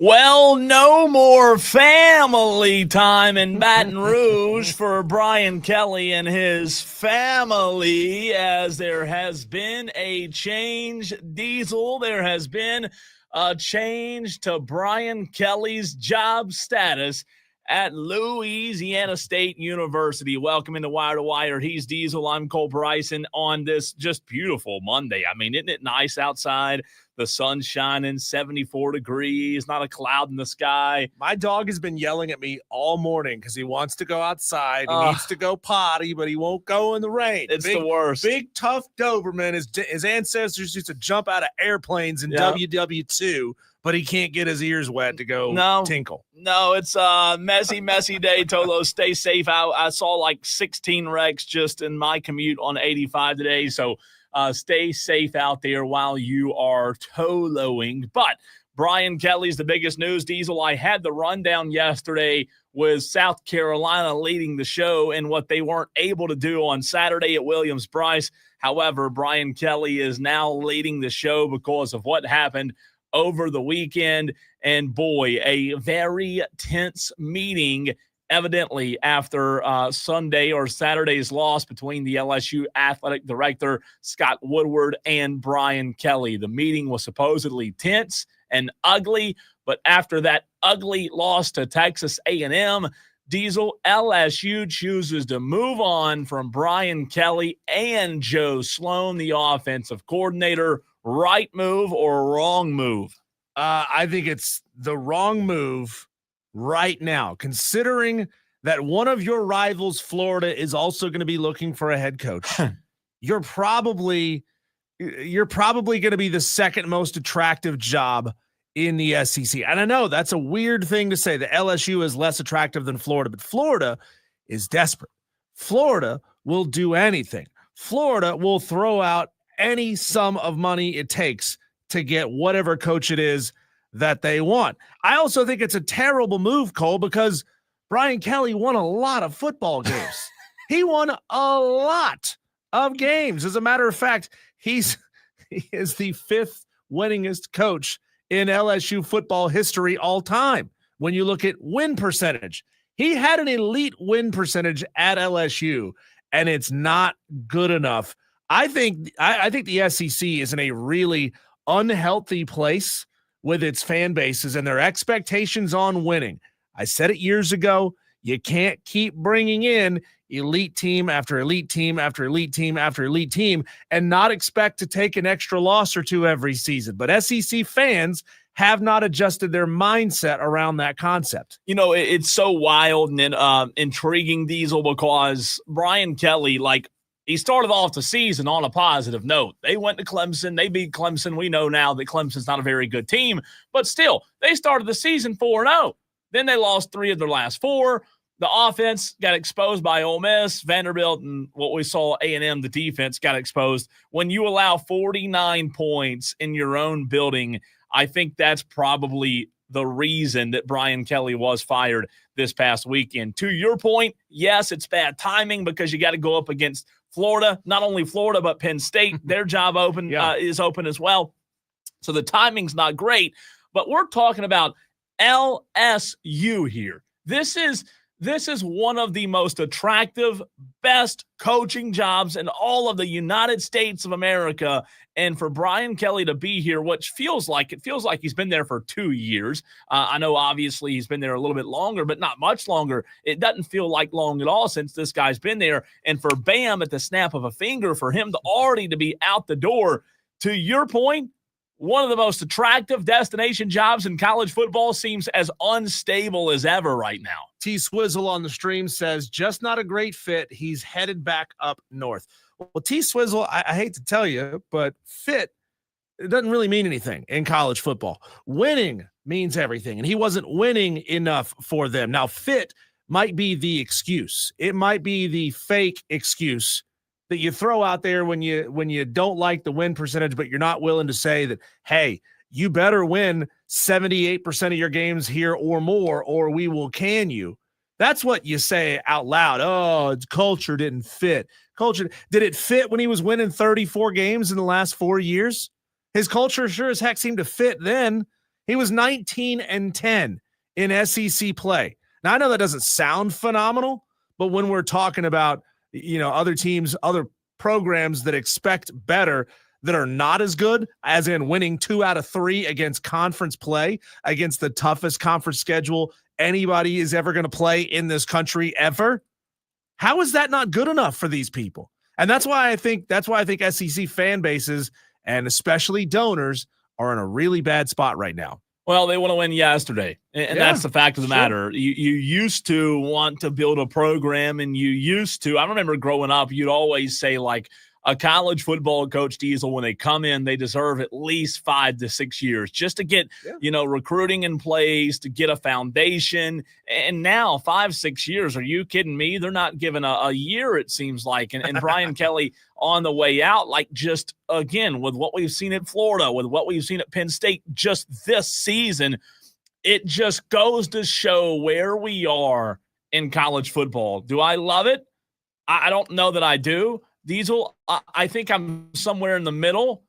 Well, no more family time in Baton Rouge for Brian Kelly and his family, as there has been a change. Diesel, there has been a change to Brian Kelly's job status at Louisiana State University. Welcome into Wire to Wire. He's Diesel. I'm Cole Bryson on this just beautiful Monday. I mean, isn't it nice outside? The sun's shining, 74 degrees, not a cloud in the sky. My dog has been yelling at me all morning because he wants to go outside. He needs to go potty, but he won't go in the rain. It's the worst. Big, tough Doberman. His ancestors used to jump out of airplanes in WW2, but he can't get his ears wet to go tinkle. No, it's a messy day, Tolo. Stay safe. I saw like 16 wrecks just in my commute on 85 today, so stay safe out there while you are toloing. But Brian Kelly's the biggest news. Diesel, I had the rundown yesterday with South Carolina leading the show and what they weren't able to do on Saturday at Williams-Brice. However, Brian Kelly is now leading the show because of what happened over the weekend. And boy, a very tense meeting evidently after Sunday or Saturday's loss between the LSU athletic director, Scott Woodward, and Brian Kelly. The meeting was supposedly tense and ugly, but after that ugly loss to Texas A&M, Diesel, LSU chooses to move on from Brian Kelly and Joe Sloan, the offensive coordinator. Right move or wrong move? I think it's the wrong move right now, considering that one of your rivals, Florida, is also going to be looking for a head coach. You're probably going to be the second most attractive job in the SEC. And I know that's a weird thing to say, that LSU is less attractive than Florida, but Florida is desperate. Florida will do anything. Florida will throw out any sum of money it takes to get whatever coach it is that they want. I also think it's a terrible move, Cole, because Brian Kelly won a lot of football games. He won a lot of games. As a matter of fact, he is the fifth winningest coach in LSU football history all time. When you look at win percentage, he had an elite win percentage at LSU, and it's not good enough. I think the SEC is in a really unhealthy place with its fan bases and their expectations on winning. I said it years ago, you can't keep bringing in elite team after elite team after elite team after elite team and not expect to take an extra loss or two every season. But SEC fans have not adjusted their mindset around that concept. You know, it's so wild and intriguing, Diesel, because Brian Kelly, he started off the season on a positive note. They went to Clemson. They beat Clemson. We know now that Clemson's not a very good team, but still, they started the season 4-0. Then they lost 3 of their last 4. The offense got exposed by Ole Miss, Vanderbilt, and what we saw A&M, the defense, got exposed. When you allow 49 points in your own building, I think that's probably the reason that Brian Kelly was fired this past weekend. To your point, yes, it's bad timing because you got to go up against Florida, not only Florida, but Penn State. Their job is open as well. So the timing's not great, but we're talking about LSU here. This is one of the most attractive, best coaching jobs in all of the United States of America. And for Brian Kelly to be here, which feels like he's been there for 2 years. I know obviously he's been there a little bit longer, but not much longer. It doesn't feel like long at all since this guy's been there. And for Bam, at the snap of a finger, for him to already to be out the door, to your point, one of the most attractive destination jobs in college football seems as unstable as ever right now. T-Swizzle on the stream says, just not a great fit. He's headed back up north. Well, T-Swizzle, I hate to tell you, but fit, it doesn't really mean anything in college football. Winning means everything, and he wasn't winning enough for them. Now, fit might be the excuse. It might be the fake excuse that you throw out there when you don't like the win percentage, but you're not willing to say that, hey, you better win 78% of your games here or more, or we will can you. That's what you say out loud. Oh, it's culture didn't fit. Culture, did it fit when he was winning 34 games in the last 4 years? His culture sure as heck seemed to fit then. He was 19-10 in SEC play. Now, I know that doesn't sound phenomenal, but when we're talking about, other teams, other programs that expect better, that are not as good, as in winning 2 out of 3 against conference play, against the toughest conference schedule anybody is ever going to play in this country ever. How is that not good enough for these people? And that's why I think SEC fan bases and especially donors are in a really bad spot right now. Well, they want to win yesterday, and that's the fact of the matter. You used to want to build a program, and I remember growing up, you'd always say, like, a college football coach, Diesel, when they come in, they deserve at least 5 to 6 years just to get, recruiting in place, to get a foundation. And now 5, 6 years, are you kidding me? They're not giving a year, it seems like. And Brian Kelly on the way out, like, just again, with what we've seen at Florida, with what we've seen at Penn State just this season, it just goes to show where we are in college football. Do I love it? I don't know that I do. Diesel, I think I'm somewhere in the middle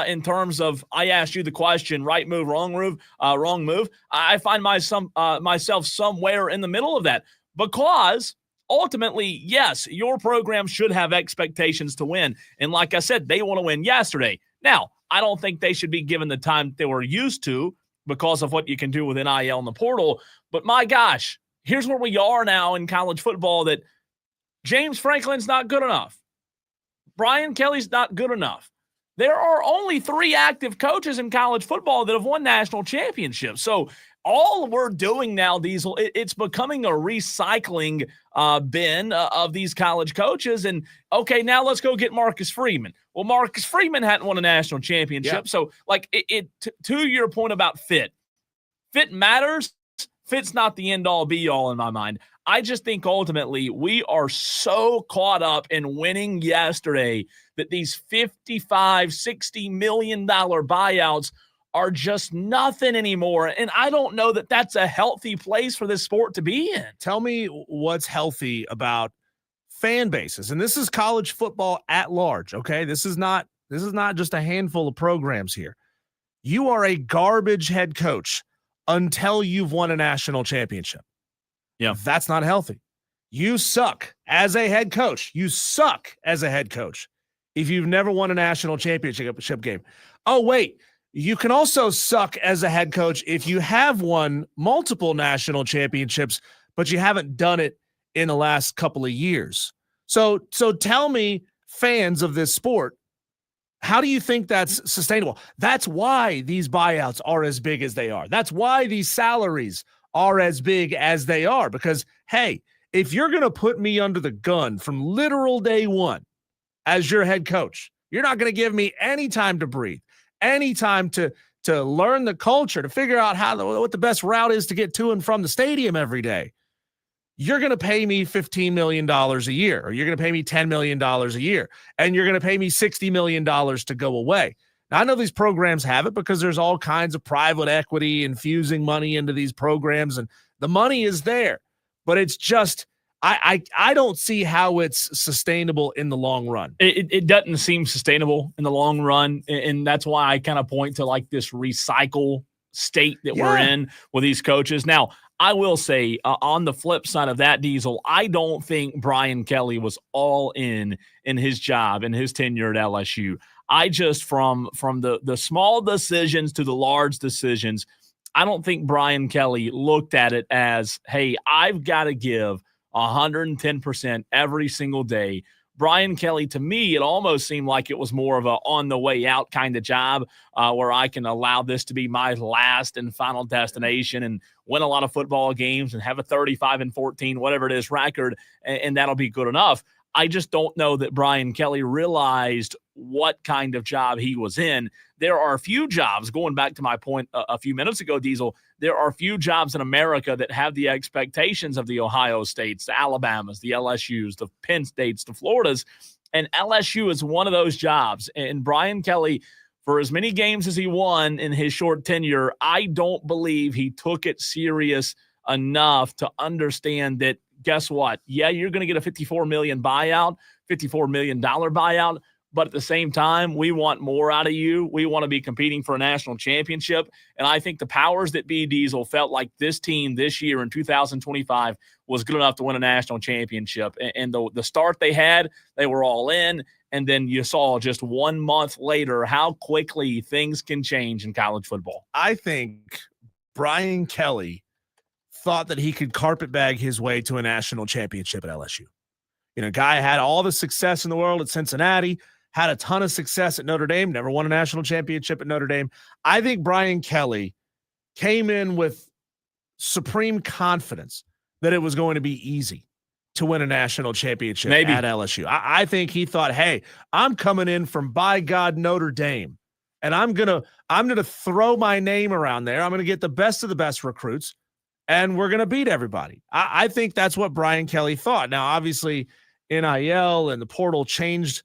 in terms of, I asked you the question, right move, wrong move, wrong move. I find myself somewhere in the middle of that, because ultimately, yes, your program should have expectations to win. And like I said, they want to win yesterday. Now, I don't think they should be given the time they were used to because of what you can do with NIL in the portal. But my gosh, here's where we are now in college football, that James Franklin's not good enough. Brian Kelly's not good enough. There are only 3 active coaches in college football that have won national championships. So all we're doing now, Diesel, it's becoming a recycling bin of these college coaches. And, okay, now let's go get Marcus Freeman. Well, Marcus Freeman hadn't won a national championship. Yeah. So, like, to your point about fit matters. Fit's not the end-all, be-all in my mind. I just think ultimately we are so caught up in winning yesterday that these $55, $60 million buyouts are just nothing anymore. And I don't know that that's a healthy place for this sport to be in. Tell me what's healthy about fan bases. And this is college football at large, okay? This is not just a handful of programs here. You are a garbage head coach until you've won a national championship. Yeah. That's not healthy. You suck as a head coach. You suck as a head coach if you've never won a national championship game. Oh, wait. You can also suck as a head coach if you have won multiple national championships, but you haven't done it in the last couple of years. So tell me, fans of this sport, how do you think that's sustainable? That's why these buyouts are as big as they are. That's why these salaries are as big as they are, because, hey, if you're going to put me under the gun from literal day one as your head coach, you're not going to give me any time to breathe, any time to learn the culture, to figure out what the best route is to get to and from the stadium every day. You're going to pay me $15 million a year, or you're going to pay me $10 million a year, and you're going to pay me $60 million to go away. Now, I know these programs have it because there's all kinds of private equity infusing money into these programs, and the money is there. But it's just, I don't see how it's sustainable in the long run. It doesn't seem sustainable in the long run, and that's why I kind of point to, like, this recycle state that we're in with these coaches. Now, I will say, on the flip side of that, Diesel, I don't think Brian Kelly was all in his job and his tenure at LSU. I just, from the small decisions to the large decisions, I don't think Brian Kelly looked at it as, hey, I've got to give 110% every single day. Brian Kelly, to me, it almost seemed like it was more of a on the way out kind of job, where I can allow this to be my last and final destination and win a lot of football games and have a 35-14, whatever it is, record, and that'll be good enough. I just don't know that Brian Kelly realized what kind of job he was in. There are a few jobs, going back to my point a few minutes ago, Diesel, there are a few jobs in America that have the expectations of the Ohio States, the Alabamas, the LSUs, the Penn States, the Floridas, and LSU is one of those jobs. And Brian Kelly, for as many games as he won in his short tenure, I don't believe he took it serious enough to understand that, guess what? Yeah, you're going to get a $54 million buyout, $54 million buyout, But at the same time, we want more out of you. We want to be competing for a national championship. And I think the powers that be, Diesel, felt like this team this year in 2025 was good enough to win a national championship. And the start they had, they were all in. And then you saw just 1 month later how quickly things can change in college football. I think Brian Kelly thought that he could carpetbag his way to a national championship at LSU. Guy had all the success in the world at Cincinnati, had a ton of success at Notre Dame, never won a national championship at Notre Dame. I think Brian Kelly came in with supreme confidence that it was going to be easy to win a national championship at LSU. I think he thought, hey, I'm coming in from, by God, Notre Dame, and I'm gonna throw my name around there. I'm gonna get the best of the best recruits, and we're gonna beat everybody. I think that's what Brian Kelly thought. Now, obviously, NIL and the portal changed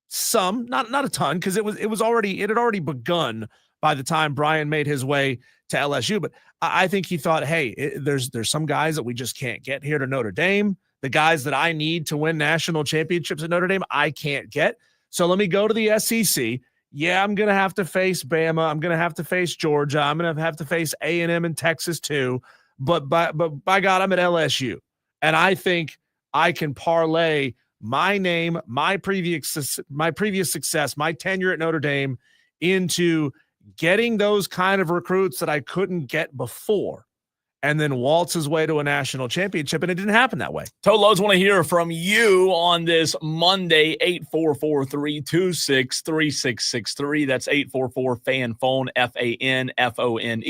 some, not a ton, because it had already begun by the time Brian made his way to LSU. But I think he thought, hey, there's some guys that we just can't get here to Notre Dame. The guys that I need to win national championships at Notre Dame, I can't get. So let me go to the SEC. Yeah, I'm going to have to face Bama. I'm going to have to face Georgia. I'm going to have to face A&M and Texas too. But by God, I'm at LSU. And I think I can parlay my name, my previous success, my tenure at Notre Dame into getting those kind of recruits that I couldn't get before, and then waltz his way to a national championship. And it didn't happen that way. Tolo's want to hear from you on this Monday, 844-326-3663. That's 844-FAN-PHONE, FANFONE.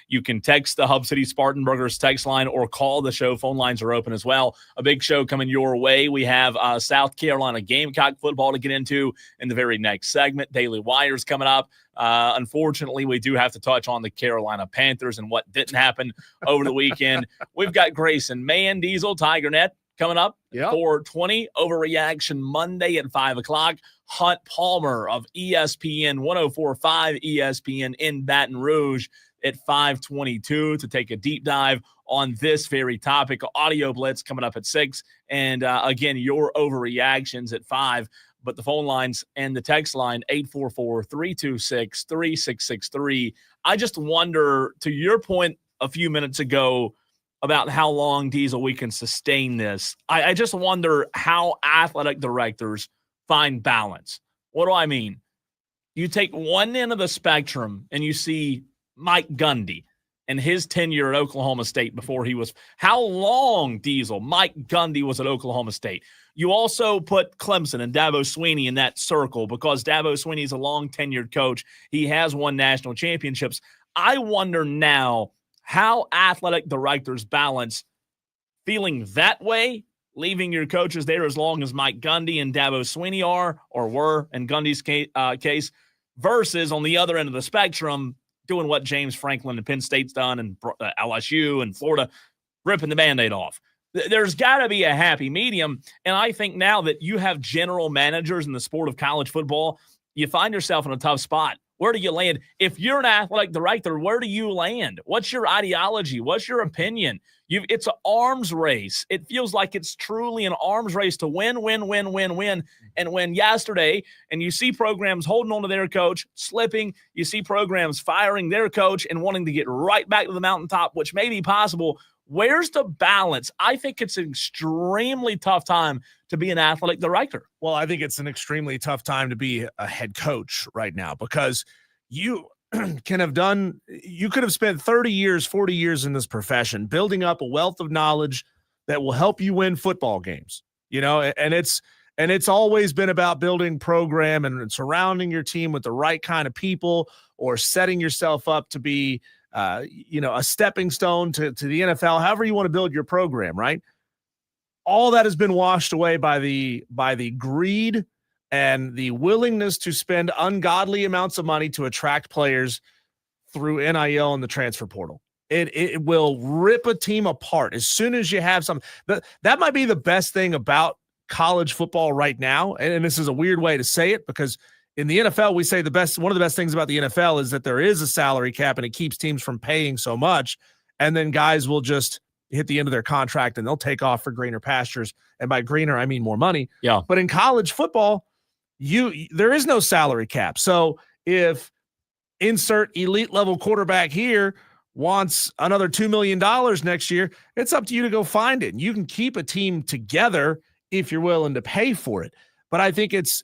You can text the Hub City Spartanburgers text line or call the show. Phone lines are open as well. A big show coming your way. We have South Carolina Gamecock football to get into in the very next segment. Daily Wire's coming up. Unfortunately, we do have to touch on the Carolina Panthers and what didn't happen over the weekend. We've got Grayson, Mann, Diesel, TigerNet coming up. 420 Overreaction Monday at 5 o'clock. Hunt Palmer of ESPN 104.5 ESPN in Baton Rouge at 5:22 to take a deep dive on this very topic. Audio Blitz coming up at 6. And again, your overreactions at 5. But the phone lines and the text line, 844-326-3663. I just wonder, to your point a few minutes ago about how long, Diesel, we can sustain this, I just wonder how athletic directors find balance. What do I mean? You take one end of the spectrum and you see Mike Gundy and his tenure at Oklahoma State before he was – how long, Diesel, Mike Gundy was at Oklahoma State? You also put Clemson and Dabo Swinney in that circle because Dabo Swinney is a long-tenured coach. He has won national championships. I wonder now how athletic directors balance feeling that way, leaving your coaches there as long as Mike Gundy and Dabo Swinney are or were in Gundy's case, versus on the other end of the spectrum – doing what James Franklin and Penn State's done and LSU and Florida, ripping the Band-Aid off. There's got to be a happy medium, and I think now that you have general managers in the sport of college football, you find yourself in a tough spot. Where do you land? If you're an athletic director, where do you land? What's your ideology? What's your opinion? It's an arms race. It feels like it's truly an arms race to win. And when yesterday, and you see programs holding on to their coach, slipping, you see programs firing their coach and wanting to get right back to the mountaintop, which may be possible. Where's the balance? I think it's an extremely tough time to be an athletic director. Well, I think it's an extremely tough time to be a head coach right now because you could have spent 30 years, 40 years in this profession, building up a wealth of knowledge that will help you win football games, and it's always been about building program and surrounding your team with the right kind of people or setting yourself up to be, a stepping stone to the NFL, however you want to build your program, right? All that has been washed away by the greed and the willingness to spend ungodly amounts of money to attract players through NIL and the transfer portal. It will rip a team apart as soon as you have some. That might be the best thing about college football right now, and this is a weird way to say it because in the NFL we say one of the best things about the NFL is that there is a salary cap and it keeps teams from paying so much, and then guys will just hit the end of their contract and they'll take off for greener pastures, and by greener I mean more money. Yeah. But in college football, there is no salary cap. So if insert elite level quarterback here wants another $2 million next year, it's up to you to go find it. And you can keep a team together if you're willing to pay for it. But I think it's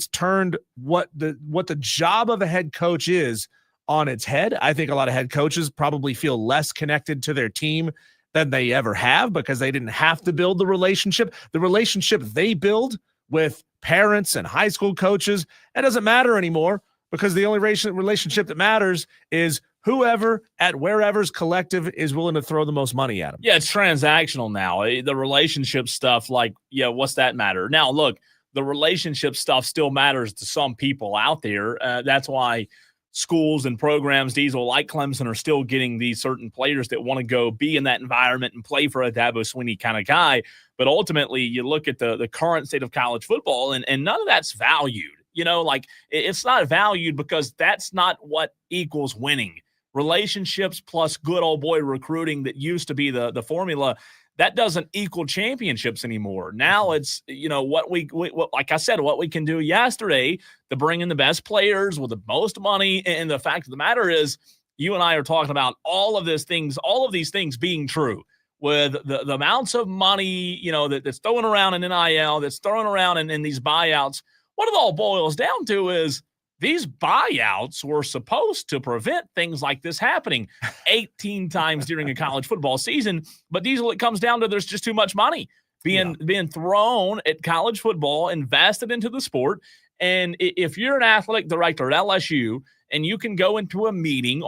turned what the job of a head coach is on its head. I think a lot of head coaches probably feel less connected to their team than they ever have because they didn't have to build the relationship. The relationship they build with parents and high school coaches, it doesn't matter anymore because the only relationship that matters is whoever at wherever's collective is willing to throw the most money at them. Yeah, it's transactional now. The relationship stuff, like, yeah, what's that matter? Now, look, the relationship stuff still matters to some people out there. That's why schools and programs, Diesel, like Clemson, are still getting these certain players that want to go be in that environment and play for a Dabo Swinney kind of guy. But ultimately, you look at the current state of college football, and none of that's valued. You know, like, it's not valued because that's not what equals winning. Relationships plus good old boy recruiting that used to be the formula, that doesn't equal championships anymore. Now it's, you know, what like I said, what we can do yesterday to bring in the best players with the most money. And the fact of the matter is, you and I are talking about all of these things being true with the amounts of money, you know, that's thrown around in NIL, that's thrown around in these buyouts. What it all boils down to is these buyouts were supposed to prevent things like this happening 18 times during a college football season. But Diesel, it comes down to there's just too much money being thrown at college football, invested into the sport. And if you're an athletic director at LSU and you can go into a meeting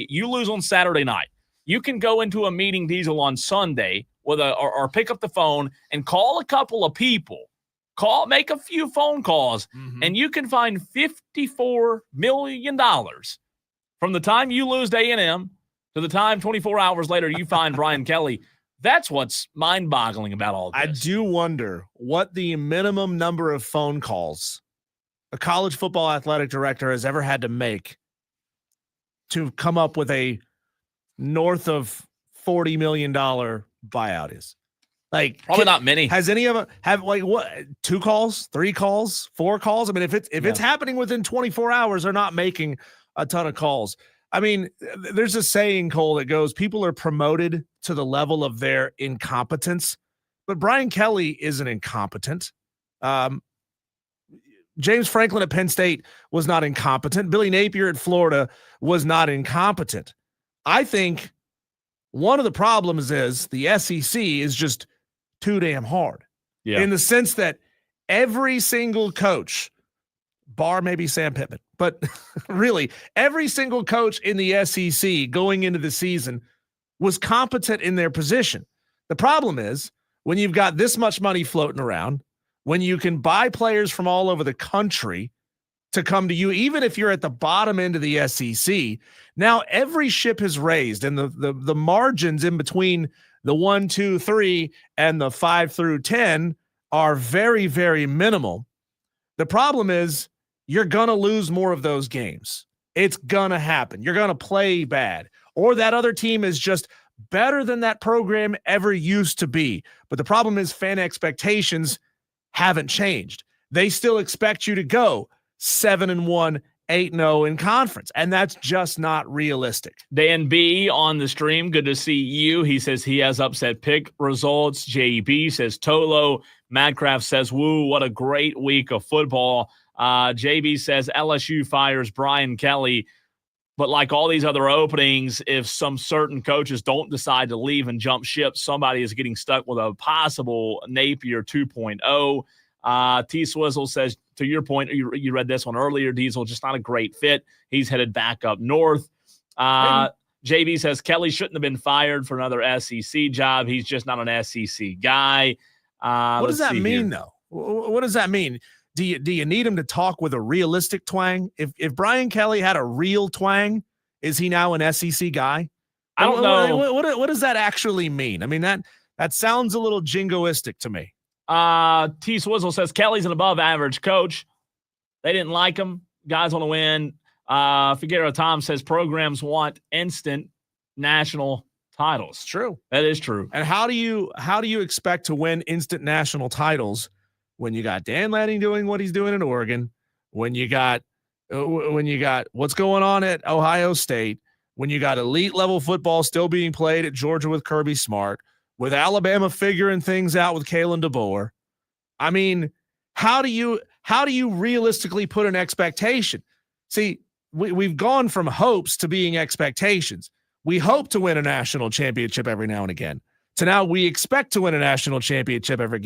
you lose on Saturday night, you can go into a meeting, Diesel, on Sunday or pick up the phone and call a couple of people. Make a few phone calls, and you can find $54 million from the time you lose to A&M to the time 24 hours later you find Brian Kelly. That's what's mind-boggling about all this. I do wonder what the minimum number of phone calls a college football athletic director has ever had to make to come up with a north of $40 million buyout is. Like, probably not many. Has any of them have like what 2 calls, 3 calls, 4 calls? I mean, if it's happening within 24 hours, they're not making a ton of calls. I mean, there's a saying, Cole, that goes, people are promoted to the level of their incompetence. But Brian Kelly isn't incompetent. James Franklin at Penn State was not incompetent. Billy Napier at Florida was not incompetent. I think one of the problems is the SEC is just too damn hard in the sense that every single coach, bar maybe Sam Pittman, but really every single coach in the SEC going into the season was competent in their position. The problem is when you've got this much money floating around, when you can buy players from all over the country to come to you, even if you're at the bottom end of the SEC, now every ship has raised, and the margins in between the 1, 2, 3 and the 5 through 10 are very, very minimal. The problem is you're going to lose more of those games. It's going to happen. You're going to play bad, or that other team is just better than that program ever used to be. But the problem is fan expectations haven't changed. They still expect you to go 7-1, 8-0 in conference, and that's just not realistic. Dan B on the stream, good to see you. He says he has upset pick results. JB says Tolo. Madcraft says, woo, what a great week of football. JB says LSU fires Brian Kelly, but like all these other openings, if some certain coaches don't decide to leave and jump ship, somebody is getting stuck with a possible Napier 2.0. T Swizzle says, to your point, you read this one earlier, Diesel, just not a great fit. He's headed back up north. JB says Kelly shouldn't have been fired for another SEC job. He's just not an SEC guy. What does that mean, though? What does that mean? Do you need him to talk with a realistic twang? If Brian Kelly had a real twang, is he now an SEC guy? I don't know. What does that actually mean? I mean, that sounds a little jingoistic to me. T Swizzle says Kelly's an above average coach. They didn't like him. Guys want to win. Figueroa Tom says programs want instant national titles. It's true. That is true. And how do you expect to win instant national titles when you got Dan Lanning doing what he's doing in Oregon, when you got what's going on at Ohio State, when you got elite level football still being played at Georgia with Kirby Smart, with Alabama figuring things out with Kalen DeBoer. I mean, how do you realistically put an expectation? See, we've gone from hopes to being expectations. We hope to win a national championship every now and again. So now we expect to win a national championship every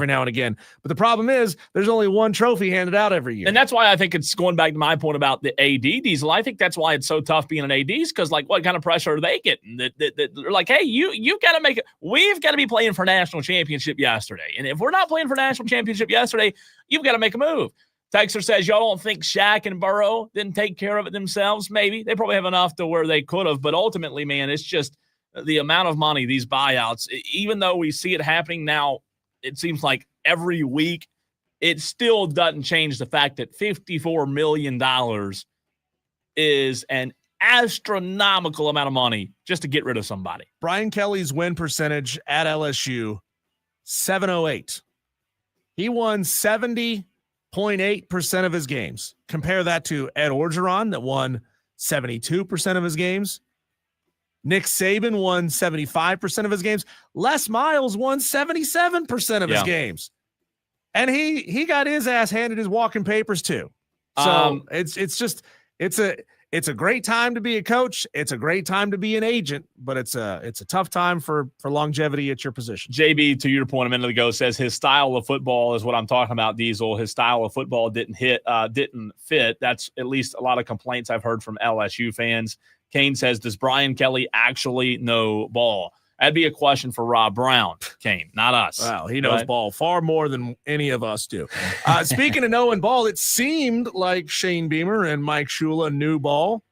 now and again. But the problem is there's only one trophy handed out every year. And that's why I think it's going back to my point about the AD Diesel. I think that's why it's so tough being an ADs, because like what kind of pressure are they getting? They're like, hey, you've got to make it. We've got to be playing for national championship yesterday. And if we're not playing for national championship yesterday, you've got to make a move. Texter says, y'all don't think Shaq and Burrow didn't take care of it themselves? Maybe. They probably have enough to where they could have. But ultimately, man, it's just the amount of money, these buyouts, even though we see it happening now, it seems like every week, it still doesn't change the fact that $54 million is an astronomical amount of money just to get rid of somebody. Brian Kelly's win percentage at LSU, 708. He won 70.8% of his games. Compare that to Ed Orgeron that won 72% of his games. Nick Saban won 75% of his games. Les Miles won 77% of his games. And he got his ass handed his walking papers too. So it's a great time to be a coach. It's a great time to be an agent, but it's a tough time for longevity at your position. JB, to your point a minute ago, says his style of football is what I'm talking about, Diesel. His style of football didn't fit. That's at least a lot of complaints I've heard from LSU fans. Kane says, does Brian Kelly actually know ball? That'd be a question for Rob Brown, Kane, not us. Well, he knows ball far more than any of us do. Speaking of knowing ball, it seemed like Shane Beamer and Mike Shula knew ball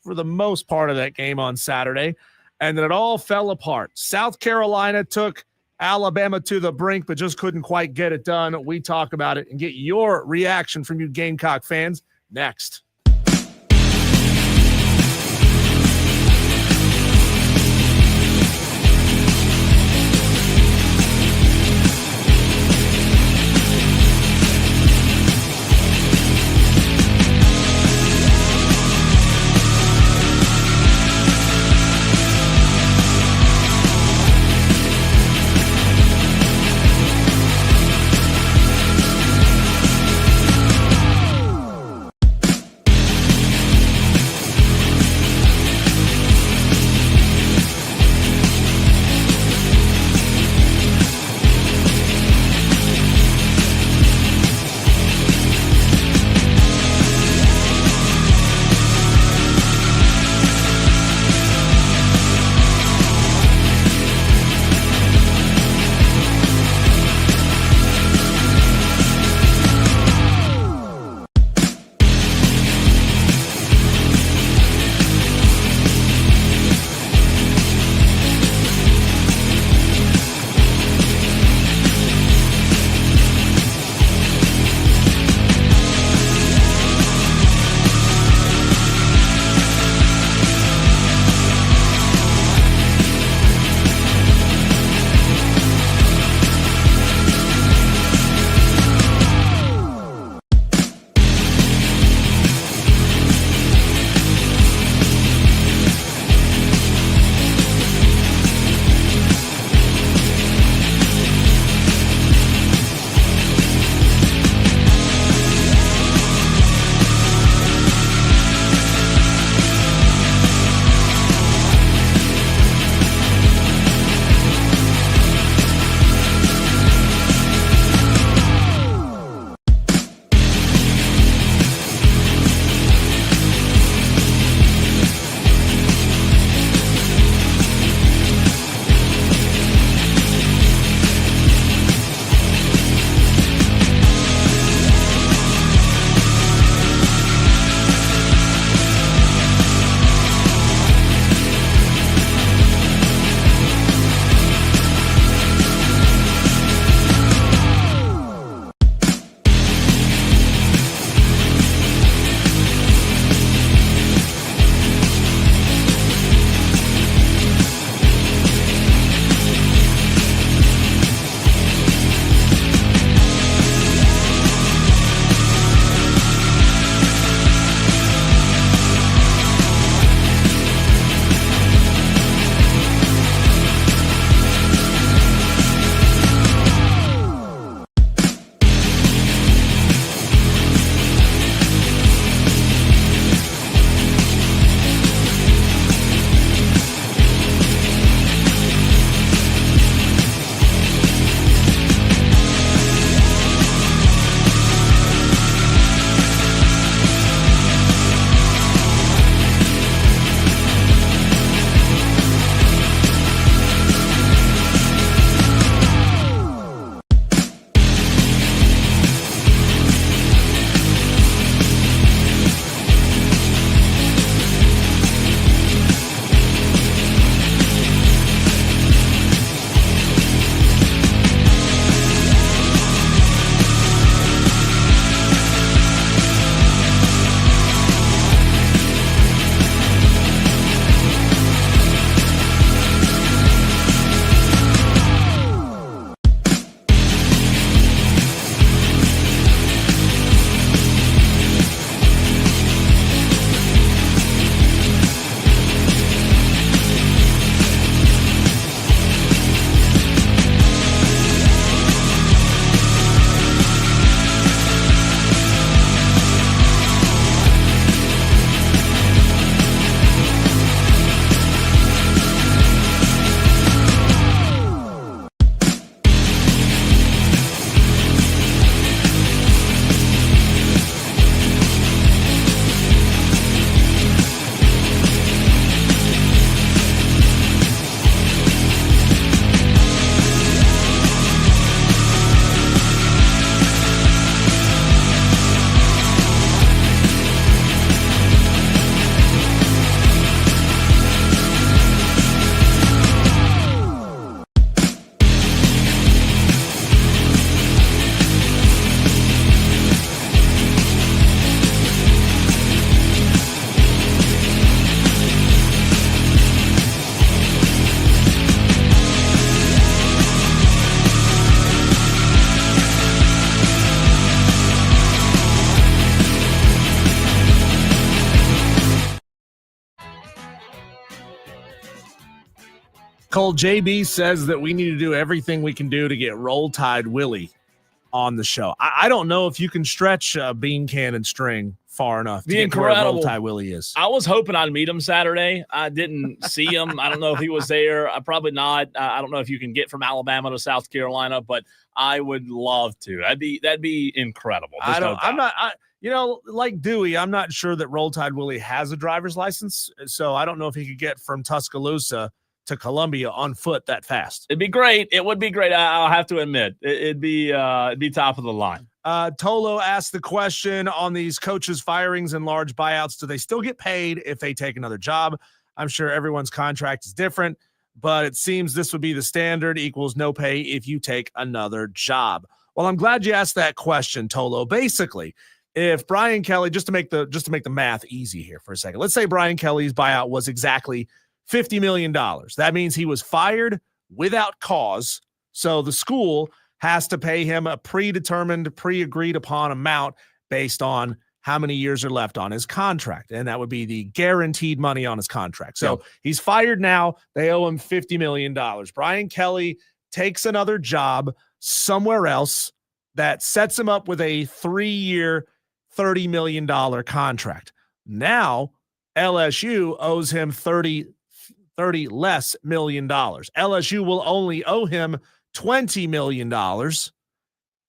for the most part of that game on Saturday, and then it all fell apart. South Carolina took Alabama to the brink, but just couldn't quite get it done. We talk about it and get your reaction from you Gamecock fans next. Cole, JB says that we need to do everything we can do to get Roll Tide Willie on the show. I don't know if you can stretch a bean cannon string far enough to get to where Roll Tide Willie is. I was hoping I'd meet him Saturday. I didn't see him. I don't know if he was there. Probably not. I don't know if you can get from Alabama to South Carolina, but I would love to. That'd be incredible. Like Dewey, I'm not sure that Roll Tide Willie has a driver's license, so I don't know if he could get from Tuscaloosa to Columbia on foot that fast. It'd be great. It would be great. I'll have to admit, it'd be top of the line. Tolo asked the question on these coaches' firings and large buyouts. Do they still get paid if they take another job? I'm sure everyone's contract is different, but it seems this would be the standard equals no pay if you take another job. Well, I'm glad you asked that question, Tolo. Basically, if Brian Kelly, just to make the math easy here for a second, let's say Brian Kelly's buyout was exactly $50 million. That means he was fired without cause. So the school has to pay him a predetermined, pre-agreed upon amount based on how many years are left on his contract. And that would be the guaranteed money on his contract. So he's fired now. They owe him $50 million. Brian Kelly takes another job somewhere else that sets him up with a 3-year, $30 million contract. Now LSU owes him $30 less million dollars. LSU will only owe him $20 million,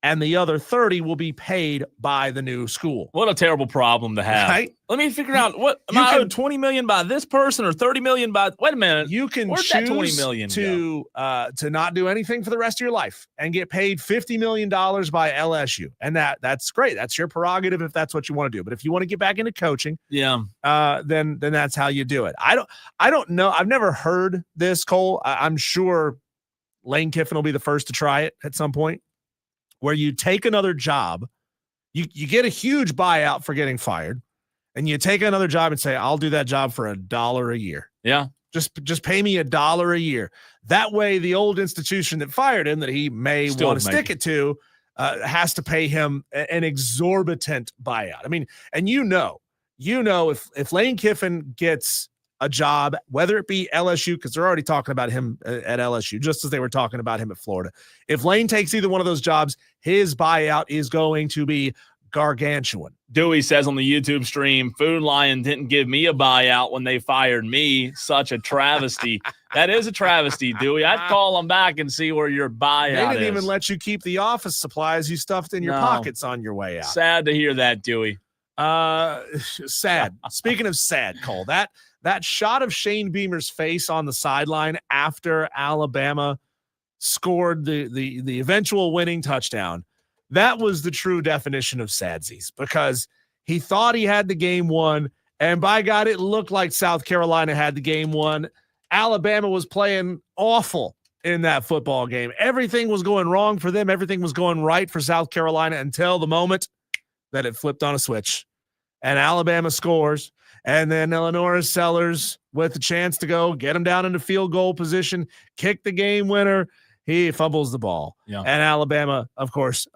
and the other 30 will be paid by the new school. What a terrible problem to have. Right? Let me figure out what am I owed $20 million by this person or $30 million by. Wait a minute. You can Where'd choose that $20 million to not do anything for the rest of your life and get paid $50 million by LSU. And that's great. That's your prerogative if that's what you want to do. But if you want to get back into coaching, then that's how you do it. I don't know. I've never heard this, Cole. I'm sure Lane Kiffin will be the first to try it at some point, where you take another job, you get a huge buyout for getting fired, and you take another job and say, I'll do that job for $1 a year. Yeah. Just pay me $1 a year. That way, the old institution that fired him that he may want to stick it to has to pay him an exorbitant buyout. I mean, and if Lane Kiffin gets a job, whether it be LSU, because they're already talking about him at LSU, just as they were talking about him at Florida. If Lane takes either one of those jobs, his buyout is going to be gargantuan. Dewey says on the YouTube stream, Food Lion didn't give me a buyout when they fired me. Such a travesty. That is a travesty, Dewey. I'd call them back and see where your buyout is. They didn't even let you keep the office supplies you stuffed in your pockets on your way out. Sad to hear that, Dewey. Sad. Speaking of sad, Cole, that shot of Shane Beamer's face on the sideline after Alabama scored the eventual winning touchdown, that was the true definition of sadsies, because he thought he had the game won, and by God, it looked like South Carolina had the game won. Alabama was playing awful in that football game. Everything was going wrong for them. Everything was going right for South Carolina until the moment that it flipped on a switch and Alabama scores. And then Eleanor Sellers with the chance to go get him down into field goal position, kick the game winner. He fumbles the ball. Yeah. And Alabama, of course,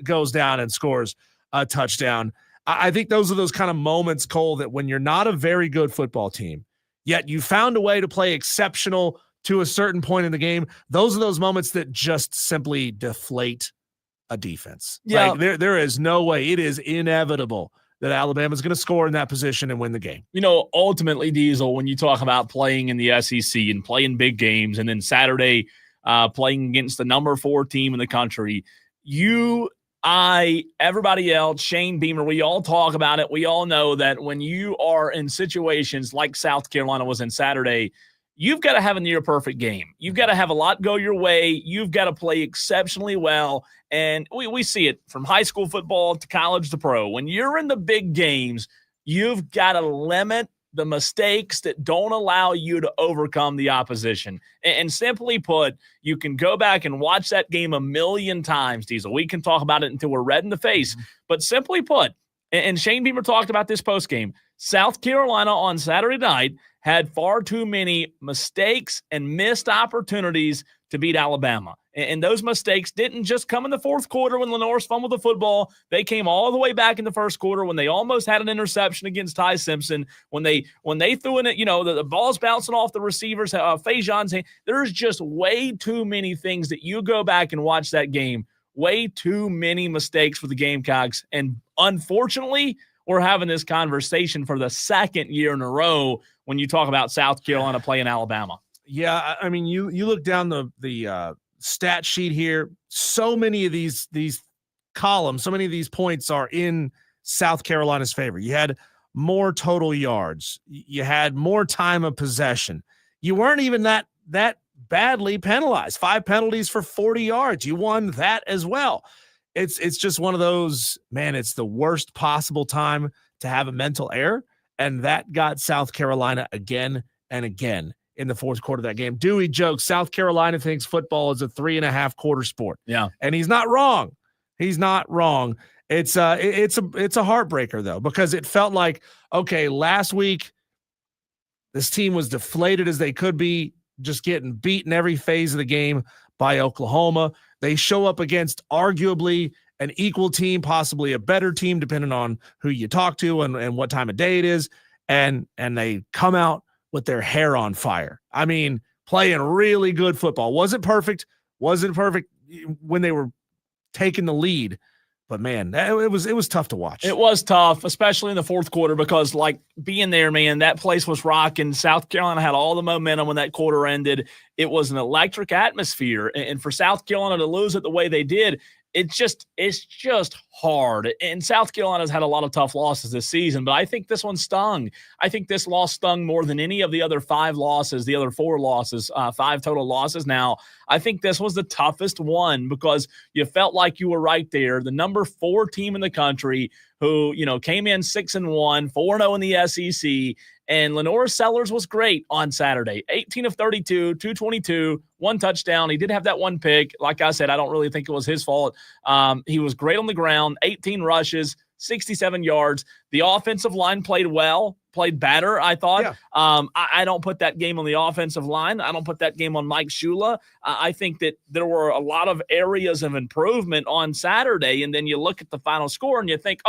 goes down and scores a touchdown. I think those are those kind of moments, Cole, that when you're not a very good football team, yet you found a way to play exceptional to a certain point in the game, those are those moments that just simply deflate a defense. Yeah. Like there is no way. It is inevitable that Alabama's going to score in that position and win the game. Ultimately, Diesel, when you talk about playing in the SEC and playing big games, and then Saturday playing against the number 4 team in the country, everybody else, Shane Beamer, we all talk about it. We all know that when you are in situations like South Carolina was in Saturday, you've got to have a near perfect game. You've got to have a lot go your way. You've got to play exceptionally well. And we see it from high school football to college to pro. When you're in the big games, you've got to limit the mistakes that don't allow you to overcome the opposition. And simply put, you can go back and watch that game a million times, Diesel. We can talk about it until we're red in the face. But simply put, and Shane Beamer talked about this postgame, South Carolina on Saturday night had far too many mistakes and missed opportunities to beat Alabama. And those mistakes didn't just come in the fourth quarter when Lenore's fumbled the football. They came all the way back in the first quarter when they almost had an interception against Ty Simpson. When they threw in it, the ball's bouncing off the receivers, Fajon's hand. There's just way too many things that you go back and watch that game. Way too many mistakes for the Gamecocks. And unfortunately, we're having this conversation for the second year in a row when you talk about South Carolina playing Alabama. Yeah, I mean, you look down the stat sheet here. So many of these columns, so many of these points are in South Carolina's favor. You had more total yards. You had more time of possession. You weren't even that badly penalized. 5 penalties for 40 yards. You won that as well. It's just one of those, man, it's the worst possible time to have a mental error. And that got South Carolina again and again in the fourth quarter of that game. Dewey jokes South Carolina thinks football is a 3.5 quarter sport. Yeah. And he's not wrong. He's not wrong. It's a heartbreaker though, because it felt like, okay, last week this team was deflated as they could be, just getting beaten every phase of the game by Oklahoma. They show up against arguably an equal team, possibly a better team, depending on who you talk to and what time of day it is. And they come out with their hair on fire. I mean, playing really good football. Wasn't perfect when they were taking the lead, but man, it was tough to watch. It was tough, especially in the fourth quarter, because like being there, man, that place was rocking. South Carolina had all the momentum when that quarter ended. It was an electric atmosphere, and for South Carolina to lose it the way they did, it's just hard. And South Carolina's had a lot of tough losses this season, but I think this one stung. I think this loss stung more than any of the other 5 losses, the other 4 losses, 5 total losses. Now, I think this was the toughest one because you felt like you were right there, the number 4 team in the country who, came in 6-1, 4-0 in the SEC. And Lenore Sellers was great on Saturday. 18 of 32, 222, 1 touchdown. He did have that 1 pick. Like I said, I don't really think it was his fault. He was great on the ground, 18 rushes, 67 yards. The offensive line played well, played better, I thought. Yeah. I don't put that game on the offensive line. I don't put that game on Mike Shula. I think that there were a lot of areas of improvement on Saturday, and then you look at the final score and you think,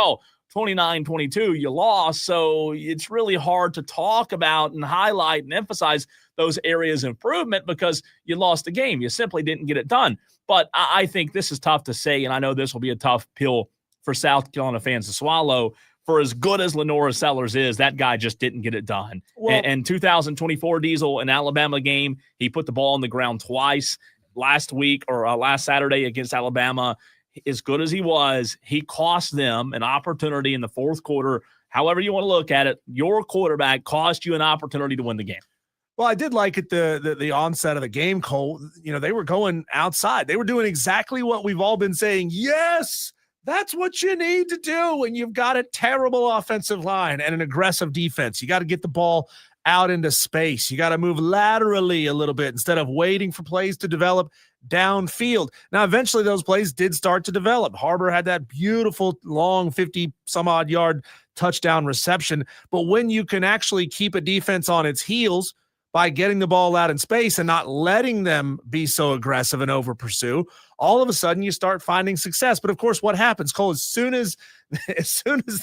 29-22, you lost. So it's really hard to talk about and highlight and emphasize those areas of improvement because you lost the game. You simply didn't get it done. But I think this is tough to say, and I know this will be a tough pill for South Carolina fans to swallow. For as good as Lenore Sellers is, that guy just didn't get it done. Well, and 2024 Diesel, an Alabama game, he put the ball on the ground twice last week or last Saturday against Alabama. As good as he was, he cost them an opportunity in the fourth quarter. However you want to look at it, your quarterback cost you an opportunity to win the game. Well, I did like it the onset of the game, Cole. They were going outside. They were doing exactly what we've all been saying. Yes, that's what you need to do when you've got a terrible offensive line and an aggressive defense. You got to get the ball out into space. You got to move laterally a little bit instead of waiting for plays to develop downfield. Now, eventually those plays did start to develop. Harbor had that beautiful long 50 some odd yard touchdown reception. But when you can actually keep a defense on its heels by getting the ball out in space and not letting them be so aggressive and over pursue, all of a sudden you start finding success. But of course, what happens, Cole, as soon as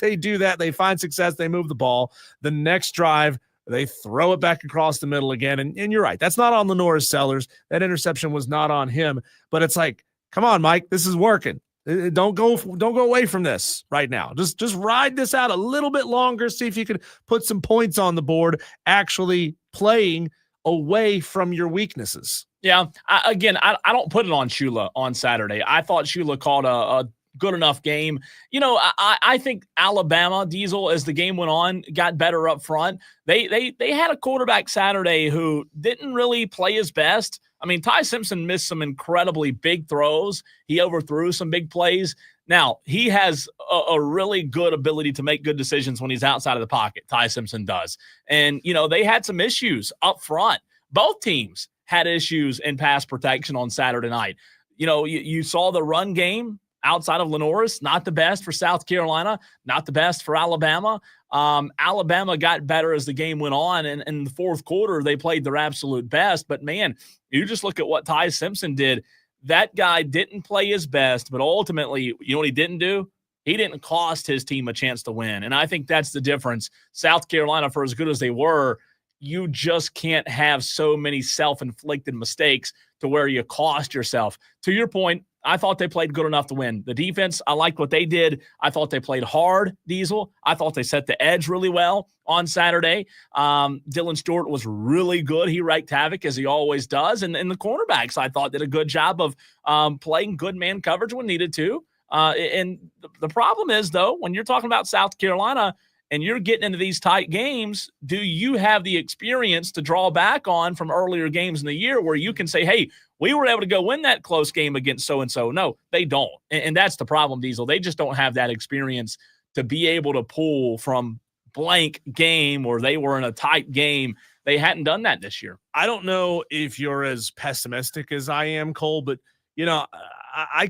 they do that, they find success, they move the ball. The next drive, they throw it back across the middle again. And you're right. That's not on Lenore Sellers. That interception was not on him. But it's like, come on, Mike, this is working. Don't go away from this right now. Just ride this out a little bit longer. See if you can put some points on the board, actually playing away from your weaknesses. Yeah. I don't put it on Shula on Saturday. I thought Shula called a good enough game. I think Alabama, Diesel, as the game went on, got better up front. They had a quarterback Saturday who didn't really play his best. I mean, Ty Simpson missed some incredibly big throws. He overthrew some big plays. Now, he has a really good ability to make good decisions when he's outside of the pocket. Ty Simpson does. And, they had some issues up front. Both teams had issues in pass protection on Saturday night. You saw the run game outside of Lenore's, not the best for South Carolina, not the best for Alabama. Alabama got better as the game went on, and in the fourth quarter, they played their absolute best. But, man, you just look at what Ty Simpson did. that guy didn't play his best, but ultimately, you know what he didn't do? He didn't cost his team a chance to win. And I think that's the difference. South Carolina, for as good as they were, you just can't have so many self-inflicted mistakes to where you cost yourself. To your point, I thought they played good enough to win. The defense, I liked what they did. I thought they played hard, Diesel. I thought they set the edge really well on Saturday. Dylan Stewart was really good. He wreaked havoc, as he always does. And the cornerbacks, I thought, did a good job of playing good man coverage when needed to. And the problem is, though, when you're talking about South Carolina and you're getting into these tight games, do you have the experience to draw back on from earlier games in the year where you can say, hey, we were able to go win that close game against so-and-so? No, they don't. And that's the problem, Diesel. They just don't have that experience to be able to pull from blank game where they were in a tight game. They hadn't done that this year. I don't know if you're as pessimistic as I am, Cole, but, you know, I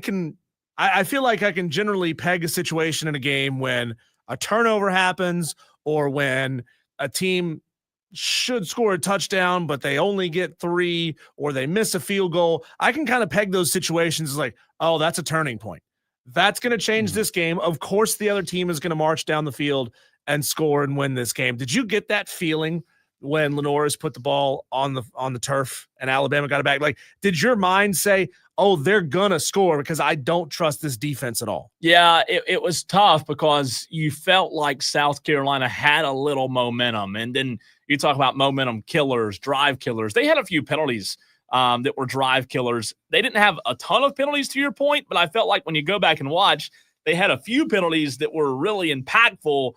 feel like I can generally peg a situation in a game when a turnover happens or when a team should score a touchdown, but they only get 3 or they miss a field goal. I can kind of peg those situations as like, oh, that's a turning point. That's going to change this game. Of course, the other team is going to march down the field and score and win this game. Did you get that feeling when Lenore's put the ball on the turf and Alabama got it back? Like, did your mind say, oh, they're going to score because I don't trust this defense at all? Yeah, it was tough because you felt like South Carolina had a little momentum. And then you talk about momentum killers, drive killers. They had a few penalties that were drive killers. They didn't have a ton of penalties, to your point, but I felt like when you go back and watch, they had a few penalties that were really impactful.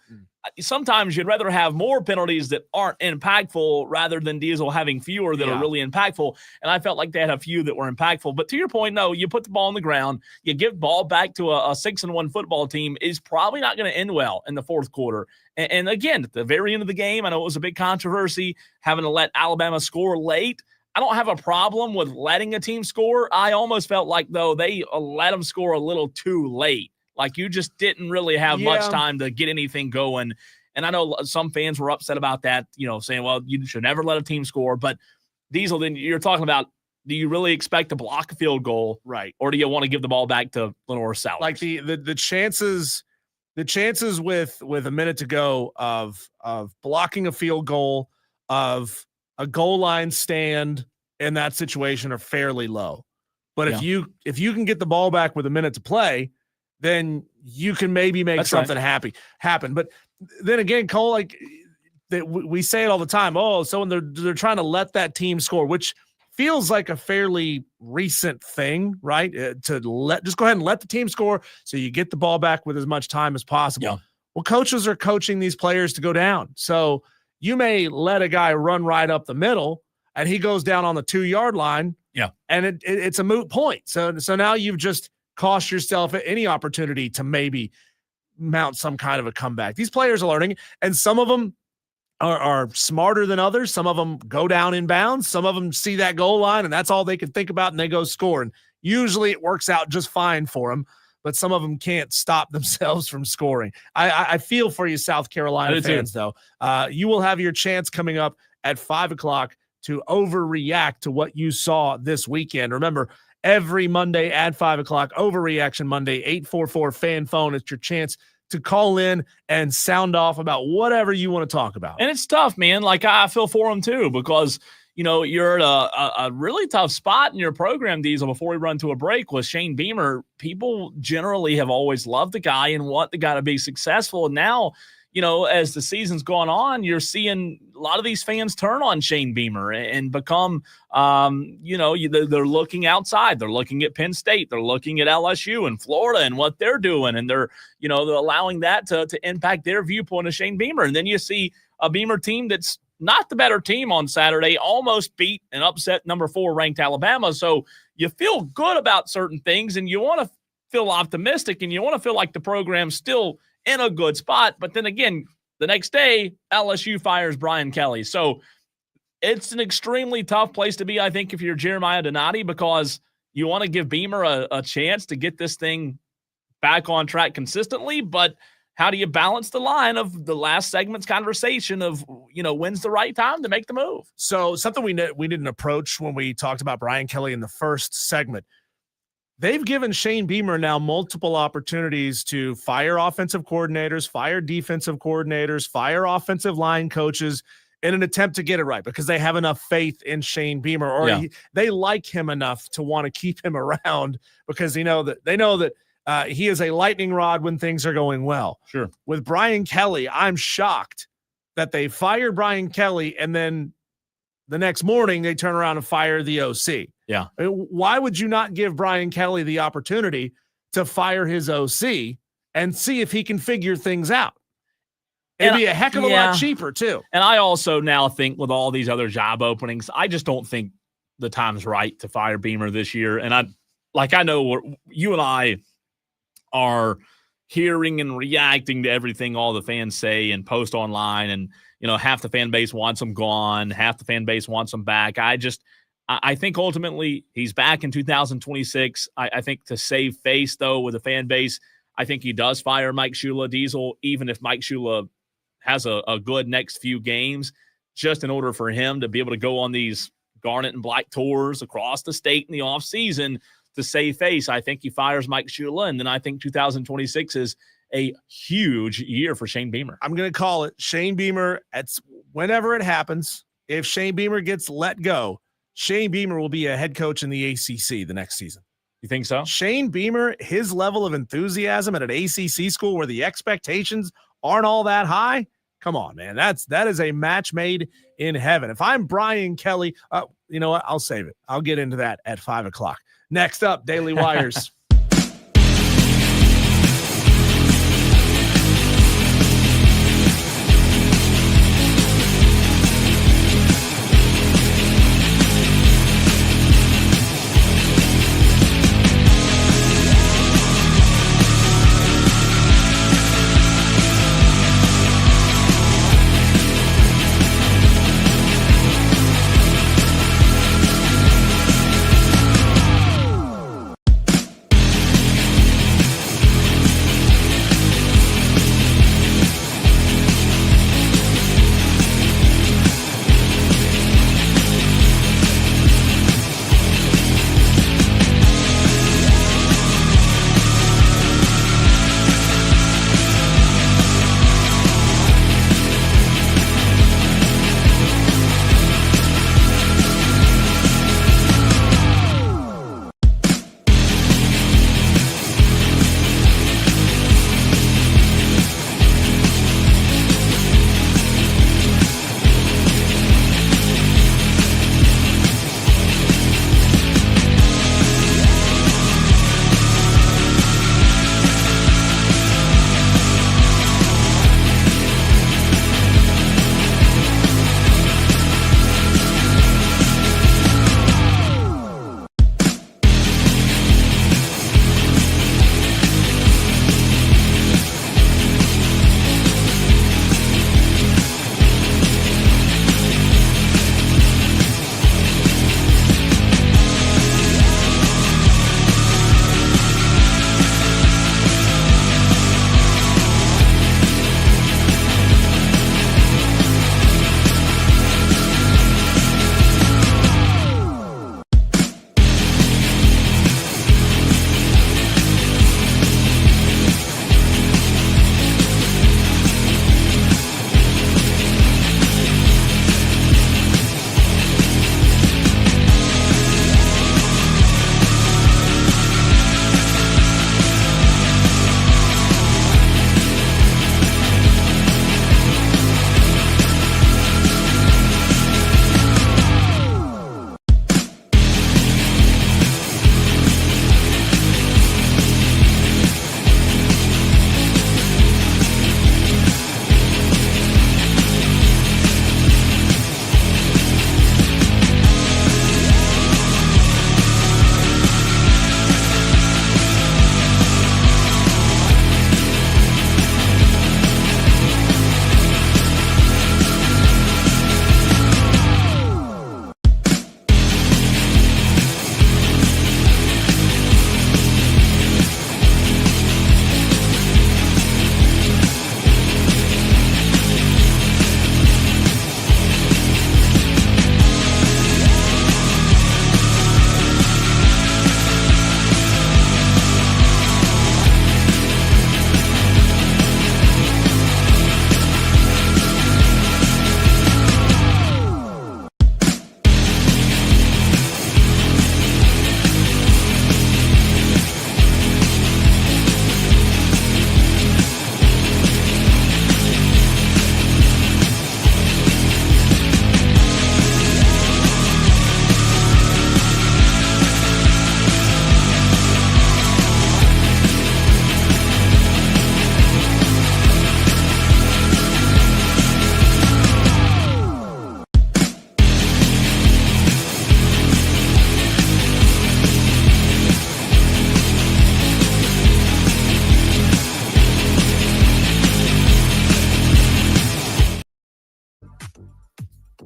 Sometimes you'd rather have more penalties that aren't impactful rather than Diesel having fewer that are really impactful. And I felt like they had a few that were impactful. But to your point, no, you put the ball on the ground, you give ball back to a 6-1 football team is probably not going to end well in the fourth quarter. And again, at the very end of the game, I know it was a big controversy having to let Alabama score late. I don't have a problem with letting a team score. I almost felt like, though, they let them score a little too late. Like, you just didn't really have much time to get anything going. And I know some fans were upset about that, you know, saying, well, you should never let a team score. But, Diesel, then you're talking about, do you really expect to block a field goal? Right. Or do you want to give the ball back to Lenore South? Like the chances with a minute to go of blocking a field goal, of a goal line stand in that situation are fairly low. But if you can get the ball back with a minute to play, then you can maybe make something happen. But then again, Cole, like we say it all the time. Oh, so when they're trying to let that team score, which feels like a fairly recent thing, right? Just go ahead and let the team score so you get the ball back with as much time as possible. Yeah. Well, coaches are coaching these players to go down. So you may let a guy run right up the middle and he goes down on the 2-yard line. Yeah. And it's a moot point. So now you've just cost yourself any opportunity to maybe mount some kind of a comeback. These players are learning, and some of them are smarter than others. Some of them go down in bounds. Some of them see that goal line, and that's all they can think about, and they go score. And usually it works out just fine for them, but some of them can't stop themselves from scoring. I feel for you, South Carolina fans, though. You will have your chance coming up at 5 o'clock to overreact to what you saw this weekend. Remember, every Monday at 5 o'clock, Overreaction Monday, 844-FAN-PHONE. It's your chance to call in and sound off about whatever you want to talk about. And it's tough, man. Like, I feel for them too, because, you know, you're at a really tough spot in your program, Diesel. Before we run to a break with Shane Beamer, people generally have always loved the guy and want the guy to be successful. And now, you know, as the season's gone on, you're seeing a lot of these fans turn on Shane Beamer and become, they're looking outside. They're looking at Penn State. They're looking at LSU and Florida and what they're doing. And they're allowing that to impact their viewpoint of Shane Beamer. And then you see a Beamer team that's not the better team on Saturday, almost beat and upset number 4 ranked Alabama. So you feel good about certain things and you want to feel optimistic and you want to feel like the program's still in a good spot. But then again, the next day, LSU fires Brian Kelly. So it's an extremely tough place to be, I think, if you're Jeremiah Donati, because you want to give Beamer a chance to get this thing back on track consistently. But how do you balance the line of the last segment's conversation of, when's the right time to make the move? So something we didn't approach when we talked about Brian Kelly in the first segment. they've given Shane Beamer now multiple opportunities to fire offensive coordinators, fire defensive coordinators, fire offensive line coaches in an attempt to get it right because they have enough faith in Shane Beamer, or they like him enough to want to keep him around because they know that he is a lightning rod when things are going well. Sure. With Brian Kelly, I'm shocked that they fired Brian Kelly and then the next morning they turn around and fire the OC. Yeah. I mean, why would you not give Brian Kelly the opportunity to fire his OC and see if he can figure things out? It'd be a heck of a lot cheaper too. And I also now think with all these other job openings, I just don't think the time's right to fire Beamer this year. And I know you and I are hearing and reacting to everything all the fans say and post online, and half the fan base wants him gone, half the fan base wants him back. I think ultimately he's back in 2026. I think to save face though with the fan base, I think he does fire Mike Shula Diesel, even if Mike Shula has a good next few games, just in order for him to be able to go on these Garnet and Black tours across the state in the offseason to save face. I think he fires Mike Shula, and then I think 2026 is a huge year for Shane Beamer. I'm going to call it Shane Beamer. Whenever it happens, if Shane Beamer gets let go, Shane Beamer will be a head coach in the ACC the next season. You think so? Shane Beamer, his level of enthusiasm at an ACC school where the expectations aren't all that high. Come on, man. That is a match made in heaven. If I'm Brian Kelly, you know what? I'll save it. I'll get into that at 5:00. Next up, Daily Wires.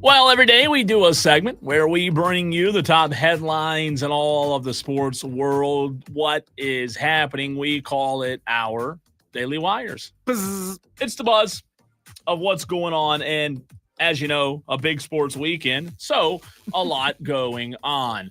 Well, every day we do a segment where we bring you the top headlines in all of the sports world. What is happening? We call it our Daily Wires. It's the buzz of what's going on. And as you know, a big sports weekend, so a lot going on.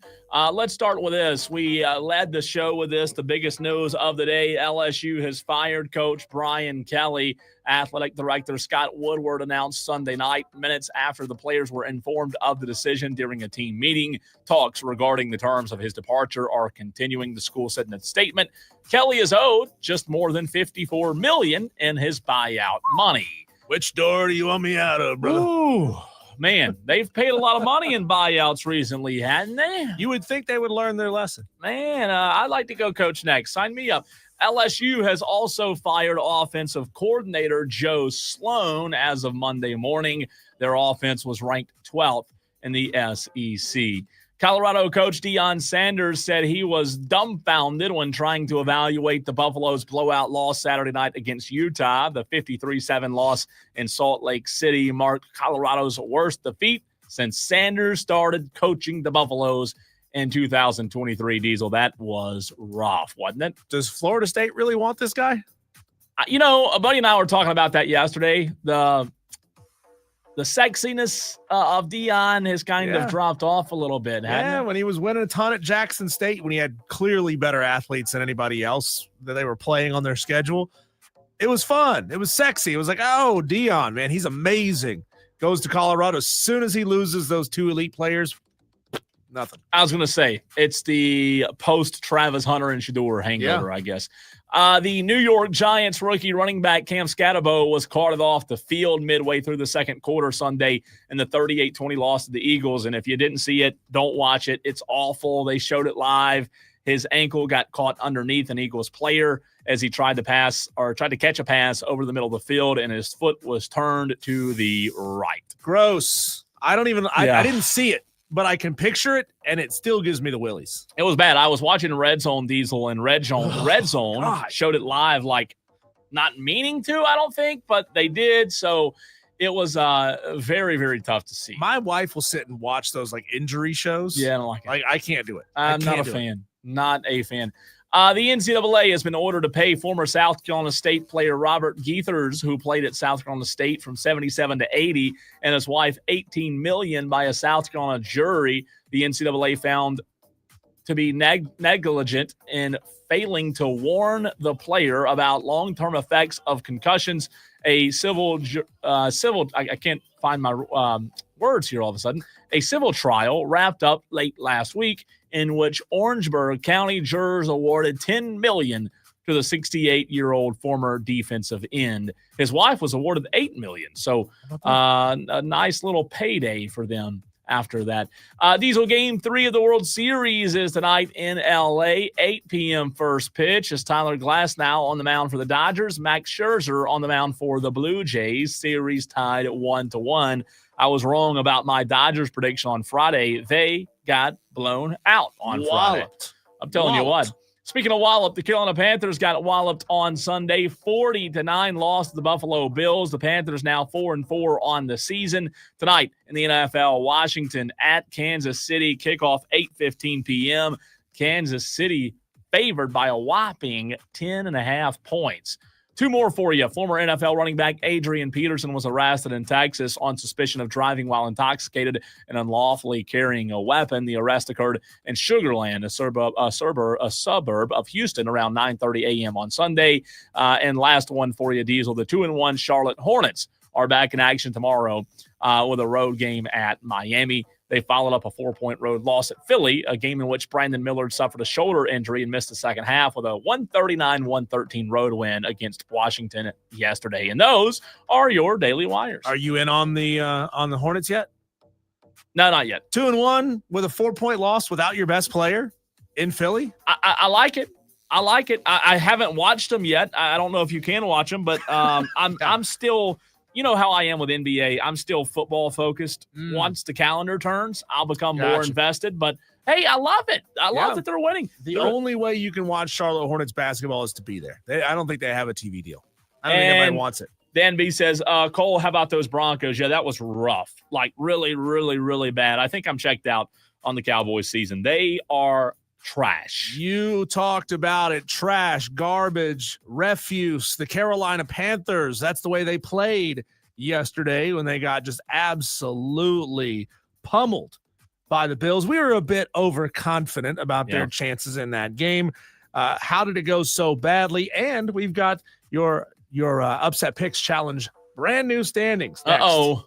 Let's start with this. We led the show with this. The biggest news of the day, LSU has fired Coach Brian Kelly. Athletic Director Scott Woodward announced Sunday night, minutes after the players were informed of the decision during a team meeting. Talks regarding the terms of his departure are continuing, the school said in its statement. Kelly is owed just more than $54 million in his buyout money. Which door do you want me out of, brother? Ooh, man, they've paid a lot of money in buyouts recently, hadn't they? You would think they would learn their lesson. Man, I'd like to go coach next. Sign me up. LSU has also fired offensive coordinator Joe Sloan as of Monday morning. Their offense was ranked 12th in the SEC. Colorado coach Deion Sanders said he was dumbfounded when trying to evaluate the Buffalo's blowout loss Saturday night against Utah. The 53-7 loss in Salt Lake City marked Colorado's worst defeat since Sanders started coaching the Buffaloes in 2023. Diesel, that was rough, wasn't it? Does Florida State really want this guy? You know, a buddy and I were talking about that yesterday. The sexiness of Deion has kind of dropped off a little bit, hasn't it? When he was winning a ton at Jackson State, when he had clearly better athletes than anybody else that they were playing on their schedule, it was fun. It was sexy. It was like, oh, Deion, man, he's amazing. Goes to Colorado. As soon as he loses those two elite players, nothing. I was going to say, it's the post-Travis Hunter and Shador hangover, I guess. The New York Giants rookie running back Cam Scatterbo was carted off the field midway through the second quarter Sunday in the 38-20 loss to the Eagles. And if you didn't see it, don't watch it. It's awful. They showed it live. His ankle got caught underneath an Eagles player as he tried to catch a pass over the middle of the field, and his foot was turned to the right. Gross. I didn't see it, but I can picture it, and it still gives me the willies. It was bad. I was watching Red Zone, Diesel, and Red Zone showed it live, like not meaning to, I don't think, but they did. So it was very, very tough to see. My wife will sit and watch those like injury shows. Yeah, I don't like it. Like, I can't do it. I'm not a fan. Not a fan. The NCAA has been ordered to pay former South Carolina State player Robert Geithers, who played at South Carolina State from 77 to 80, and his wife $18 million by a South Carolina jury. The NCAA found to be negligent in failing to warn the player about long-term effects of concussions. A I can't find my words here all of a sudden. A civil trial wrapped up late last week in which Orangeburg County jurors awarded $10 million to the 68-year-old former defensive end. His wife was awarded $8 million. So a nice little payday for them after that. Diesel Game 3 of the World Series is tonight in L.A., 8 p.m. first pitch. As Tyler Glasnow on the mound for the Dodgers, Max Scherzer on the mound for the Blue Jays. Series tied at 1-1. I was wrong about my Dodgers prediction on Friday. They got blown out on Friday. I'm telling you what. Speaking of wallop, the Carolina Panthers got walloped on Sunday, 40-9 loss to the Buffalo Bills. The Panthers now 4-4 on the season. Tonight in the NFL, Washington at Kansas City, kickoff 8:15 p.m. Kansas City favored by a whopping 10.5 points. Two more for you. Former NFL running back Adrian Peterson was arrested in Texas on suspicion of driving while intoxicated and unlawfully carrying a weapon. The arrest occurred in Sugar Land, a suburb of Houston, around 9:30 a.m. on Sunday. And last one for you, Diesel. The 2-1 Charlotte Hornets are back in action tomorrow with a road game at Miami. They followed up a 4-point road loss at Philly, a game in which Brandon Millard suffered a shoulder injury and missed the second half with a 139-113 road win against Washington yesterday. And those are your Daily Wires. Are you in on the Hornets yet? No, not yet. 2-1 with a 4-point loss without your best player in Philly? I like it. I like it. I haven't watched them yet. I don't know if you can watch them, but I'm still – you know how I am with NBA. I'm still football focused. Once the calendar turns, I'll become more invested. But, hey, I love it. I love that they're winning. The only way you can watch Charlotte Hornets basketball is to be there. I don't think they have a TV deal. I don't think anybody wants it. Dan B says, Cole, how about those Broncos? Yeah, that was rough. Like, really, really, really bad. I think I'm checked out on the Cowboys season. They are trash. You talked about it. Trash, garbage, refuse. The Carolina Panthers, that's the way they played yesterday when they got just absolutely pummeled by the Bills. We were a bit overconfident about their chances in that game. How did it go so badly? And we've got your upset picks challenge, brand new standings next. Uh-oh.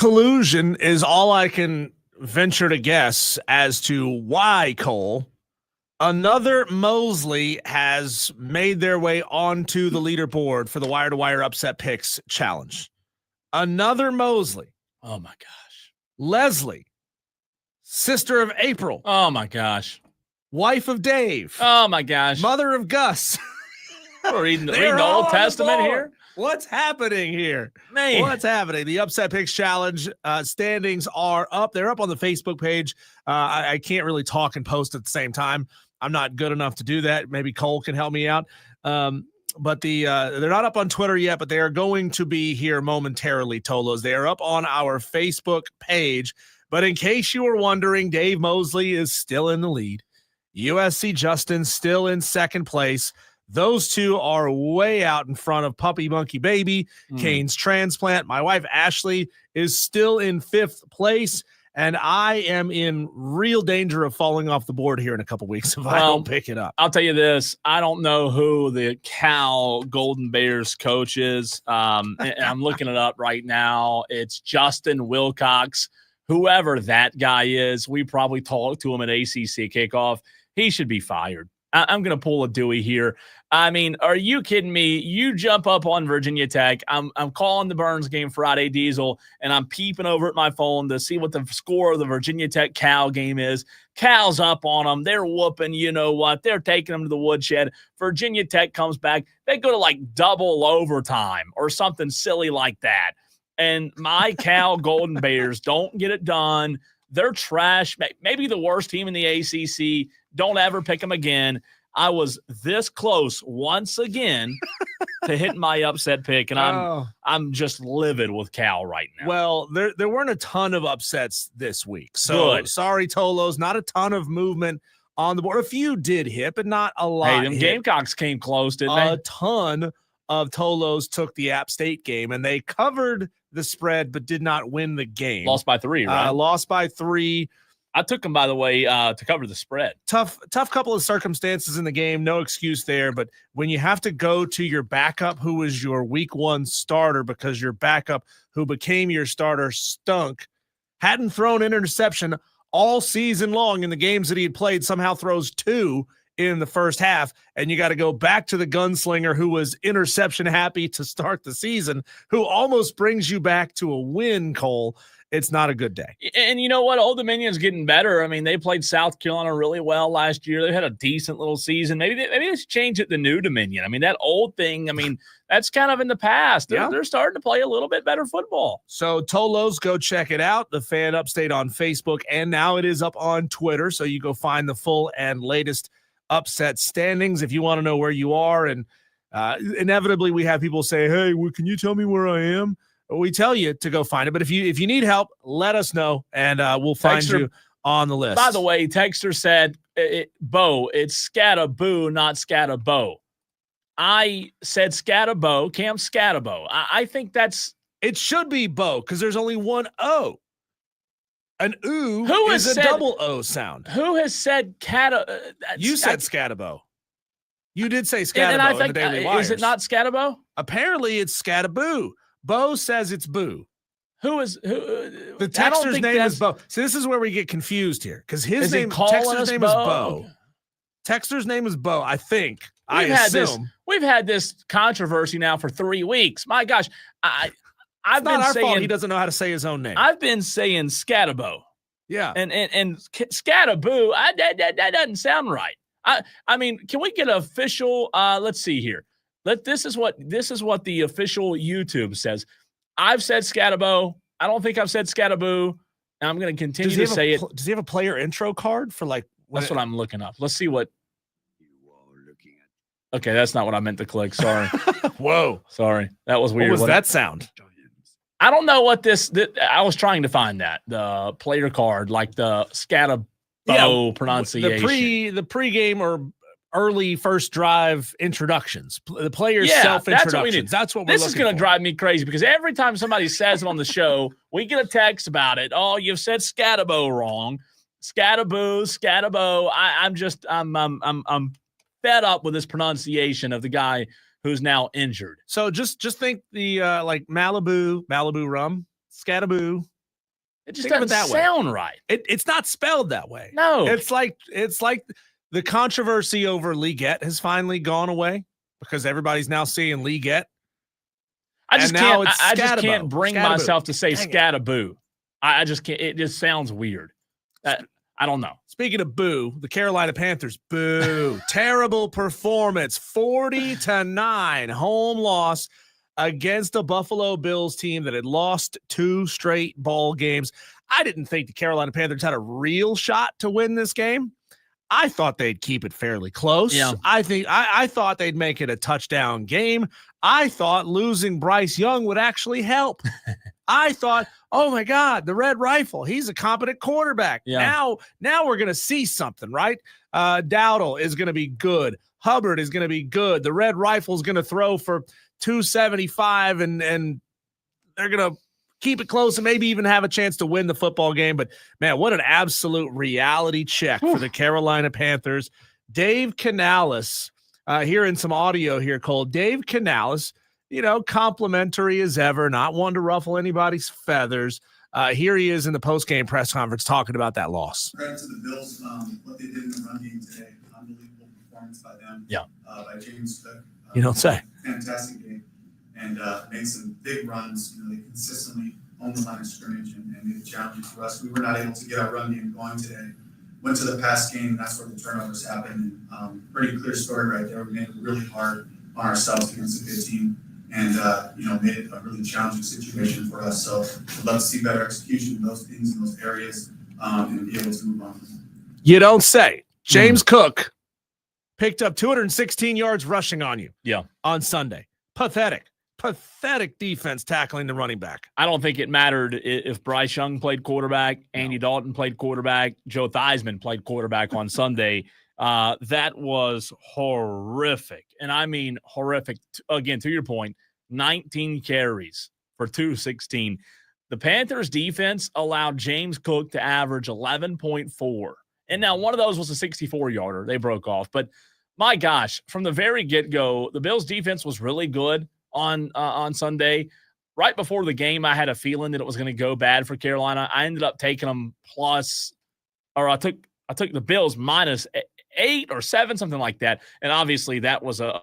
collusion is all I can venture to guess as to why, Cole. Another Mosley has made their way onto the leaderboard for the Wire to Wire Upset Picks Challenge. Another Mosley. Oh my gosh. Leslie, sister of April. Oh my gosh. Wife of Dave. Oh my gosh. Mother of Gus. We're reading the Old Testament here. What's happening here? Man. What's happening? The Upset Picks Challenge standings are up. They're up on the Facebook page. I can't really talk and post at the same time. I'm not good enough to do that. Maybe Cole can help me out. But they're not up on Twitter yet, but they are going to be here momentarily, Tolos. They are up on our Facebook page. But in case you were wondering, Dave Mosley is still in the lead. USC Justin still in second place. Those two are way out in front of Puppy Monkey Baby, Kane's Transplant. My wife, Ashley, is still in fifth place. And I am in real danger of falling off the board here in a couple weeks if I don't pick it up. I'll tell you this. I don't know who the Cal Golden Bears coach is. And I'm looking it up right now. It's Justin Wilcox. Whoever that guy is, we probably talked to him at ACC kickoff. He should be fired. I'm going to pull a Dewey here. I mean, are you kidding me? You jump up on Virginia Tech. I'm calling the Burns game Friday Diesel, and I'm peeping over at my phone to see what the score of the Virginia Tech Cal game is. Cal's up on them. They're whooping, you know what? They're taking them to the woodshed. Virginia Tech comes back. They go to like double overtime or something silly like that. And my Cal Golden Bears don't get it done. They're trash. Maybe the worst team in the ACC. Don't ever pick them again. I was this close once again to hit my upset pick, and I'm just livid with Cal right now. Well, there weren't a ton of upsets this week. So sorry, Tolos, not a ton of movement on the board. A few did hit, but not a lot. Hey, them Gamecocks came close, didn't they? A ton of Tolos took the App State game, and they covered the spread but did not win the game. Lost by 3, right? Lost by 3. I took them, by the way, to cover the spread. Tough couple of circumstances in the game. No excuse there. But when you have to go to your backup, who was your week 1 starter, because your backup, who became your starter, stunk, hadn't thrown an interception all season long in the games that he had played, somehow throws 2 in the first half, and you got to go back to the gunslinger who was interception happy to start the season, who almost brings you back to a win, Cole. It's not a good day. And you know what? Old Dominion's getting better. I mean, they played South Carolina really well last year. They had a decent little season. Maybe they should change it to New Dominion. I mean, that old thing, I mean, that's kind of in the past. They're starting to play a little bit better football. So Tolos, go check it out. The Fan Upstate on Facebook, and now it is up on Twitter. So you go find the full and latest upset standings if you want to know where you are. And inevitably we have people say, hey, can you tell me where I am? We tell you to go find it, but if you need help, let us know, and we'll find you on the list. By the way, Texter said, Bo, it's Scattaboo, not Scatabo. I said Scatabo, Cam Scatabo. I think it should be Bo, because there's only one O. An oo is a double O sound. Who has said you said Scatabo. You did say Scatabo and I think, in the Daily Wires. Is it not Scatabo? Apparently it's Scattaboo. Bo says it's Boo. Who? The texter's name is Bo. So this is where we get confused here, because texter's name is Bo. Texter's name is Bo, I think. We've had this controversy now for 3 weeks. My gosh. I've been saying fault he doesn't know how to say his own name. I've been saying Scatabo. Yeah. And Scattaboo, that doesn't sound right. I mean, can we get an official let's see here. This is what the official YouTube says. I've said Scatabo. I don't think I've said Scattaboo. And I'm going to continue to say it. Does he have a player intro card for like? That's what I'm looking up. Let's see what you are looking at. Okay, that's not what I meant to click. Sorry. Whoa. Sorry. That was weird. What was that sound? I don't know what I was trying to find the player card, like the Scatabo pronunciation. The pregame or early first drive introductions, the players' self-introductions. That's what we're looking for. This is going to drive me crazy, because every time somebody says it on the show, we get a text about it. Oh, you've said Scatabo wrong. Scatabo. I'm fed up with this pronunciation of the guy who's now injured. So just think the like Malibu rum, Scattaboo. It just doesn't sound right. It's not spelled that way. No. It's like the controversy over Leggett has finally gone away because everybody's now seeing Leggett. I just can't bring myself to say Scataboo. I just can't. It just sounds weird. I don't know. Speaking of boo, the Carolina Panthers, boo. Terrible performance, 40-9 home loss against a Buffalo Bills team that had lost 2 straight ball games. I didn't think the Carolina Panthers had a real shot to win this game. I thought they'd keep it fairly close. Yeah. I thought they'd make it a touchdown game. I thought losing Bryce Young would actually help. I thought, oh my God, the Red Rifle, he's a competent quarterback. Yeah. Now we're going to see something, right? Dowdle is going to be good. Hubbard is going to be good. The Red Rifle is going to throw for 275 and they're going to keep it close and maybe even have a chance to win the football game. But man, what an absolute reality check for the Carolina Panthers. Dave Canales, hearing some audio here, Cole. Dave Canales, complimentary as ever, not one to ruffle anybody's feathers. Here he is in the post-game press conference talking about that loss. Credit to the Bills, what they did in the run game today. Unbelievable performance by them. Yeah. By James Cook. You don't say. Fantastic game. And made some big runs. They consistently on the line of scrimmage and made it challenging for us. We were not able to get our run game going today. Went to the pass game, and that's where the turnovers happened. And pretty clear story right there. We made it really hard on ourselves against a good team. And, made it a really challenging situation for us. So I'd love to see better execution in those things, in those areas, and be able to move on. You don't say. James Cook picked up 216 yards rushing on you on Sunday. Pathetic defense tackling the running back. I don't think it mattered if Bryce Young played quarterback, Andy Dalton played quarterback, Joe Theismann played quarterback on Sunday. That was horrific. And I mean horrific. Again, to your point, 19 carries for 216. The Panthers defense allowed James Cook to average 11.4. And now one of those was a 64-yarder. They broke off. But my gosh, from the very get-go, the Bills defense was really good on Sunday. Right before the game, I had a feeling that it was going to go bad for Carolina. I ended up taking them I took the Bills minus 8 or 7, something like that. And obviously that was a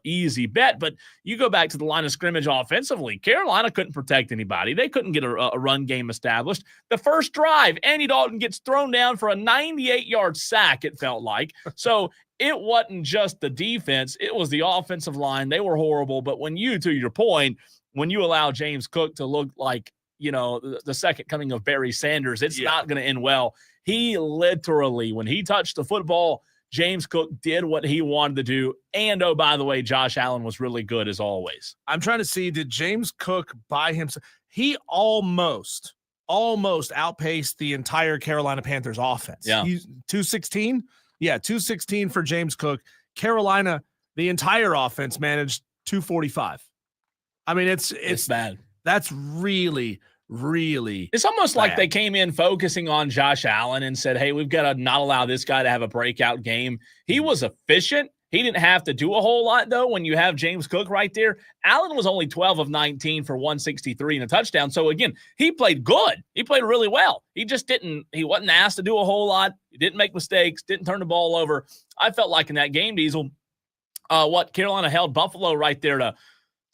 easy bet. But you go back to the line of scrimmage offensively, Carolina couldn't protect anybody. They couldn't get a run game established. The first drive, Andy Dalton gets thrown down for a 98-yard sack, it felt like. So it wasn't just the defense. It was the offensive line. They were horrible. But when to your point, when you allow James Cook to look like, the second coming of Barry Sanders, it's not going to end well. He literally, when he touched the football, James Cook did what he wanted to do. And, oh, by the way, Josh Allen was really good as always. I'm trying to see, did James Cook by himself? He almost outpaced the entire Carolina Panthers offense. Yeah. 216? Yeah, 216 for James Cook. Carolina, the entire offense managed 245. I mean, it's bad. That's really it's almost bad. Like they came in focusing on Josh Allen and said, hey, we've got to not allow this guy to have a breakout game. He was efficient. He didn't have to do a whole lot, though, when you have James Cook right there. Allen was only 12 of 19 for 163 and a touchdown. So, again, he played good. He played really well. He wasn't asked to do a whole lot. He didn't make mistakes, didn't turn the ball over. I felt like in that game, Diesel, Carolina held Buffalo right there to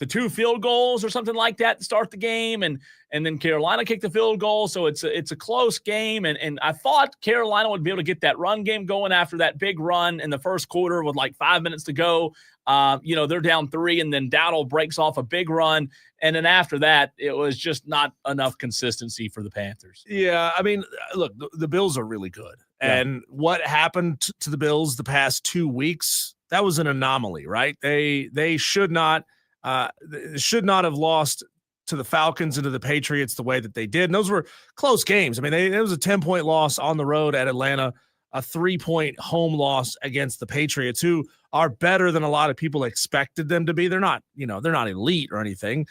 2 field goals or something like that to start the game, and then Carolina kicked the field goal, so it's a close game, and I thought Carolina would be able to get that run game going after that big run in the first quarter with like 5 minutes to go. They're down 3, and then Dowdle breaks off a big run, and then after that, it was just not enough consistency for the Panthers. Yeah, I mean, look, the Bills are really good, and what happened to the Bills the past 2 weeks, that was an anomaly, right? They should not have lost to the Falcons and to the Patriots the way that they did. And those were close games. I mean, it was a 10-point loss on the road at Atlanta, a 3-point home loss against the Patriots, who are better than a lot of people expected them to be. They're not elite or anything.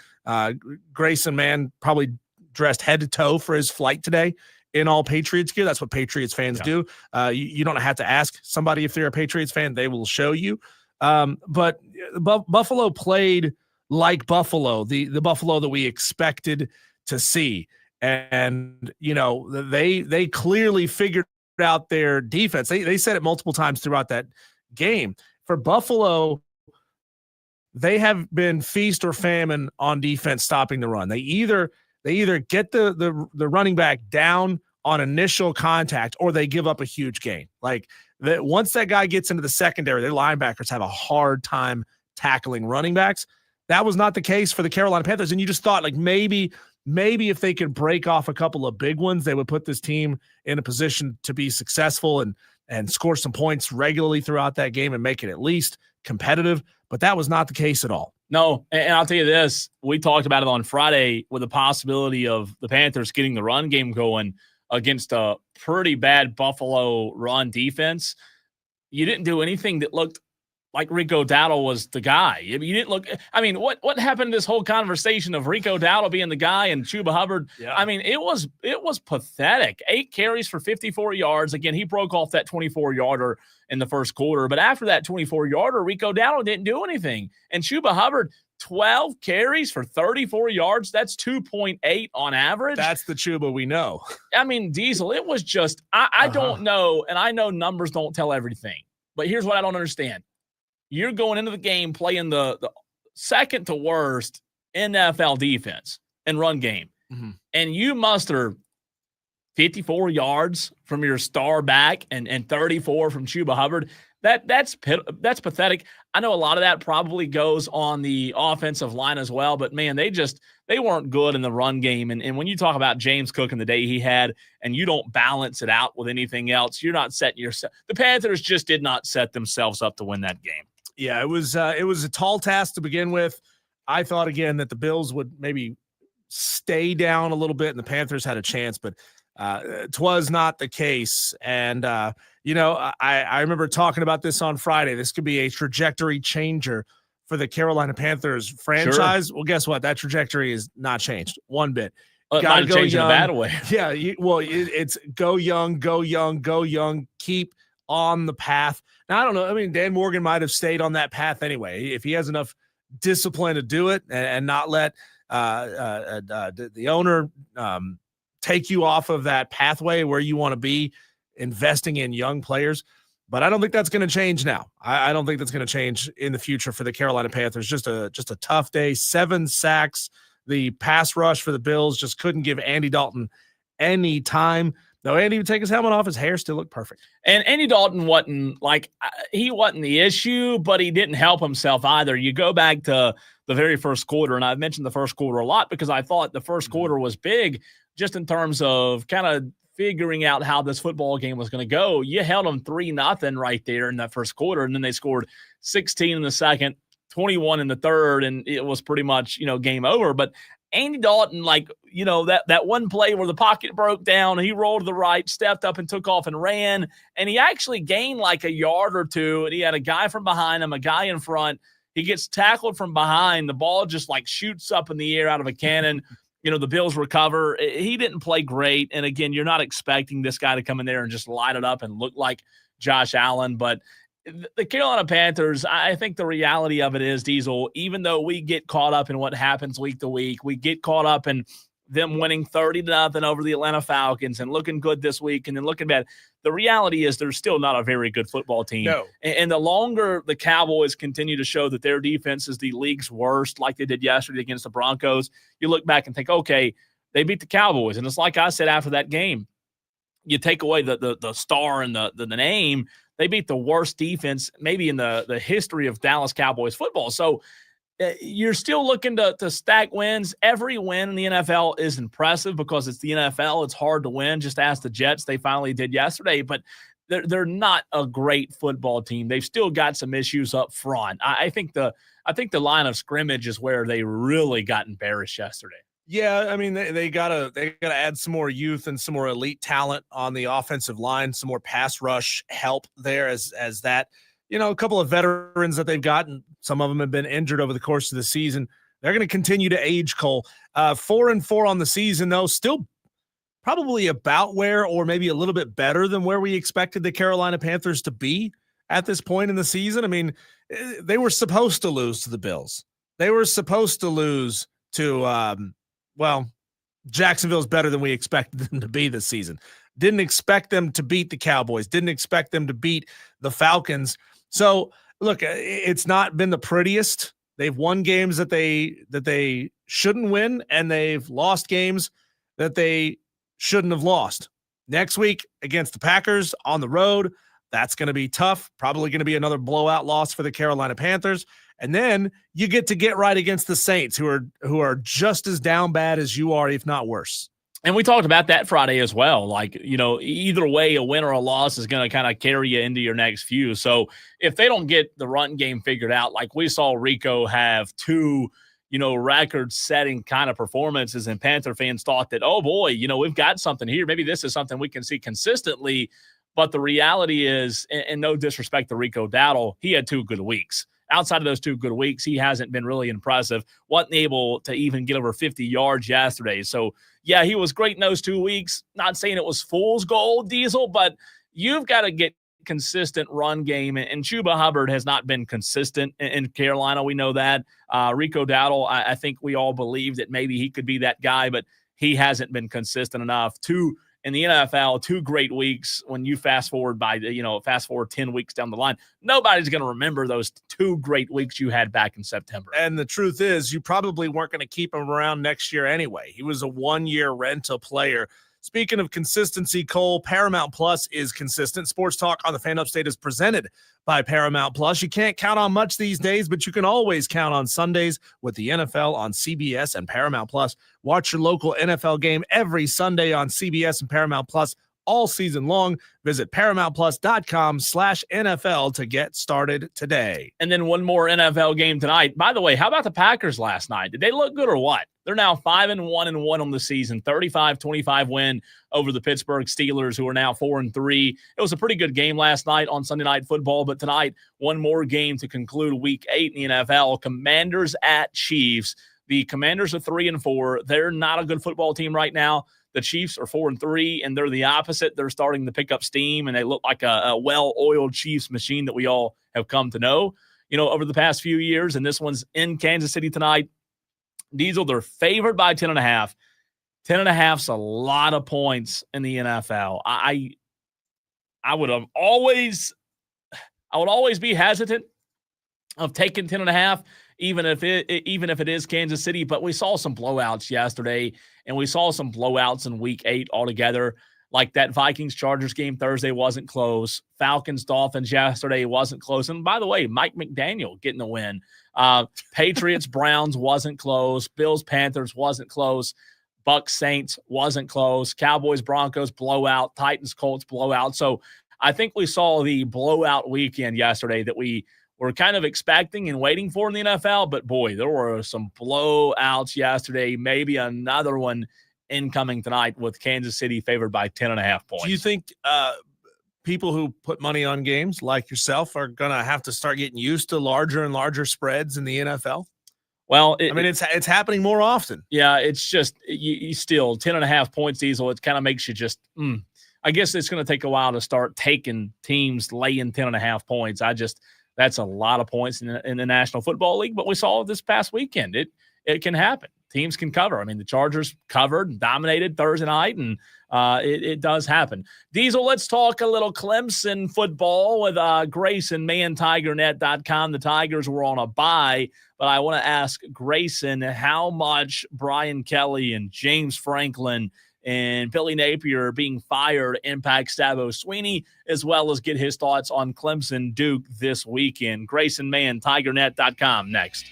Grayson, Mann, probably dressed head to toe for his flight today in all Patriots gear. That's what Patriots fans do. You don't have to ask somebody if they're a Patriots fan. They will show you. But Buffalo played like Buffalo, the Buffalo that we expected to see. And they clearly figured out their defense. They said it multiple times throughout that game. For Buffalo, they have been feast or famine on defense stopping the run. They either get the running back down on initial contact, or they give up a huge gain. Like that, once that guy gets into the secondary, their linebackers have a hard time tackling running backs. That was not the case for the Carolina Panthers. And you just thought, like, maybe if they could break off a couple of big ones, they would put this team in a position to be successful and score some points regularly throughout that game and make it at least competitive. But that was not the case at all. No, and I'll tell you this, we talked about it on Friday with the possibility of the Panthers getting the run game going against a pretty bad Buffalo run defense. You didn't do anything that looked like Rico Dowdle was the guy. You didn't look – I mean, what happened to this whole conversation of Rico Dowdle being the guy and Chuba Hubbard? Yeah. I mean, it was pathetic. 8 carries for 54 yards. Again, he broke off that 24-yarder in the first quarter. But after that 24-yarder, Rico Dowdle didn't do anything. And Chuba Hubbard, 12 carries for 34 yards. That's 2.8 on average. That's the Chuba we know. I mean, Diesel, it was just I don't know, and I know numbers don't tell everything. But here's what I don't understand. You're going into the game playing the second to worst NFL defense and run game. Mm-hmm. And you muster 54 yards from your star back and 34 from Chuba Hubbard. That's pathetic. I know a lot of that probably goes on the offensive line as well, but man, they weren't good in the run game. And when you talk about James Cook and the day he had, and you don't balance it out with anything else, you're not setting yourself. The Panthers just did not set themselves up to win that game. Yeah, it was a tall task to begin with. I thought, again, that the Bills would maybe stay down a little bit and the Panthers had a chance, but it was not the case. And, I remember talking about this on Friday. This could be a trajectory changer for the Carolina Panthers franchise. Sure. Well, guess what? That trajectory is not changed one bit. Got to change in a bad way. Yeah, it's go young, keep on the path. Now, I don't know. I mean, Dan Morgan might have stayed on that path anyway. If he has enough discipline to do it and not let the owner take you off of that pathway where you want to be investing in young players. But I don't think that's going to change now. I don't think that's going to change in the future for the Carolina Panthers. Just a tough day. 7 sacks. The pass rush for the Bills just couldn't give Andy Dalton any time. Though Andy would take his helmet off, his hair still looked perfect. And Andy Dalton wasn't the issue, but he didn't help himself either. You go back to the very first quarter, and I've mentioned the first quarter a lot because I thought the first quarter was big just in terms of kind of figuring out how this football game was going to go. You held them 3-0 right there in that first quarter, and then they scored 16 in the second, 21 in the third, and it was pretty much, game over. But Andy Dalton, that one play where the pocket broke down, he rolled to the right, stepped up and took off and ran, and he actually gained like a yard or two, and he had a guy from behind him, a guy in front. He gets tackled from behind. The ball just shoots up in the air out of a cannon. The Bills recover. He didn't play great, and again, you're not expecting this guy to come in there and just light it up and look like Josh Allen, but the Carolina Panthers, I think the reality of it is, Diesel, even though we get caught up in what happens week to week, we get caught up in them winning 30-0 over the Atlanta Falcons and looking good this week and then looking bad. The reality is they're still not a very good football team. No. And the longer the Cowboys continue to show that their defense is the league's worst, like they did yesterday against the Broncos, you look back and think, okay, they beat the Cowboys. And it's like I said after that game, you take away the star and the name, they beat the worst defense maybe in the history of Dallas Cowboys football. So you're still looking to stack wins. Every win in the NFL is impressive because it's the NFL. It's hard to win. Just ask the Jets. They finally did yesterday, but they're not a great football team. They've still got some issues up front. I think the line of scrimmage is where they really got embarrassed yesterday. Yeah, I mean they gotta add some more youth and some more elite talent on the offensive line, some more pass rush help there as that, a couple of veterans that they've gotten, some of them have been injured over the course of the season. They're going to continue to age, Cole. 4-4 on the season though, still probably about where, or maybe a little bit better than where we expected the Carolina Panthers to be at this point in the season. I mean, they were supposed to lose to the Bills. They were supposed to lose to Jacksonville's better than we expected them to be this season. Didn't expect them to beat the Cowboys. Didn't expect them to beat the Falcons. So, look, it's not been the prettiest. They've won games that they shouldn't win, and they've lost games that they shouldn't have lost. Next week against the Packers on the road, that's going to be tough. Probably going to be another blowout loss for the Carolina Panthers. And then you get right against the Saints, who are just as down bad as you are, if not worse. And we talked about that Friday as well. Like, either way, a win or a loss is going to kind of carry you into your next few. So if they don't get the run game figured out, like we saw Rico have two, record-setting kind of performances, and Panther fans thought that, oh boy, we've got something here. Maybe this is something we can see consistently. But the reality is, and no disrespect to Rico Dowdle, he had 2 good weeks. Outside of those 2 good weeks, he hasn't been really impressive. Wasn't able to even get over 50 yards yesterday. So, yeah, he was great in those 2 weeks. Not saying it was fool's gold, Diesel, but you've got to get consistent run game. And Chuba Hubbard has not been consistent in Carolina. We know that. Rico Dowdle, I think we all believe that maybe he could be that guy, but he hasn't been consistent enough to – in the NFL, 2 great weeks. When you fast forward 10 weeks down the line, nobody's going to remember those 2 great weeks you had back in September. And the truth is, you probably weren't going to keep him around next year anyway. He was a 1-year rental player. Speaking of consistency, Cole, Paramount Plus is consistent. Sports Talk on the Fan Upstate is presented by Paramount Plus. You can't count on much these days, but you can always count on Sundays with the NFL on CBS and Paramount Plus. Watch your local NFL game every Sunday on CBS and Paramount Plus all season long. Visit ParamountPlus.com/NFL to get started today. And then one more NFL game tonight. By the way, how about the Packers last night? Did they look good or what? They're now 5-1-1 on the season, 35-25 win over the Pittsburgh Steelers, who are now 4-3. It was a pretty good game last night on Sunday Night Football, but tonight, one more game to conclude Week 8 in the NFL. Commanders at Chiefs. The Commanders are 3-4. They're not a good football team right now. The Chiefs are 4-3, and they're the opposite. They're starting to pick up steam, and they look like a well-oiled Chiefs machine that we all have come to know, over the past few years. And this one's in Kansas City tonight. Diesel, they're favored by 10.5. 10.5's a lot of points in the NFL. I would always be hesitant of taking 10.5, even if it is Kansas City. But we saw some blowouts yesterday, and we saw some blowouts in Week 8 altogether. Like that Vikings-Chargers game Thursday wasn't close. Falcons-Dolphins yesterday wasn't close. And by the way, Mike McDaniel getting the win. Patriots-Browns wasn't close. Bills-Panthers wasn't close. Bucs-Saints wasn't close. Cowboys-Broncos blowout. Titans-Colts blowout. So I think we saw the blowout weekend yesterday that we were kind of expecting and waiting for in the NFL. But, boy, there were some blowouts yesterday. Maybe another one incoming tonight with Kansas City favored by 10.5 points. Do you think people who put money on games like yourself are going to have to start getting used to larger and larger spreads in the NFL? Well, it's happening more often. Yeah, it's just you still 10.5 points, Diesel. It kind of makes you just I guess it's going to take a while to start taking teams laying 10.5 points. That's a lot of points in the National Football League, but we saw this past weekend. It can happen. Teams can cover. I mean, the Chargers covered and dominated Thursday night, and it does happen. Diesel, let's talk a little Clemson football with Grayson, MannTigerNet.com. The Tigers were on a bye, but I want to ask Grayson how much Brian Kelly and James Franklin and Billy Napier being fired impacts Dabo Swinney, as well as get his thoughts on Clemson Duke this weekend. Grayson, MannTigerNet.com next.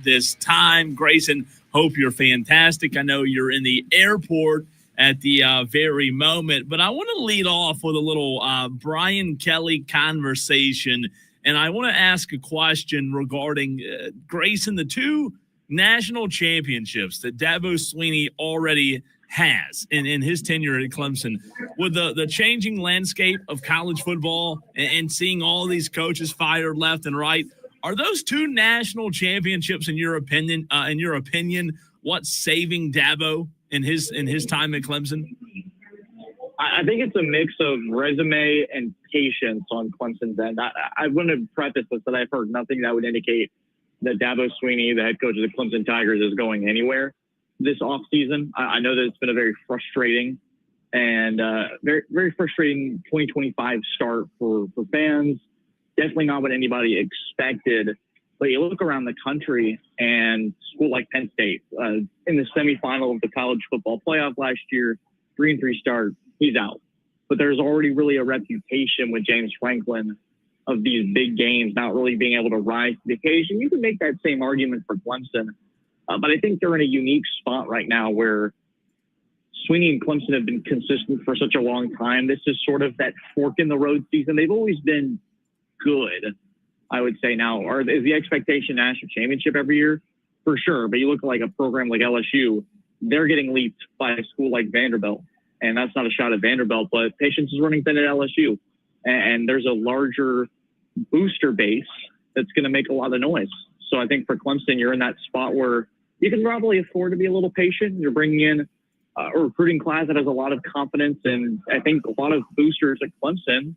this time. Grayson, hope you're fantastic. I know you're in the airport at the very moment, but I want to lead off with a little Brian Kelly conversation, and I want to ask a question regarding Grayson, the 2 national championships that Dabo Swinney already has in his tenure at Clemson. With the changing landscape of college football and seeing all these coaches fired left and right, are those 2 national championships, in your opinion, what's saving Dabo in his time at Clemson? I think it's a mix of resume and patience on Clemson's end. I want to preface this that I've heard nothing that would indicate that Dabo Swinney, the head coach of the Clemson Tigers, is going anywhere this offseason. I know that it's been a very frustrating and very, very frustrating 2025 start for fans. Definitely not what anybody expected. But you look around the country and school like Penn State, in the semifinal of the college football playoff last year, 3-3 start, he's out. But there's already really a reputation with James Franklin of these big games not really being able to rise to the occasion. You can make that same argument for Clemson. But I think they're in a unique spot right now where Swinney and Clemson have been consistent for such a long time. This is sort of that fork in the road season. They've always been good, I would say now. Or is the expectation national championship every year? For sure. But you look at like a program like LSU, they're getting leaped by a school like Vanderbilt. And that's not a shot at Vanderbilt, but patience is running thin at LSU. And there's a larger booster base that's going to make a lot of noise. So I think for Clemson, you're in that spot where you can probably afford to be a little patient. You're bringing in a recruiting class that has a lot of confidence. And I think a lot of boosters at Clemson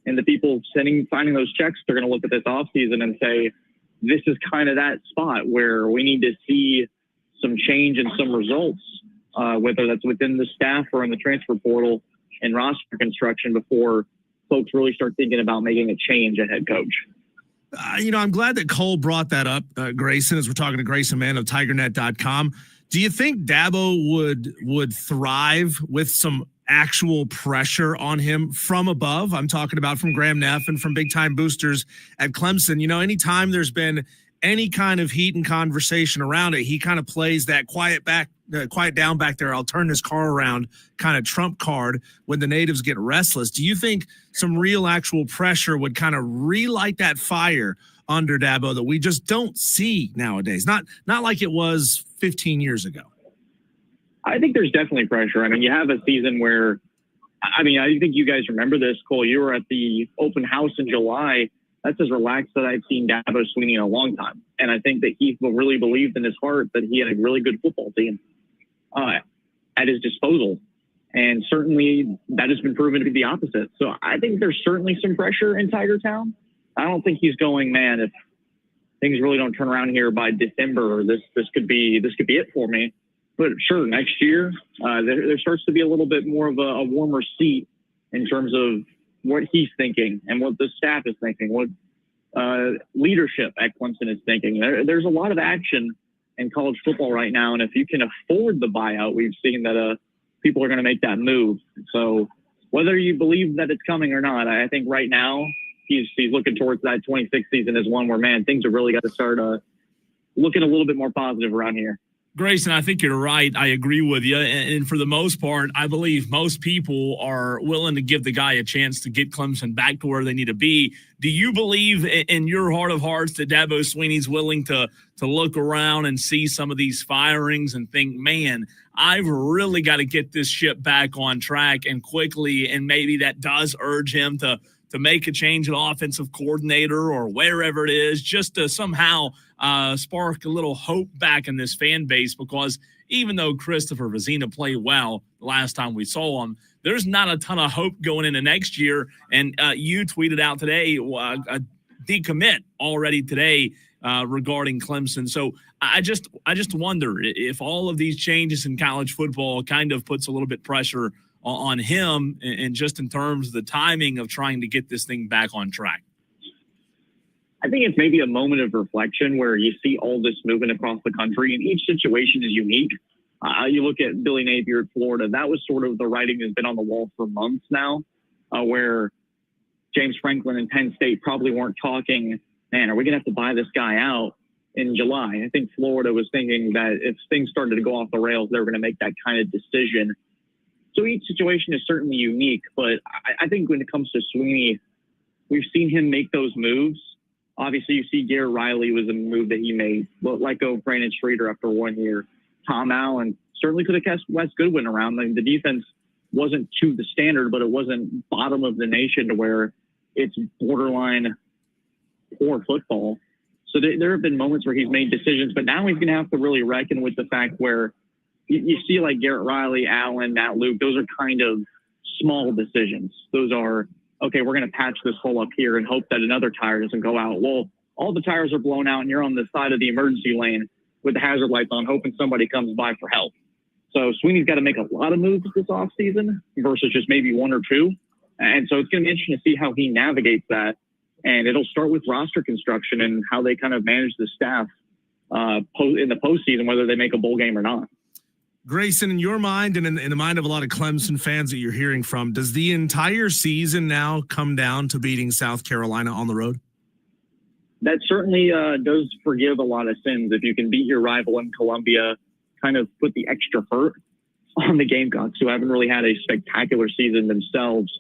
and the people signing those checks, they're going to look at this offseason and say, this is kind of that spot where we need to see some change and some results, whether that's within the staff or in the transfer portal and roster construction before folks really start thinking about making a change at head coach. I'm glad that Cole brought that up, Grayson, as we're talking to Grayson Mann of TigerNet.com. Do you think Dabo would thrive with some actual pressure on him from above? I'm talking about from Graham Neff and from big-time boosters at Clemson. Anytime there's been any kind of heat and conversation around it, he kind of plays that quiet down back there, I'll turn this car around kind of trump card when the natives get restless. Do you think some real actual pressure would kind of relight that fire under Dabo that we just don't see nowadays? Not like it was 15 years ago. I think there's definitely pressure. I mean, you have a season where, I think you guys remember this, Cole. You were at the open house in July. That's as relaxed that I've seen Dabo Swinney in a long time. And I think that he really believed in his heart that he had a really good football team at his disposal. And certainly that has been proven to be the opposite. So I think there's certainly some pressure in Tiger Town. I don't think he's going, man, if things really don't turn around here by December, this could be it for me. But sure, next year, there starts to be a little bit more of a warmer seat in terms of what he's thinking and what the staff is thinking, what leadership at Clemson is thinking. There's a lot of action in college football right now, and if you can afford the buyout, we've seen that people are going to make that move. So whether you believe that it's coming or not, I think right now he's looking towards that 26th season as one where, man, things have really got to start looking a little bit more positive around here. Grayson, I think you're right. I agree with you. And for the most part, I believe most people are willing to give the guy a chance to get Clemson back to where they need to be. Do you believe in your heart of hearts that Dabo Swinney's willing to look around and see some of these firings and think, man, I've really got to get this ship back on track and quickly, and maybe that does urge him to make a change at offensive coordinator or wherever it is, just to somehow spark a little hope back in this fan base? Because even though Christopher Vezina played well the last time we saw him, there's not a ton of hope going into next year. And you tweeted out today a decommit already today regarding Clemson. So I just wonder if all of these changes in college football kind of puts a little bit pressure on him, and just in terms of the timing of trying to get this thing back on track. I think it's maybe a moment of reflection where you see all this movement across the country, and each situation is unique. You look at Billy Napier at Florida. That was sort of the writing has been on the wall for months now, where James Franklin and Penn State probably weren't talking, man, are we going to have to buy this guy out? in July. I think Florida was thinking that if things started to go off the rails, they were going to make that kind of decision. So each situation is certainly unique, but I think when it comes to Sweeney, we've seen him make those moves. Obviously, you see Garrett Riley was a move that he made. But let go of Brandon Streeter after 1 year. Tom Allen certainly could have kept Wes Goodwin around. I mean, the defense wasn't to the standard, but it wasn't bottom of the nation to where it's borderline poor football. So there have been moments where he's made decisions, but now he's going to have to really reckon with the fact where you see like Garrett Riley, Allen, Matt Luke, those are kind of small decisions. Those are, okay, we're going to patch this hole up here and hope that another tire doesn't go out. Well, all the tires are blown out and you're on the side of the emergency lane with the hazard lights on, hoping somebody comes by for help. So Sweeney's got to make a lot of moves this offseason versus just maybe one or two. And so it's going to be interesting to see how he navigates that. And it'll start with roster construction and how they kind of manage the staff in the postseason, whether they make a bowl game or not. Grayson, in your mind and in the mind of a lot of Clemson fans that you're hearing from, does the entire season now come down to beating South Carolina on the road? That certainly does forgive a lot of sins. If you can beat your rival in Columbia, kind of put the extra hurt on the Gamecocks, who haven't really had a spectacular season themselves.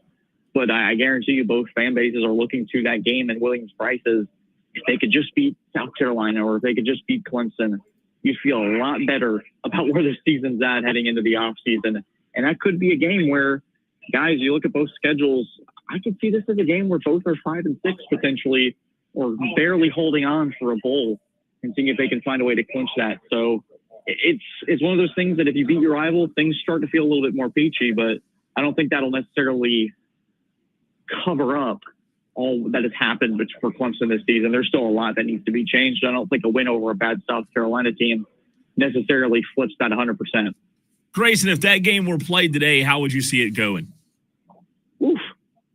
But I guarantee you both fan bases are looking to that game and Williams-Brice's. If they could just beat South Carolina or if they could just beat Clemson, you feel a lot better about where the season's at heading into the offseason. And that could be a game where, guys, you look at both schedules, I could see this as a game where both are 5-6 potentially, or barely holding on for a bowl and seeing if they can find a way to clinch that. So it's one of those things that if you beat your rival, things start to feel a little bit more peachy, but I don't think that'll necessarily cover up all that has happened for Clemson this season. There's still a lot that needs to be changed. I don't think a win over a bad South Carolina team necessarily flips that 100%. Grayson, if that game were played today, how would you see it going? Oof.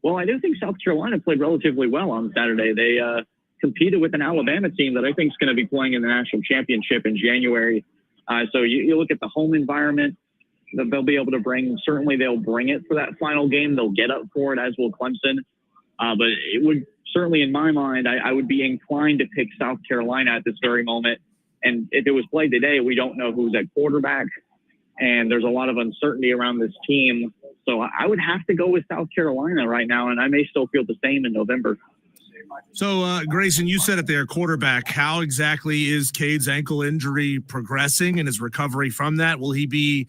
Well, I do think South Carolina played relatively well on Saturday. They competed with an Alabama team that I think is going to be playing in the national championship in January. So you look at the home environment that they'll be able to bring. Certainly they'll bring it for that final game. They'll get up for it, as will Clemson. But it would certainly, in my mind, I would be inclined to pick South Carolina at this very moment. And if it was played today, we don't know who's at quarterback. And there's a lot of uncertainty around this team. So I would have to go with South Carolina right now. And I may still feel the same in November. So, Grayson, you said it there, quarterback. How exactly is Cade's ankle injury progressing and his recovery from that? Will he be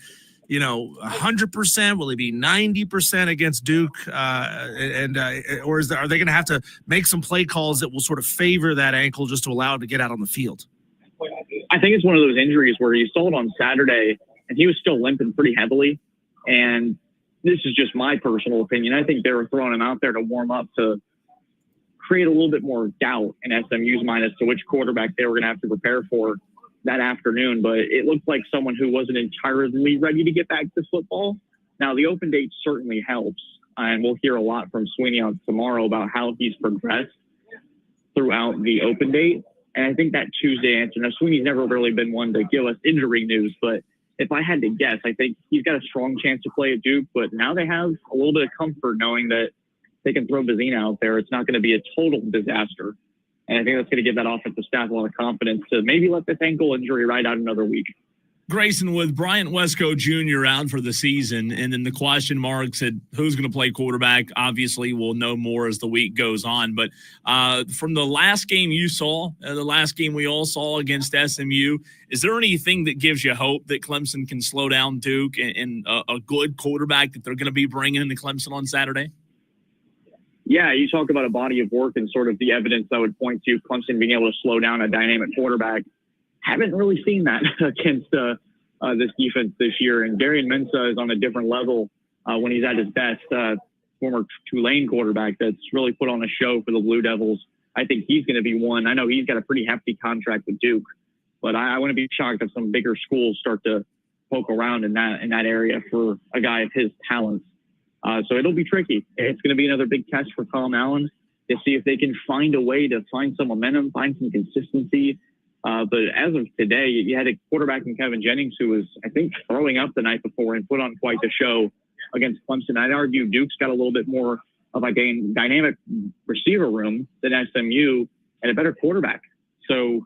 100%? Will he be 90% against Duke? Or are they going to have to make some play calls that will sort of favor that ankle just to allow him to get out on the field? I think it's one of those injuries where you saw it on Saturday and he was still limping pretty heavily. And this is just my personal opinion. I think they were throwing him out there to warm up to create a little bit more doubt in SMU's mind as to which quarterback they were going to have to prepare for that afternoon. But it looked like someone who wasn't entirely ready to get back to football. Now, the open date certainly helps. And we'll hear a lot from Sweeney on tomorrow about how he's progressed throughout the open date. And I think that Tuesday answer, now Sweeney's never really been one to give us injury news, but if I had to guess, I think he's got a strong chance to play at Duke, but now they have a little bit of comfort knowing that they can throw Bazina out there. It's not going to be a total disaster. And I think that's going to give that offensive staff a lot of confidence to maybe let this ankle injury ride out another week. Grayson, with Bryant Wesco Jr. out for the season, and then the question marks at who's going to play quarterback, obviously we'll know more as the week goes on. But from the last game you saw, the last game we all saw against SMU, is there anything that gives you hope that Clemson can slow down Duke and a good quarterback that they're going to be bringing into Clemson on Saturday? Yeah, you talk about a body of work and sort of the evidence that would point to Clemson being able to slow down a dynamic quarterback. Haven't really seen that against this defense this year. And Darian Mensah is on a different level when he's at his best. Former Tulane quarterback that's really put on a show for the Blue Devils. I think he's going to be one. I know he's got a pretty hefty contract with Duke, but I wouldn't be shocked if some bigger schools start to poke around in that area for a guy of his talents. So it'll be tricky. It's going to be another big test for Tom Allen to see if they can find a way to find some momentum, find some consistency. But as of today, you had a quarterback in Kevin Jennings who was, I think, throwing up the night before and put on quite the show against Clemson. I'd argue Duke's got a little bit more of a dynamic receiver room than SMU and a better quarterback. So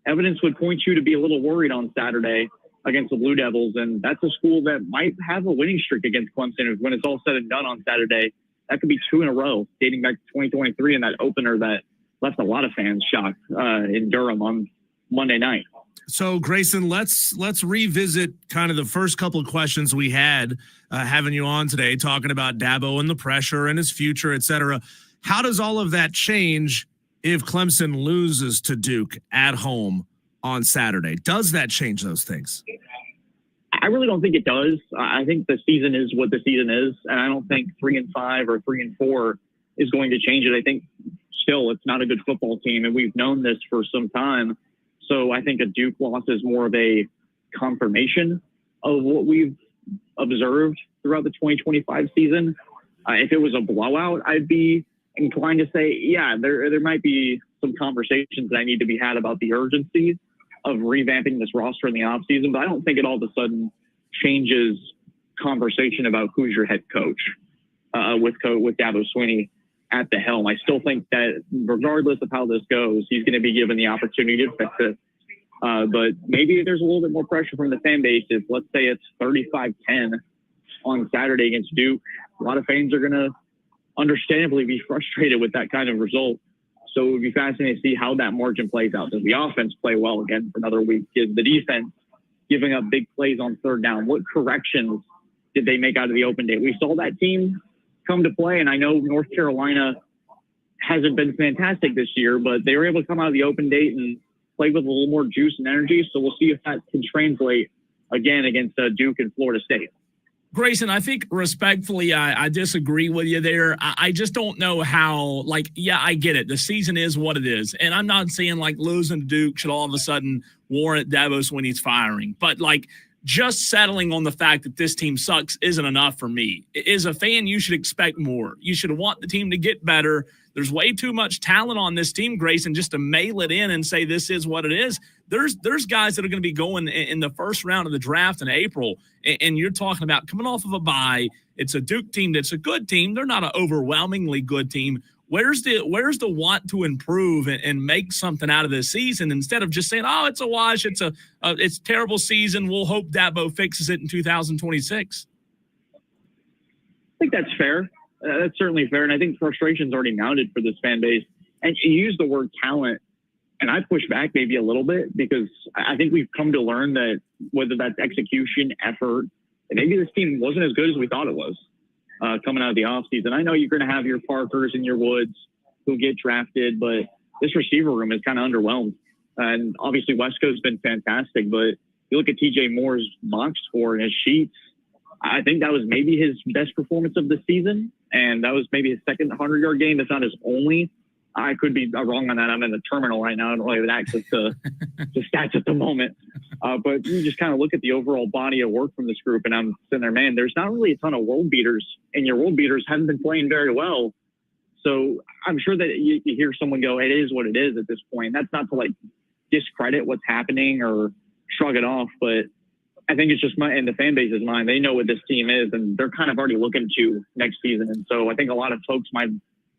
evidence would point you to be a little worried on Saturday against the Blue Devils. And that's a school that might have a winning streak against Clemson when it's all said and done on Saturday. That could be 2 in a row, dating back to 2023 and that opener that left a lot of fans shocked in Durham on Monday night. So, Grayson, let's revisit kind of the first couple of questions we had having you on today, talking about Dabo and the pressure and his future, et cetera. How does all of that change if Clemson loses to Duke at home on Saturday? Does that change those things? I really don't think it does. I think the season is what the season is, and I don't think 3-5 or 3-4 is going to change it. I think still it's not a good football team, and we've known this for some time. So I think a Duke loss is more of a confirmation of what we've observed throughout the 2025 season. If it was a blowout, I'd be inclined to say, yeah, there might be some conversations that I need to be had about the urgency of revamping this roster in the offseason, but I don't think it all of a sudden changes conversation about who's your head coach with Dabo Swinney at the helm. I still think that regardless of how this goes, he's going to be given the opportunity to fix it. But maybe there's a little bit more pressure from the fan base if, let's say, it's 35-10 on Saturday against Duke. A lot of fans are going to understandably be frustrated with that kind of result. So it would be fascinating to see how that margin plays out. Does the offense play well again for another week? Is the defense giving up big plays on third down? What corrections did they make out of the open day? We saw that team come to play, and I know North Carolina hasn't been fantastic this year, but they were able to come out of the open date and play with a little more juice and energy. So we'll see if that can translate again against Duke and Florida State. Grayson, I think respectfully, I disagree with you there. I just don't know how, yeah, I get it. The season is what it is. And I'm not saying losing to Duke should all of a sudden warrant Dabo Swinney's firing. But just settling on the fact that this team sucks isn't enough for me. As a fan, you should expect more. You should want the team to get better. There's way too much talent on this team, Grayson, just to mail it in and say this is what it is. There's guys that are going to be going in the first round of the draft in April, and you're talking about coming off of a bye. It's a Duke team that's a good team. They're not an overwhelmingly good team. Where's the want to improve and make something out of this season instead of just saying, oh, it's a wash, it's a terrible season. We'll hope Dabo fixes it in 2026. I think that's fair. That's certainly fair, and I think frustration's already mounted for this fan base. And you use the word talent, and I push back maybe a little bit because I think we've come to learn that whether that's execution, effort, and maybe this team wasn't as good as we thought it was coming out of the offseason. I know you're going to have your Parkers and your Woods who get drafted, but this receiver room is kind of underwhelmed. And obviously Wesco's been fantastic, but you look at TJ Moore's box score and his sheets, I think that was maybe his best performance of the season. And that was maybe his second 100-yard game. That's not his only. I could be wrong on that. I'm in the terminal right now. I don't really have access to stats at the moment. But you just kind of look at the overall body of work from this group, and I'm sitting there, man, there's not really a ton of world beaters, and your world beaters haven't been playing very well. So I'm sure that you hear someone go, it is what it is at this point. That's not to discredit what's happening or shrug it off, but I think it's just in the fan base's mind. They know what this team is, and they're kind of already looking to next season. And so I think a lot of folks might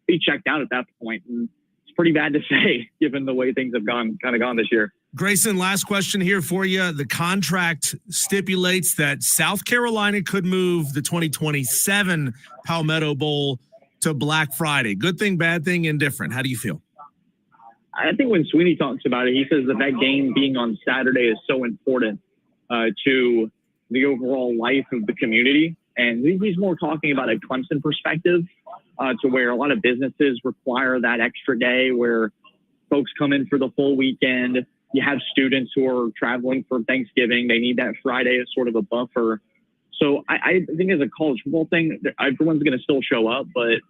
be checked out at that point. And it's pretty bad to say, given the way things have gone this year. Grayson, last question here for you. The contract stipulates that South Carolina could move the 2027 Palmetto Bowl to Black Friday. Good thing, bad thing, indifferent. How do you feel? I think when Swinney talks about it, he says that game being on Saturday is so important to the overall life of the community. And he's more talking about a Clemson perspective to where a lot of businesses require that extra day where folks come in for the full weekend. You have students who are traveling for Thanksgiving. They need that Friday as sort of a buffer. So I think as a college football thing, everyone's going to still show up, but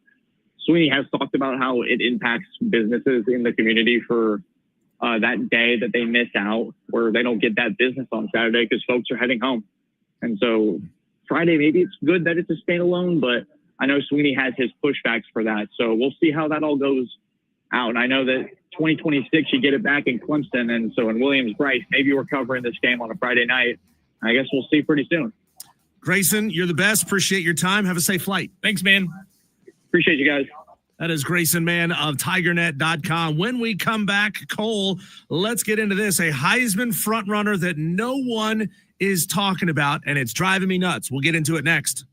Swinney has talked about how it impacts businesses in the community for that day that they miss out, where they don't get that business on Saturday because folks are heading home. And so Friday, maybe it's good that it's a standalone, but I know Swinney has his pushbacks for that. So we'll see how that all goes out. And I know that 2026, you get it back in Clemson. And so in Williams-Brice, maybe we're covering this game on a Friday night. I guess we'll see pretty soon. Grayson, you're the best. Appreciate your time. Have a safe flight. Thanks, man. Appreciate you guys. That is Grayson Mann of TigerNet.com. When we come back, Cole, let's get into this. A Heisman frontrunner that no one is talking about, and it's driving me nuts. We'll get into it next.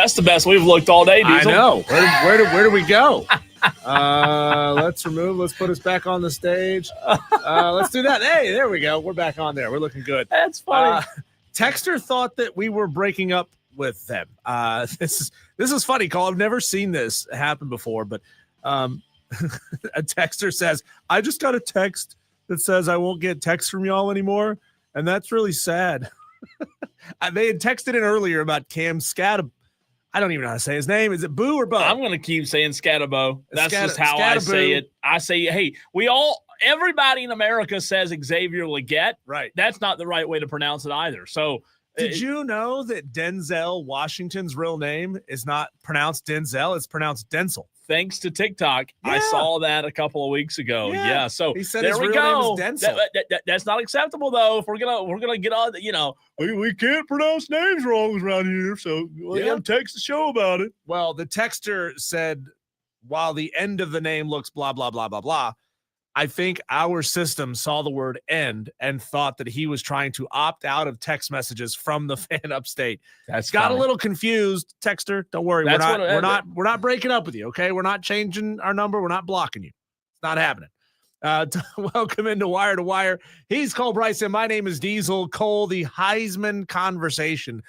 That's the best we've looked all day, Diesel. I know. Where do we go? Let's put us back on the stage. Let's do that. Hey, there we go. We're back on there. We're looking good. That's funny. Texter thought that we were breaking up with them. This is funny, Cole. I've never seen this happen before, but a texter says, I just got a text that says I won't get texts from y'all anymore, and that's really sad. They had texted in earlier about Cam Scatterbo. I don't even know how to say his name. Is it Boo or Bo? I'm going to keep saying Scatterbo. That's just how I Scatterboo. say it. I say, hey, everybody in America says Xavier Legette. Right. That's not the right way to pronounce it either. So, did you know that Denzel Washington's real name is not pronounced Denzel? It's pronounced Denzel. Thanks to TikTok, I saw that a couple of weeks ago. Yeah, so he said there his we real go. name is Denzel. That's not acceptable, though. If we're gonna get on, we can't pronounce names wrong around here. So we got to text the show about it. Well, the texter said, while the end of the name looks blah blah blah blah blah, I think our system saw the word end and thought that he was trying to opt out of text messages from the fan upstate. That's got funny. a little confused. Texter, don't worry. That's We're not breaking up with you. Okay. We're not changing our number. We're not blocking you. It's not happening. Welcome into Wire to Wire. He's Cole Bryson. My name is Diesel. Cole, the Heisman conversation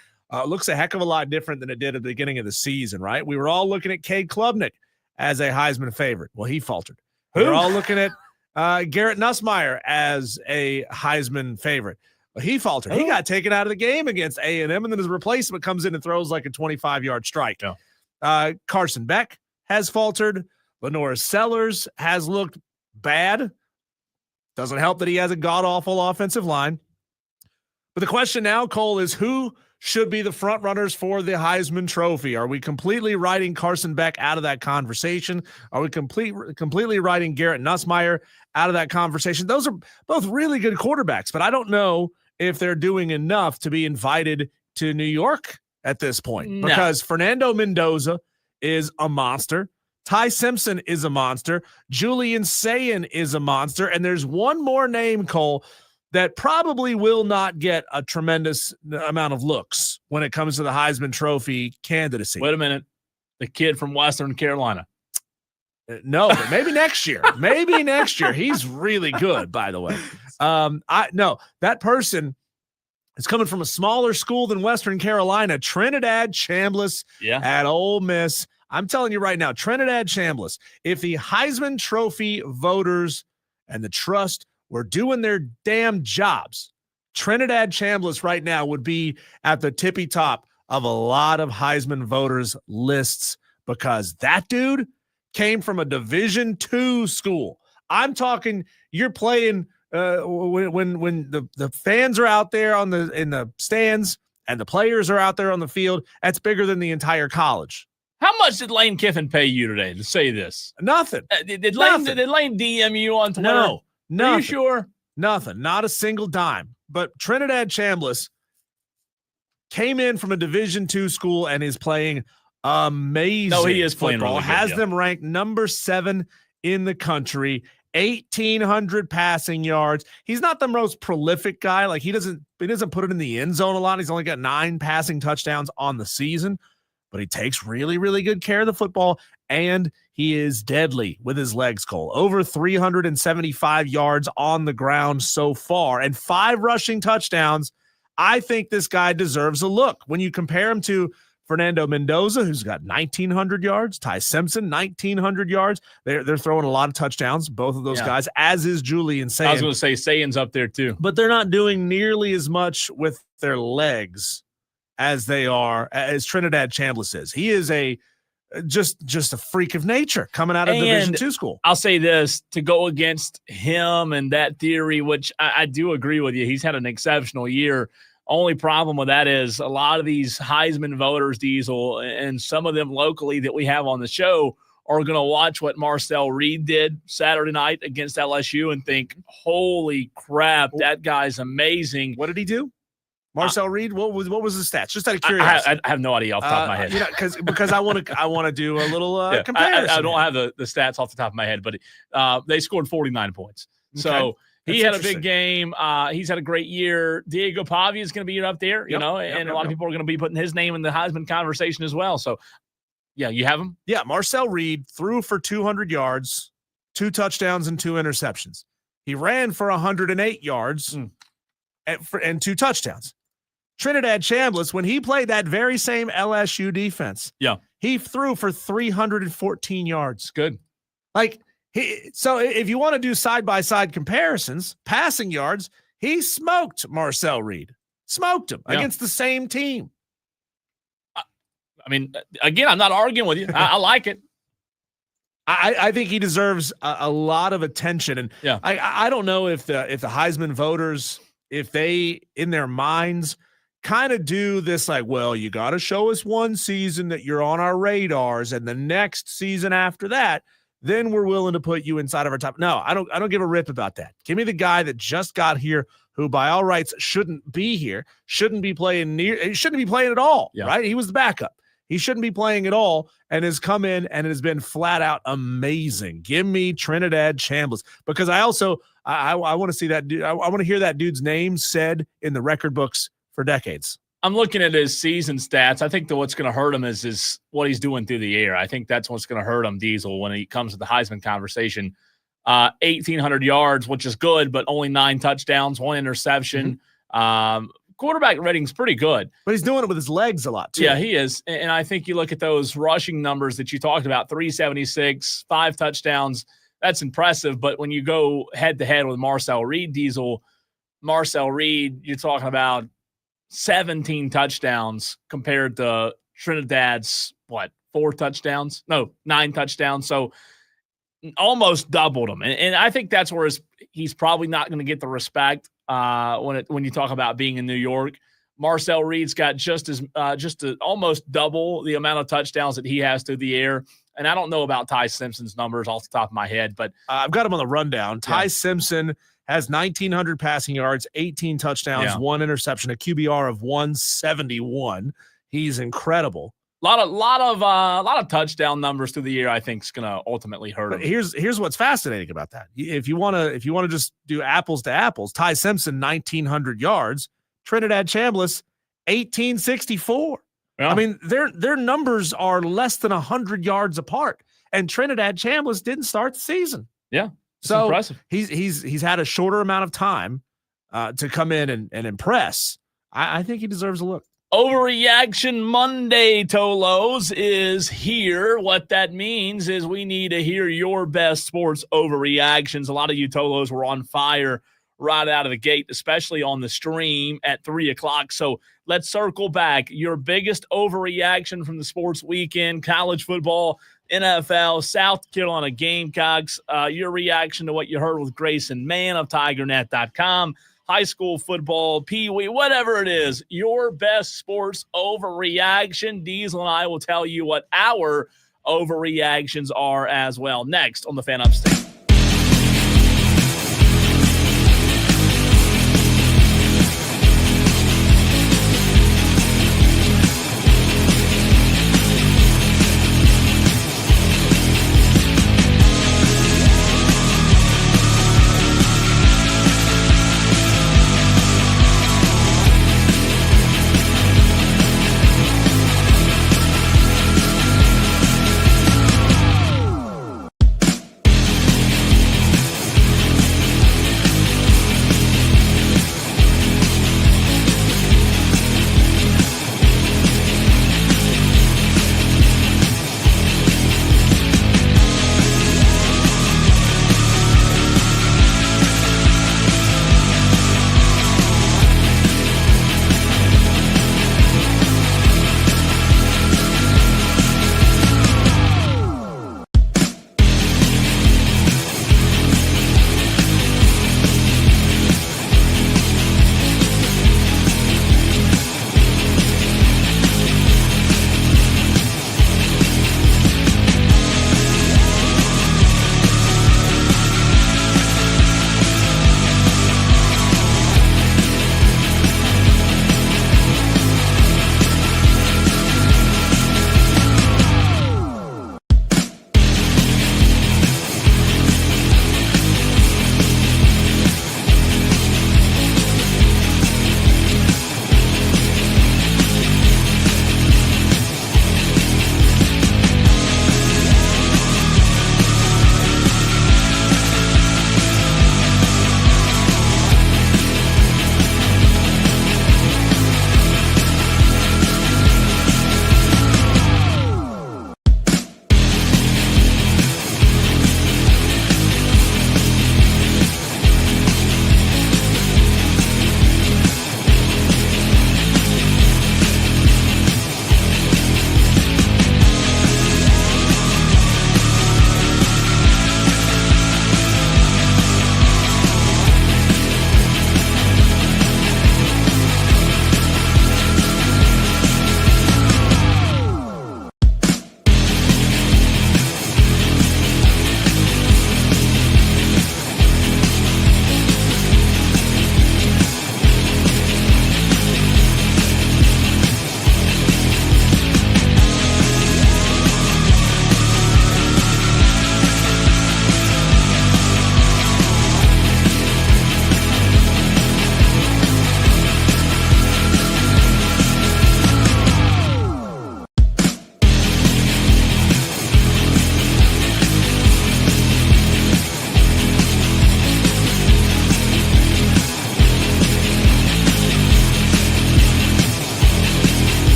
looks a heck of a lot different than it did at the beginning of the season, right? We were all looking at Cade Klubnik as a Heisman favorite. Well, he faltered. We were all looking at Garrett Nussmeier as a Heisman favorite. Well, he faltered. He got taken out of the game against A&M, and then his replacement comes in and throws like a 25-yard strike. Carson Beck has faltered. Lenora Sellers has looked bad. Doesn't help that he has a god-awful offensive line. But the question now, Cole, is who should be the front runners for the Heisman Trophy? Are we completely writing Carson Beck out of that conversation? Are we completely writing Garrett Nussmeier out of that conversation? Those are both really good quarterbacks, but I don't know if they're doing enough to be invited to New York at this point because Fernando Mendoza is a monster. Ty Simpson is a monster. Julian Sayin is a monster. And there's one more name, Cole, that probably will not get a tremendous amount of looks when it comes to the Heisman Trophy candidacy. Wait a minute. The kid from Western Carolina. No, but maybe next year. Maybe next year. He's really good, by the way. That person is coming from a smaller school than Western Carolina, Trinidad Chambliss at Ole Miss. I'm telling you right now, Trinidad Chambliss, if the Heisman Trophy voters and the trust were doing their damn jobs, Trinidad Chambliss right now would be at the tippy top of a lot of Heisman voters lists because that dude came from a Division II school. I'm talking, you're playing when the fans are out there in the stands and the players are out there on the field. That's bigger than the entire college. How much did Lane Kiffin pay you today to say this? Nothing. Did Lane DM you on Twitter? No. Are you sure? Nothing. Not a single dime. But Trinidad Chambliss came in from a Division II school and is playing amazing. No, he is playing football. really good, Has them ranked number 7 in the country. 1,800 passing yards. He's not the most prolific guy. Like he doesn't put it in the end zone a lot. He's only got 9 passing touchdowns on the season, but he takes really, really good care of the football, and he is deadly with his legs, Cole. Over 375 yards on the ground so far and 5 rushing touchdowns. I think this guy deserves a look. When you compare him to Fernando Mendoza, who's got 1,900 yards, Ty Simpson, 1,900 yards. They're throwing a lot of touchdowns, both of those guys, as is Julian Sayin. I was going to say Sayin's up there too. But they're not doing nearly as much with their legs as Trinidad Chambliss is. He is just a freak of nature coming out of Division II school. I'll say this, to go against him and that theory, which I do agree with you. He's had an exceptional year. Only problem with that is a lot of these Heisman voters, Diesel, and some of them locally that we have on the show are going to watch what Marcel Reed did Saturday night against LSU and think, holy crap, that guy's amazing. What did he do? Marcel Reed, what was the stats? Just out of curiosity. I have no idea off the top of my head. Because I want to do a little comparison. I don't have the stats off the top of my head, but they scored 49 points. So He had a big game. He's had a great year. Diego Pavia is going to be up there, and a lot of people are going to be putting his name in the Heisman conversation as well. So, yeah, you have him? Yeah, Marcel Reed threw for 200 yards, 2 touchdowns, and 2 interceptions. He ran for 108 yards and 2 touchdowns. Trinidad Chambliss, when he played that very same LSU defense, he threw for 314 yards. Good. So if you want to do side-by-side comparisons, passing yards, he smoked Marcel Reed. Smoked him against the same team. I mean, again, I'm not arguing with you. I like it. I think he deserves a lot of attention. And I don't know if the Heisman voters, if they, in their minds, kind of do this well, you got to show us one season that you're on our radars, and the next season after that, then we're willing to put you inside of our top. No, I don't give a rip about that. Give me the guy that just got here, who by all rights shouldn't be here, shouldn't be playing at all, right? He was the backup. He shouldn't be playing at all, and has come in and has been flat out amazing. Give me Trinidad Chambliss, because I want to see that dude. I want to hear that dude's name said in the record books for decades. I'm looking at his season stats. I think that what's going to hurt him is what he's doing through the air. I think that's what's going to hurt him, Diesel, when he comes to the Heisman conversation. 1,800 yards, which is good, but only 9 touchdowns, 1 interception. Quarterback rating's pretty good. But he's doing it with his legs a lot, too. Yeah, he is. And I think you look at those rushing numbers that you talked about, 376, 5 touchdowns. That's impressive. But when you go head-to-head with Marcel Reed, Diesel, Marcel Reed, you're talking about 17 touchdowns compared to Trinidad's, 4 touchdowns? No, 9 touchdowns. So almost doubled them. And I think that's where he's probably not going to get the respect when you talk about being in New York. Marcel Reed's got just almost double the amount of touchdowns that he has through the air. And I don't know about Ty Simpson's numbers off the top of my head, but I've got him on the rundown. Ty Simpson has 1,900 passing yards, 18 touchdowns, 1 interception, a QBR of 171. He's incredible. A lot of touchdown numbers through the year, I think, is going to ultimately hurt him. Here's what's fascinating about that. If you want to just do apples to apples, Ty Simpson 1,900 yards, Trinidad Chambliss 1,864. Yeah. I mean, their numbers are less than 100 yards apart, and Trinidad Chambliss didn't start the season. Yeah, so impressive. He's had a shorter amount of time to come in and impress. I think he deserves a look. Overreaction Monday, Tolos, is here. What that means is we need to hear your best sports overreactions. A lot of you Tolos were on fire right out of the gate, especially on the stream at 3 o'clock. So let's circle back. Your biggest overreaction from the sports weekend, college football, NFL, South Carolina Gamecocks, your reaction to what you heard with Grayson Mann of TigerNet.com. High school football, Pee-wee, whatever it is, your best sports overreaction. Diesel and I will tell you what our overreactions are as well. Next on the Fan Upstate.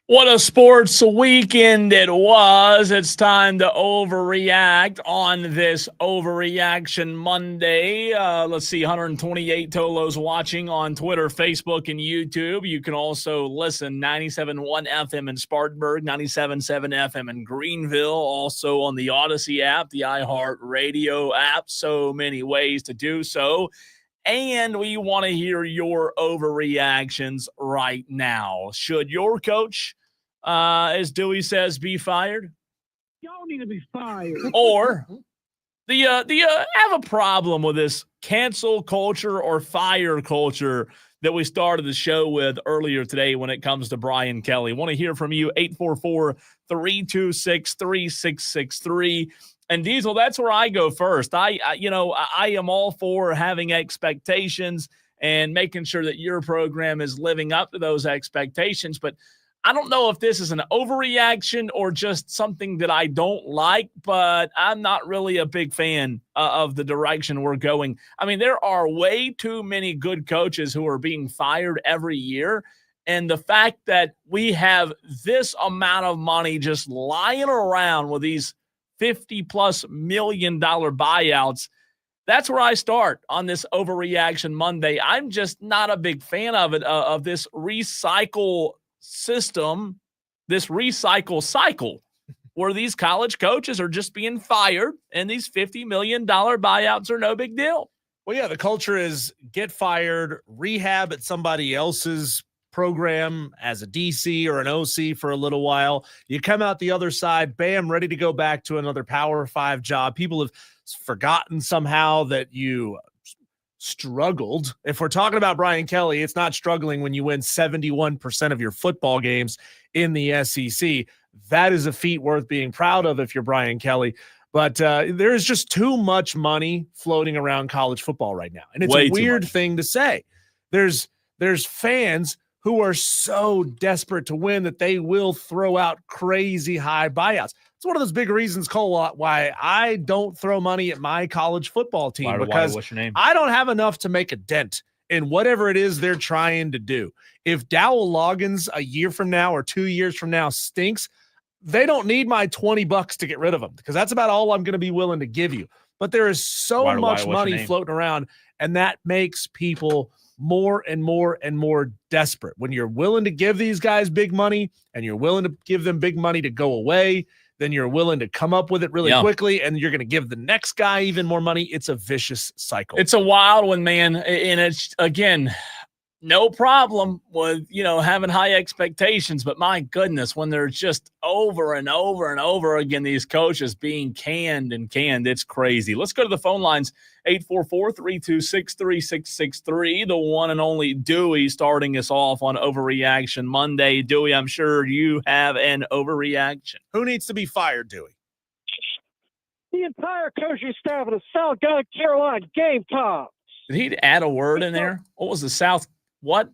What a sports weekend it was. It's time to overreact on this Overreaction Monday. Let's see, 128 Tolos watching on Twitter, Facebook, and YouTube. You can also listen 97.1 FM in Spartanburg, 97.7 FM in Greenville, also on the Odyssey app, the iHeart Radio app. So many ways to do so. And we want to hear your overreactions right now. Should your coach, as Dewey says, be fired? Y'all need to be fired. Or do you have a problem with this cancel culture or fire culture that we started the show with earlier today when it comes to Brian Kelly? Want to hear from you, 844-326-3663. And Diesel, that's where I go first. I am all for having expectations and making sure that your program is living up to those expectations. But I don't know if this is an overreaction or just something that I don't like, but I'm not really a big fan of the direction we're going. I mean, there are way too many good coaches who are being fired every year. And the fact that we have this amount of money just lying around with these $50+ million buyouts, that's where I start on this Overreaction Monday. I'm just not a big fan of it, of this recycle system, this recycle cycle, where these college coaches are just being fired and these $50 million buyouts are no big deal. Well, yeah, the culture is get fired, rehab at somebody else's program as a DC or an OC for a little while. You come out the other side, bam, ready to go back to another Power 5 job. People have forgotten somehow that you struggled. If we're talking about Brian Kelly, it's not struggling when you win 71% of your football games in the SEC. That is a feat worth being proud of if you're Brian Kelly. But there is just too much money floating around college football right now. And it's a weird thing to say. There's fans who are so desperate to win that they will throw out crazy high buyouts. It's one of those big reasons, Cole, why I don't throw money at my college football team, because what's your name? I don't have enough to make a dent in whatever it is they're trying to do. If Dowell Loggins a year from now or 2 years from now stinks, they don't need my $20 to get rid of him, because that's about all I'm going to be willing to give you. But there is so much money floating around, and that makes people more and more and more desperate. When you're willing to give these guys big money and you're willing to give them big money to go away, then you're willing to come up with it really quickly, and you're going to give the next guy even more money. It's a vicious cycle. It's a wild one, man. And it's, again, no problem with, having high expectations, but my goodness, when there's just over and over and over again, these coaches being canned, it's crazy. Let's go to the phone lines, 844-326-3663, the one and only Dewey starting us off on Overreaction Monday. Dewey, I'm sure you have an overreaction. Who needs to be fired, Dewey? The entire coaching staff of the South Carolina Gamecocks. Did he add a word in there? What was the South? What?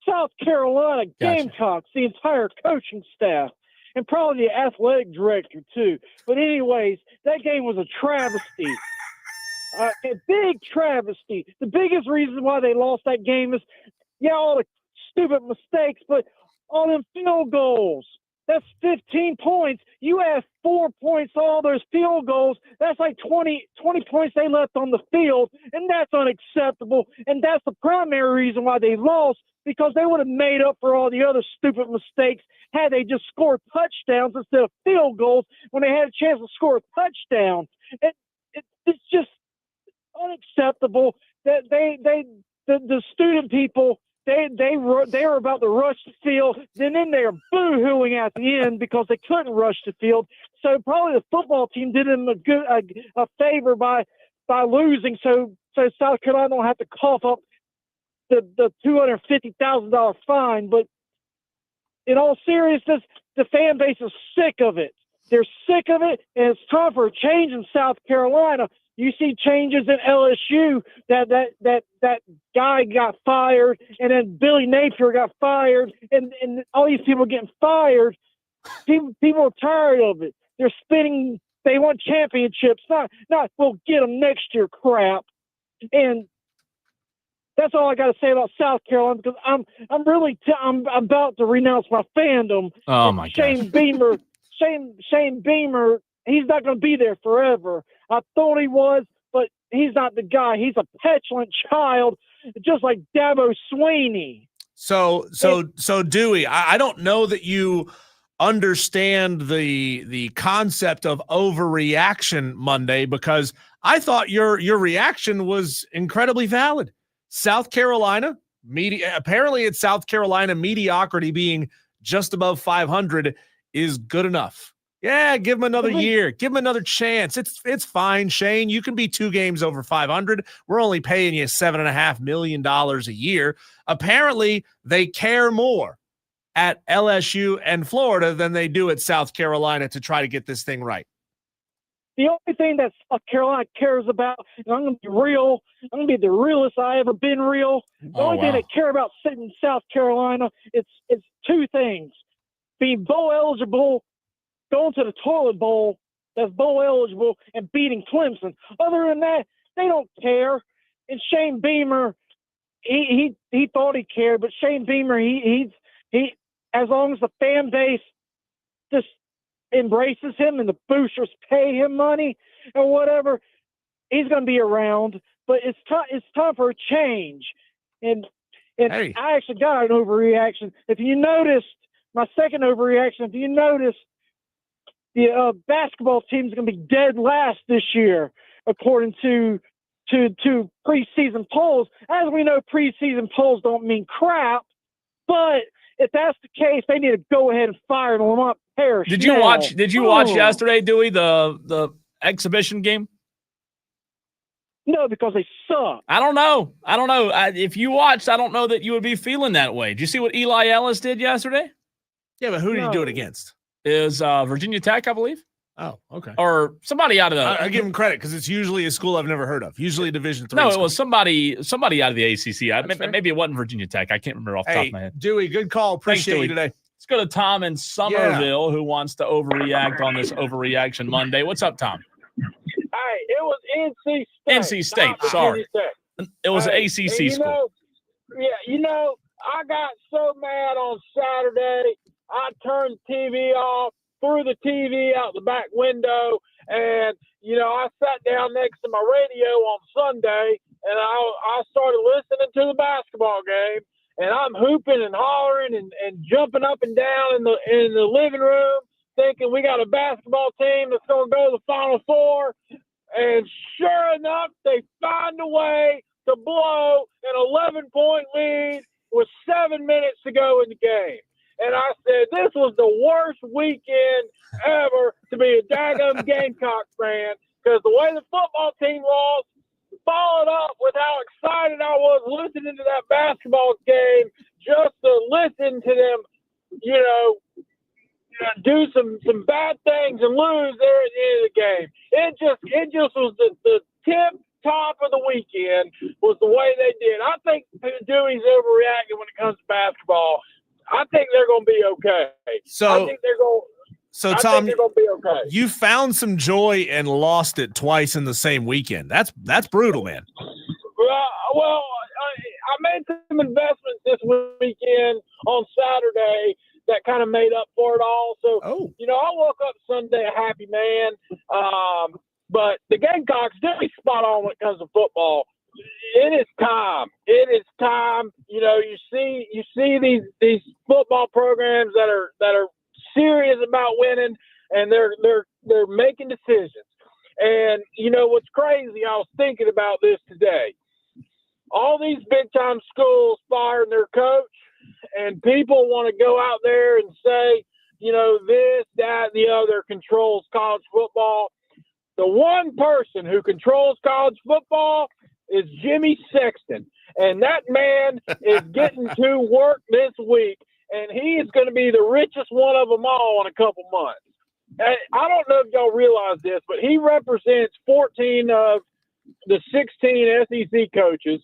South Carolina Gamecocks, the entire coaching staff, and probably the athletic director too. But anyways, that game was a travesty. A big travesty. The biggest reason why they lost that game is, all the stupid mistakes, but all them field goals. That's 15 points. You have 4 points, all those field goals. That's like 20 points they left on the field, and that's unacceptable. And that's the primary reason why they lost, because they would have made up for all the other stupid mistakes had they just scored touchdowns instead of field goals when they had a chance to score a touchdown. It's just unacceptable that the student people, they were about to rush the field, then they were boo-hooing at the end because they couldn't rush the field. So probably the football team did them a favor by losing, so South Carolina don't have to cough up the $250,000 fine. But in all seriousness, the fan base is sick of it. They're sick of it, and it's time for a change in South Carolina. You see changes in LSU, that guy got fired, and then Billy Napier got fired, and all these people getting fired. People are tired of it. They're spinning. They want championships, not we'll get them next year crap. And That's all I got to say about South Carolina, because I'm about to renounce my fandom. Oh my gosh. Shane Beamer, he's not going to be there forever. I thought he was, but he's not the guy. He's a petulant child, just like Dabo Swinney. So Dewey, I don't know that you understand the concept of overreaction Monday, because I thought your reaction was incredibly valid. South Carolina apparently it's South Carolina mediocrity being just above 500 is good enough. Yeah, give him another year. Give him another chance. It's fine, Shane. You can be 2 games over 500. We're only paying you $7.5 million a year. Apparently, they care more at LSU and Florida than they do at South Carolina to try to get this thing right. The only thing that South Carolina cares about, and I'm going to be real, I'm going to be the realest I ever been real. The only thing they care about sitting in South Carolina, it's 2 things: being bowl eligible, going to the toilet bowl that's bowl eligible, and beating Clemson. Other than that, they don't care. And Shane Beamer, he thought he cared, but Shane Beamer, he as long as the fan base just embraces him and the boosters pay him money or whatever, he's going to be around. But it's time for a change. And hey, I actually got an overreaction. If you noticed, my second overreaction, if you noticed, the basketball team is going to be dead last this year, according to preseason polls. As we know, preseason polls don't mean crap, but if that's the case, they need to go ahead and fire Lamont Parrish. Did you watch yesterday, Dewey, the exhibition game? No, because they suck. I don't know. If you watched, I don't know that you would be feeling that way. Did you see what Eli Ellis did yesterday? Yeah, but who did he do it against? Is Virginia Tech, I believe. Oh, okay. Or somebody out of the. I give him credit because it's usually a school I've never heard of. Usually a Division III. No, school. It was somebody out of the ACC. Maybe it wasn't Virginia Tech. I can't remember off the top of my head. Dewey, good call. Appreciate you today. Let's go to Tom in Somerville, who wants to overreact on this Overreaction Monday. What's up, Tom? Hey, it was NC State. NC State. Sorry, it was an ACC school. I got so mad on Saturday. I turned the TV off, threw the TV out the back window, and, I sat down next to my radio on Sunday, and I started listening to the basketball game, and I'm hooping and hollering and jumping up and down in the living room, thinking we got a basketball team that's going to go to the Final Four, and sure enough, they find a way to blow an 11-point lead with 7 minutes to go in the game. And I said, this was the worst weekend ever to be a daggum Gamecock fan, because the way the football team lost followed up with how excited I was listening to that basketball game, just to listen to them, do some bad things and lose there at the end of the game. It just was the tip top of the weekend was the way they did. I think Dewey's overreacting when it comes to basketball. I think they're going to be okay. So Tom, they're going to be okay. You found some joy and lost it twice in the same weekend. That's brutal, man. Well, I made some investments this weekend on Saturday that kind of made up for it all. So, I woke up Sunday a happy man. But the Gamecocks did be spot on when it comes to football. It is time. You see these football programs that are serious about winning, and they're making decisions. And what's crazy? I was thinking about this today. All these big time schools firing their coach, and people want to go out there and say, this, that, the other controls college football. The one person who controls college football is Jimmy Sexton. And that man is getting to work this week, and he is going to be the richest one of them all in a couple months. And I don't know if y'all realize this, but he represents 14 of the 16 SEC coaches,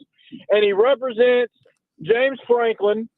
and he represents James Franklin.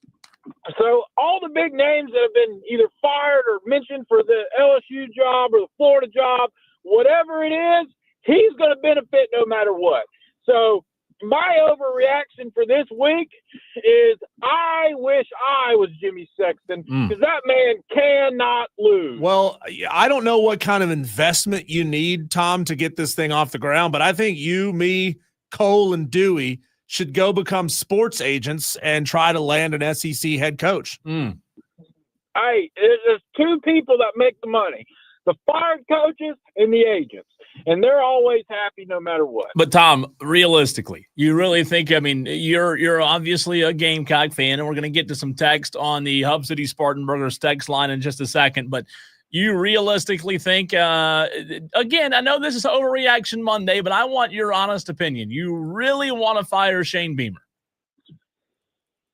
So all the big names that have been either fired or mentioned for the LSU job or the Florida job, whatever it is, he's going to benefit no matter what. So my overreaction for this week is I wish I was Jimmy Sexton because that man cannot lose. Well, I don't know what kind of investment you need, Tom, to get this thing off the ground, but I think you, me, Cole, and Dewey should go become sports agents and try to land an SEC head coach. Hey, there's two people that make the money, the fired coaches and the agents, and they're always happy no matter what. But Tom, realistically, you really think, I mean, you're obviously a Gamecock fan, and we're going to get to some text on the Hub City Spartanburgers text line in just a second, but you realistically think, again, I know this is Overreaction Monday, but I want your honest opinion. You really want to fire Shane Beamer?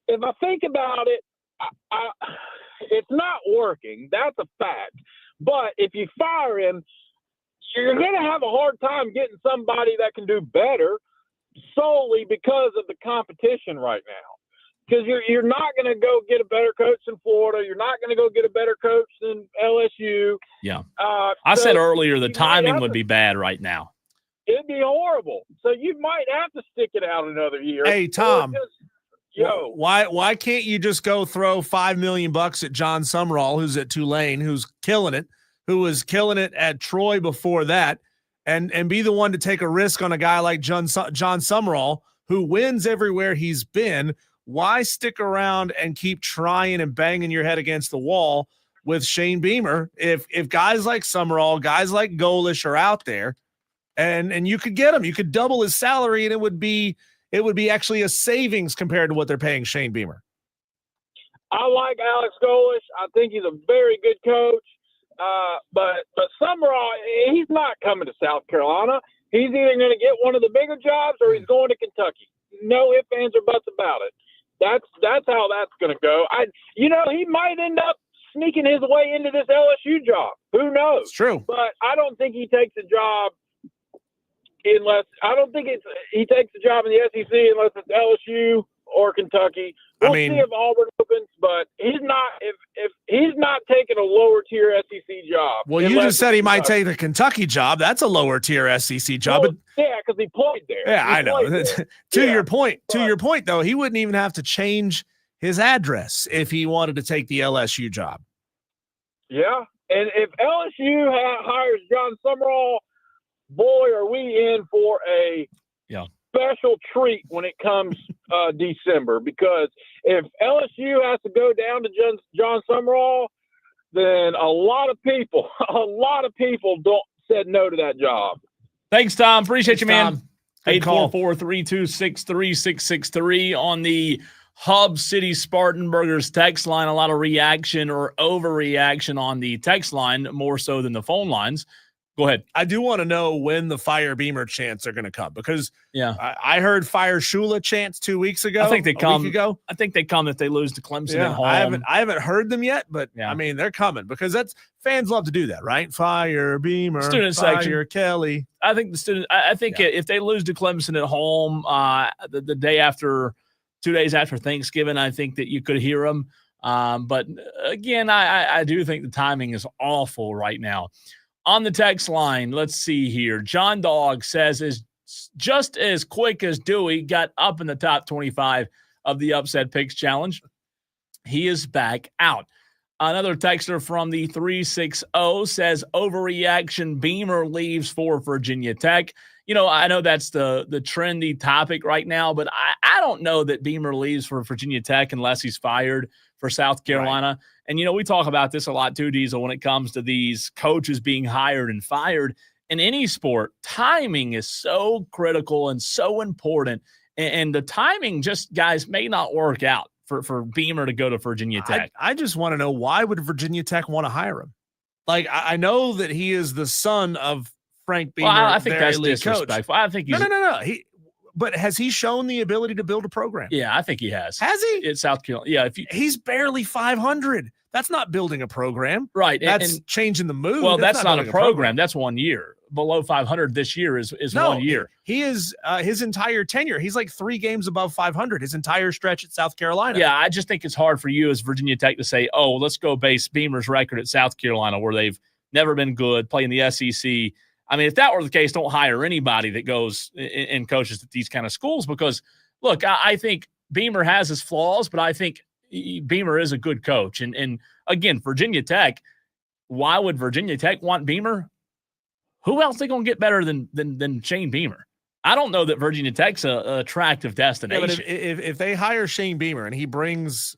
If I think about it, it's not working. That's a fact. But if you fire him, you're going to have a hard time getting somebody that can do better solely because of the competition right now. Because you're not going to go get a better coach than Florida. You're not going to go get a better coach than LSU. Yeah. I said earlier the timing would be bad right now. It'd be horrible. So you might have to stick it out another year. Hey, Tom. Yo, why can't you just go throw $5 million at John Sumrall, who's at Tulane, who's killing it, who was killing it at Troy before that, and be the one to take a risk on a guy like John Sumrall, who wins everywhere he's been? Why stick around and keep trying and banging your head against the wall with Shane Beamer if guys like Sumrall, guys like Golish are out there, and you could get him, you could double his salary, and it would be actually a savings compared to what they're paying Shane Beamer. I like Alex Golish. I think he's a very good coach. But Sumrall, he's not coming to South Carolina. He's either going to get one of the bigger jobs or he's going to Kentucky. No ifs, ands, or buts about it. That's how that's going to go. He might end up sneaking his way into this LSU job. Who knows? It's true. But I don't think he takes a job he takes the job in the SEC unless it's LSU or Kentucky. We'll see if Auburn opens, but he's not. If he's not taking a lower tier SEC job. Well, you just said he might take the Kentucky job. That's a lower tier SEC job. Well, yeah, because he played there. Yeah, I know. Your point, to your point, though, he wouldn't even have to change his address if he wanted to take the LSU job. Yeah, and if LSU hires John Sumrall, boy, are we in for a special treat when it comes December. Because if LSU has to go down to John Sumrall, then a lot of people said no to that job. Thanks, Tom. Appreciate you, man. Tom. 844-326-3663 on the Hub City Spartanburgers text line. A lot of reaction or overreaction on the text line, more so than the phone lines. Go ahead. I do want to know when the fire Beamer chants are going to come, because I heard fire Shula chants 2 weeks ago. I think they come. A week ago. I think they come if they lose to Clemson at home. I haven't heard them yet, but I mean they're coming, because fans love to do that, right? Fire Beamer, student fire section. Kelly. I think if they lose to Clemson at home the day after, 2 days after Thanksgiving, I think that you could hear them. But again, I do think the timing is awful right now. On the text line, let's see here. John Dog says, is just as quick as Dewey got up in the top 25 of the Upset Picks Challenge, he is back out. Another texter from the 360 says, overreaction, Beamer leaves for Virginia Tech. I know that's the trendy topic right now, but I don't know that Beamer leaves for Virginia Tech unless he's fired for South Carolina. Right. And, we talk about this a lot too, Diesel, when it comes to these coaches being hired and fired. In any sport, timing is so critical and so important. And the timing just, guys, may not work out for Beamer to go to Virginia Tech. I just want to know, why would Virginia Tech want to hire him? Like, I know that he is the son of Frank Beamer. Well, I think that's disrespectful. I think he's no. But has he shown the ability to build a program? Yeah, I think he has. Has he? At South Carolina. Yeah, he's barely 500. That's not building a program. Right. That's changing the mood. Well, that's not a program. That's 1 year. Below 500 this year is 1 year. He is his entire tenure. He's like 3 games above 500 his entire stretch at South Carolina. Yeah, I just think it's hard for you as Virginia Tech to say, let's go base Beamer's record at South Carolina, where they've never been good, playing the SEC. I mean, if that were the case, don't hire anybody that goes and coaches at these kind of schools because, look, I think Beamer has his flaws, but I think Beamer is a good coach. And again, Virginia Tech, why would Virginia Tech want Beamer? Who else are they going to get better than Shane Beamer? I don't know that Virginia Tech's an attractive destination. Yeah, but if they hire Shane Beamer and he brings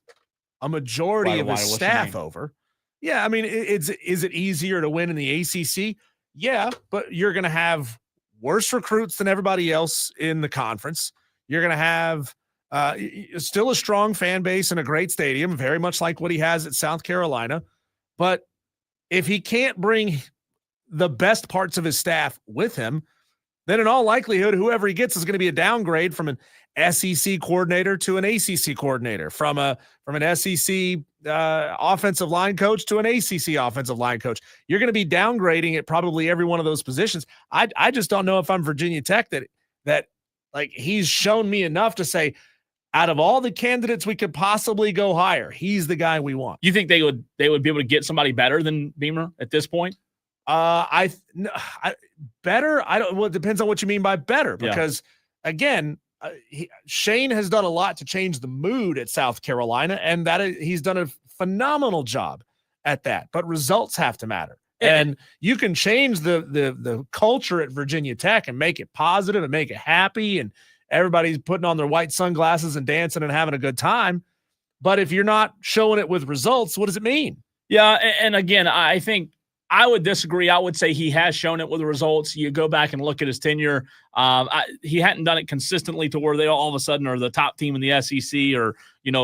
a majority of his staff over, yeah, I mean, is it easier to win in the ACC? Yeah, but you're going to have worse recruits than everybody else in the conference. You're going to have still a strong fan base and a great stadium, very much like what he has at South Carolina. But if he can't bring the best parts of his staff with him, then in all likelihood, whoever he gets is going to be a downgrade from an SEC coordinator to an ACC coordinator, from an SEC offensive line coach to an ACC offensive line coach. You're going to be downgrading at probably every one of those positions. I just don't know if I'm Virginia Tech that like he's shown me enough to say, out of all the candidates we could possibly go hire, he's the guy we want. You think they would be able to get somebody better than Beamer at this point? Better. I don't. Well, it depends on what you mean by better, because again, Shane has done a lot to change the mood at South Carolina, and he's done a phenomenal job at that. But results have to matter, and you can change the culture at Virginia Tech and make it positive and make it happy, and everybody's putting on their white sunglasses and dancing and having a good time. But if you're not showing it with results, what does it mean? Yeah, and again, I think I would disagree. I would say he has shown it with the results. You go back and look at his tenure. He hadn't done it consistently to where they all of a sudden are the top team in the SEC or,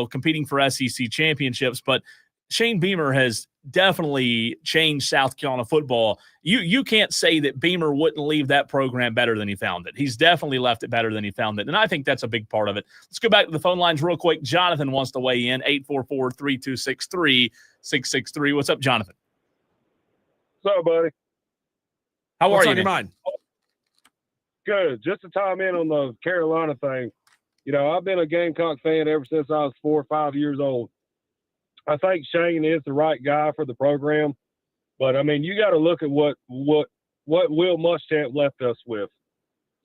competing for SEC championships. But Shane Beamer has definitely changed South Carolina football. You can't say that Beamer wouldn't leave that program better than he found it. He's definitely left it better than he found it. And I think that's a big part of it. Let's go back to the phone lines real quick. Jonathan wants to weigh in, 844-326-3663. What's up, Jonathan? What's up, buddy? How are you? What's on your mind? Good. Just to chime in on the Carolina thing, I've been a Gamecock fan ever since I was 4 or 5 years old. I think Shane is the right guy for the program, but I mean, you got to look at what Will Muschamp left us with.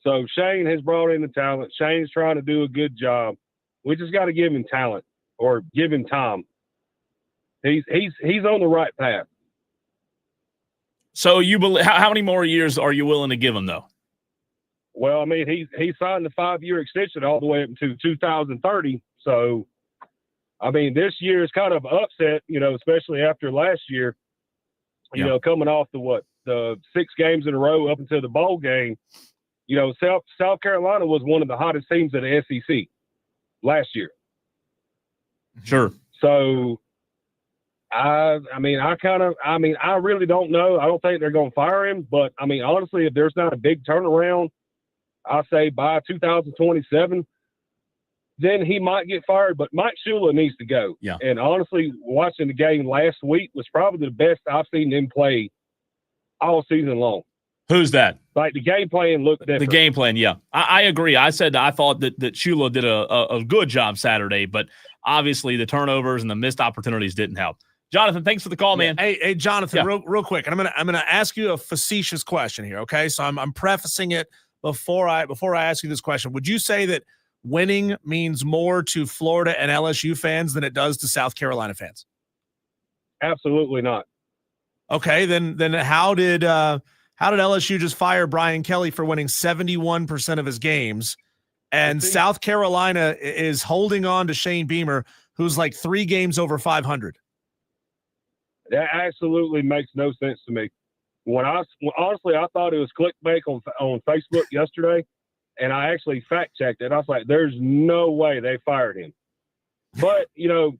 So Shane has brought in the talent. Shane's trying to do a good job. We just got to give him talent or give him time. He's on the right path. So you believe? How many more years are you willing to give him, though? Well, I mean, he signed the 5-year extension all the way up to 2030. So, I mean, this year is kind of upset, especially after last year. Coming off the 6 games in a row up until the bowl game. South Carolina was one of the hottest teams in the SEC last year. Sure. So. I really don't know. I don't think they're going to fire him. But, I mean, honestly, if there's not a big turnaround, I'll say by 2027, then he might get fired. But Mike Shula needs to go. Yeah. And, honestly, watching the game last week was probably the best I've seen him play all season long. Who's that? Like, the game plan looked different. The game plan, yeah. I agree. I said I thought that Shula did a good job Saturday, but obviously the turnovers and the missed opportunities didn't help. Jonathan, thanks for the call, man. Hey, Jonathan, real quick, and I'm gonna ask you a facetious question here. Okay, so I'm prefacing it before I ask you this question. Would you say that winning means more to Florida and LSU fans than it does to South Carolina fans? Absolutely not. Okay, then how did LSU just fire Brian Kelly for winning 71% of his games, and South Carolina is holding on to Shane Beamer, who's like 3 games over 500? That absolutely makes no sense to me. Honestly, I thought it was clickbait on Facebook yesterday, and I actually fact-checked it. I was like, there's no way they fired him. But, the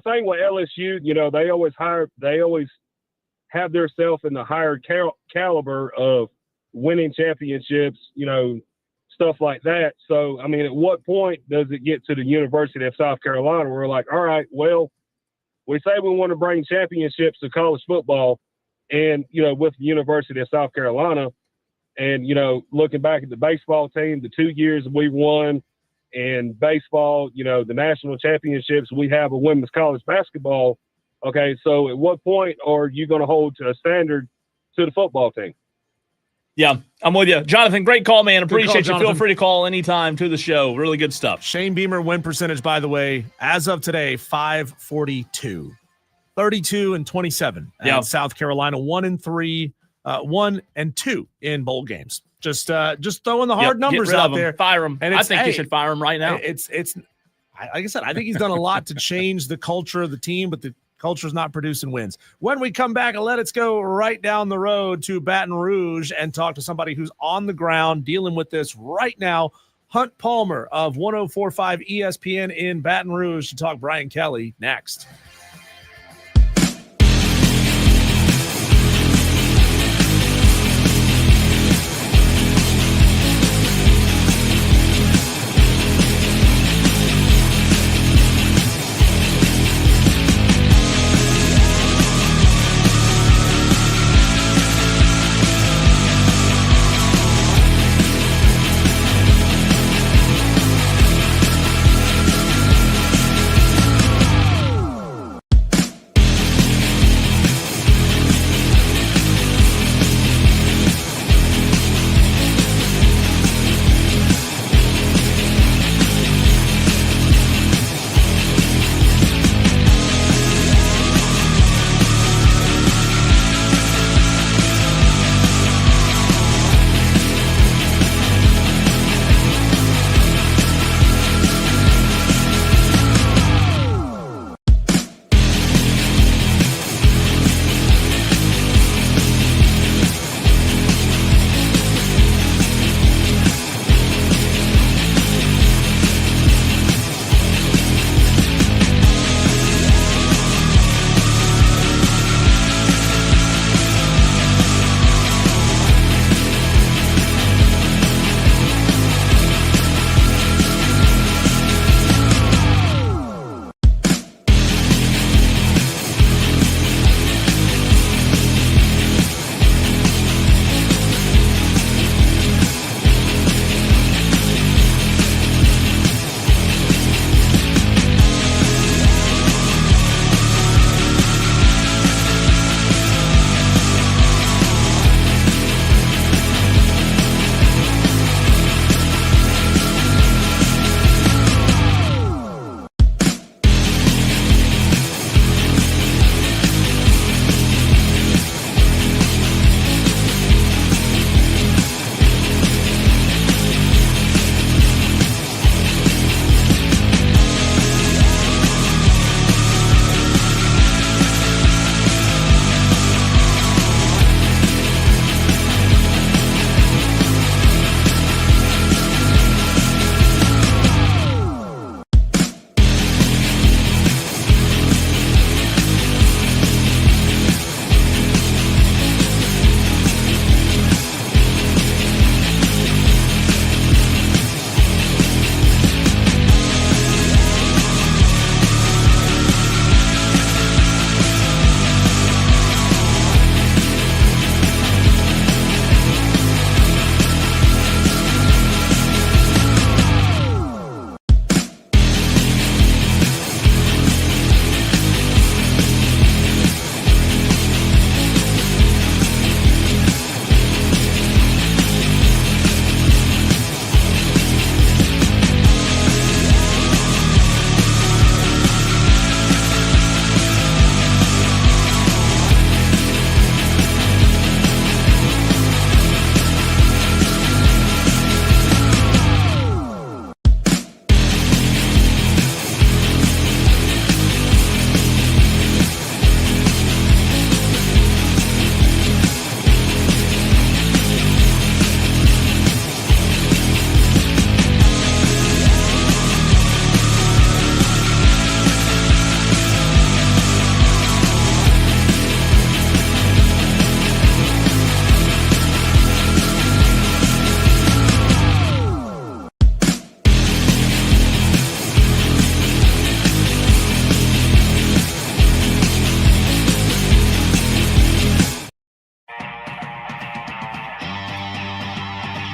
thing with LSU, they always have themselves in the higher caliber of winning championships, stuff like that. So, I mean, at what point does it get to the University of South Carolina where we're like, all right, well, we say we want to bring championships to college football and, with the University of South Carolina and, looking back at the baseball team, the 2 years we won in baseball, the national championships, we have a women's college basketball. Okay, so at what point are you going to hold to a standard to the football team? Yeah, I'm with you. Jonathan, great call, man. Appreciate you. Call, Feel free to call anytime to the show. Really good stuff. Shane Beamer win percentage, by the way, as of today, 542. 32-27 at South Carolina, 1-3, 1-2 in bowl games. Just throwing the hard numbers out there. Fire him. And I think you should fire him right now. It's like I said, I think he's done a lot to change the culture of the team, but the culture's not producing wins. When we come back, let's go right down the road to Baton Rouge and talk to somebody who's on the ground dealing with this right now. Hunt Palmer of 104.5 ESPN in Baton Rouge to talk Brian Kelly next.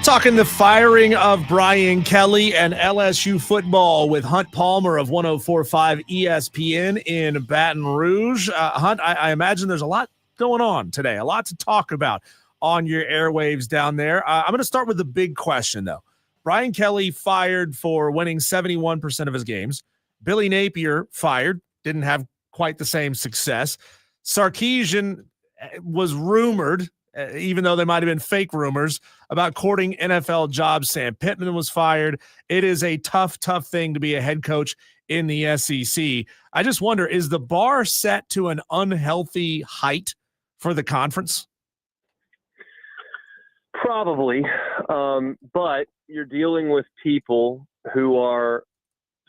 Talking the firing of Brian Kelly and LSU football with Hunt Palmer of 104.5 ESPN in Baton Rouge. Hunt, I imagine there's a lot going on today, a lot to talk about on your airwaves down there. I'm going to start with the big question, though. Brian Kelly fired for winning 71% of his games. Billy Napier fired, didn't have quite the same success. Sarkisian was rumored, even though they might have been fake rumors, about courting NFL jobs. Sam Pittman was fired. It is a tough thing to be a head coach in the SEC. I just wonder, is the bar set to an unhealthy height for the conference? Probably, but you're dealing with people who are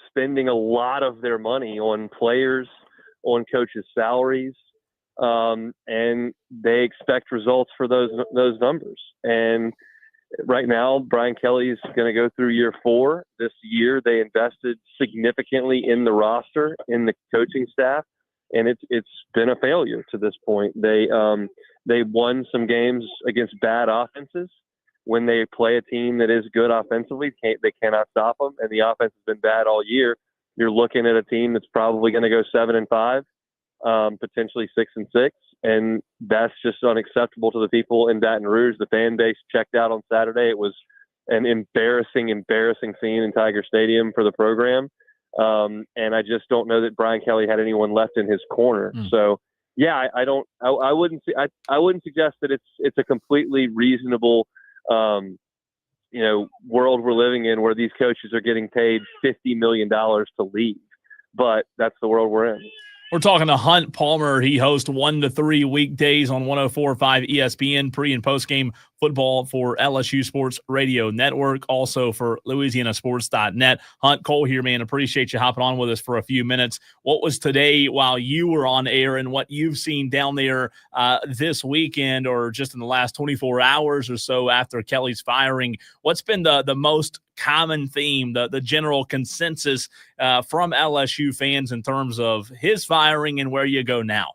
spending a lot of their money on players, on coaches' salaries, and they expect results for those numbers. And right now, Brian Kelly is going to go through year 4. This year, they invested significantly in the roster, in the coaching staff, and it's been a failure to this point. They won some games against bad offenses. When they play a team that is good offensively, they cannot stop them, and the offense has been bad all year. You're looking at a team that's probably going to go 7-5, potentially 6-6, and that's just unacceptable to the people in Baton Rouge. The fan base checked out on Saturday. It was an embarrassing scene in Tiger Stadium for the program, and I just don't know that Brian Kelly had anyone left in his corner. So, yeah, I wouldn't suggest that it's a completely reasonable world we're living in where these coaches are getting paid $50 million to leave, but that's the world we're in. We're talking to Hunt Palmer. He hosts 1 to 3 weekdays on 104.5 ESPN, pre- and post-game football for LSU Sports Radio Network, also for LouisianaSports.net. Hunt, Cole here, man. Appreciate you hopping on with us for a few minutes. What was today while you were on air and what you've seen down there this weekend or just in the last 24 hours or so after Kelly's firing? What's been the most common theme, the general consensus from LSU fans in terms of his firing and where you go now?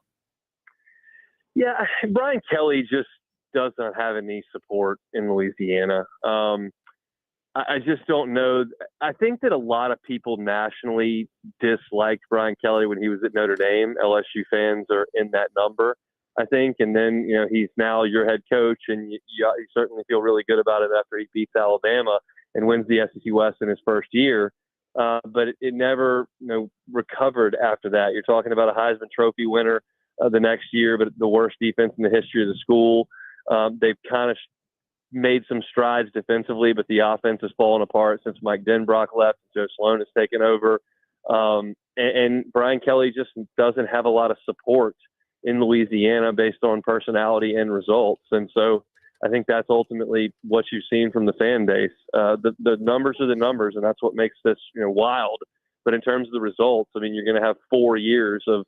Yeah, Brian Kelly just does not have any support in Louisiana. I just don't know. I think that a lot of people nationally disliked Brian Kelly when he was at Notre Dame. LSU fans are in that number, I think. And then, he's now your head coach, and you certainly feel really good about it after he beats Alabama and wins the SEC West in his first year. But it never recovered after that. You're talking about a Heisman Trophy winner the next year, but the worst defense in the history of the school. They've kind of made some strides defensively, but the offense has fallen apart since Mike Denbrock left. Joe Sloan has taken over. And Brian Kelly just doesn't have a lot of support in Louisiana based on personality and results. And so I think that's ultimately what you've seen from the fan base. The numbers are the numbers, and that's what makes this wild. But in terms of the results, I mean, you're going to have 4 years of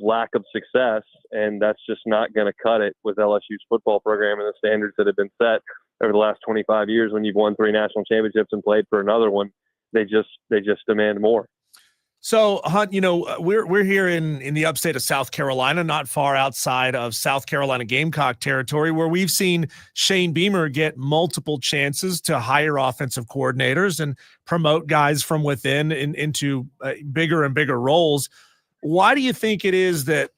lack of success, and that's just not going to cut it with LSU's football program and the standards that have been set over the last 25 years. When you've won 3 national championships and played for another one, they just demand more. So, Hunt, we're here in the upstate of South Carolina, not far outside of South Carolina Gamecock territory, where we've seen Shane Beamer get multiple chances to hire offensive coordinators and promote guys from within into bigger and bigger roles. Why do you think it is that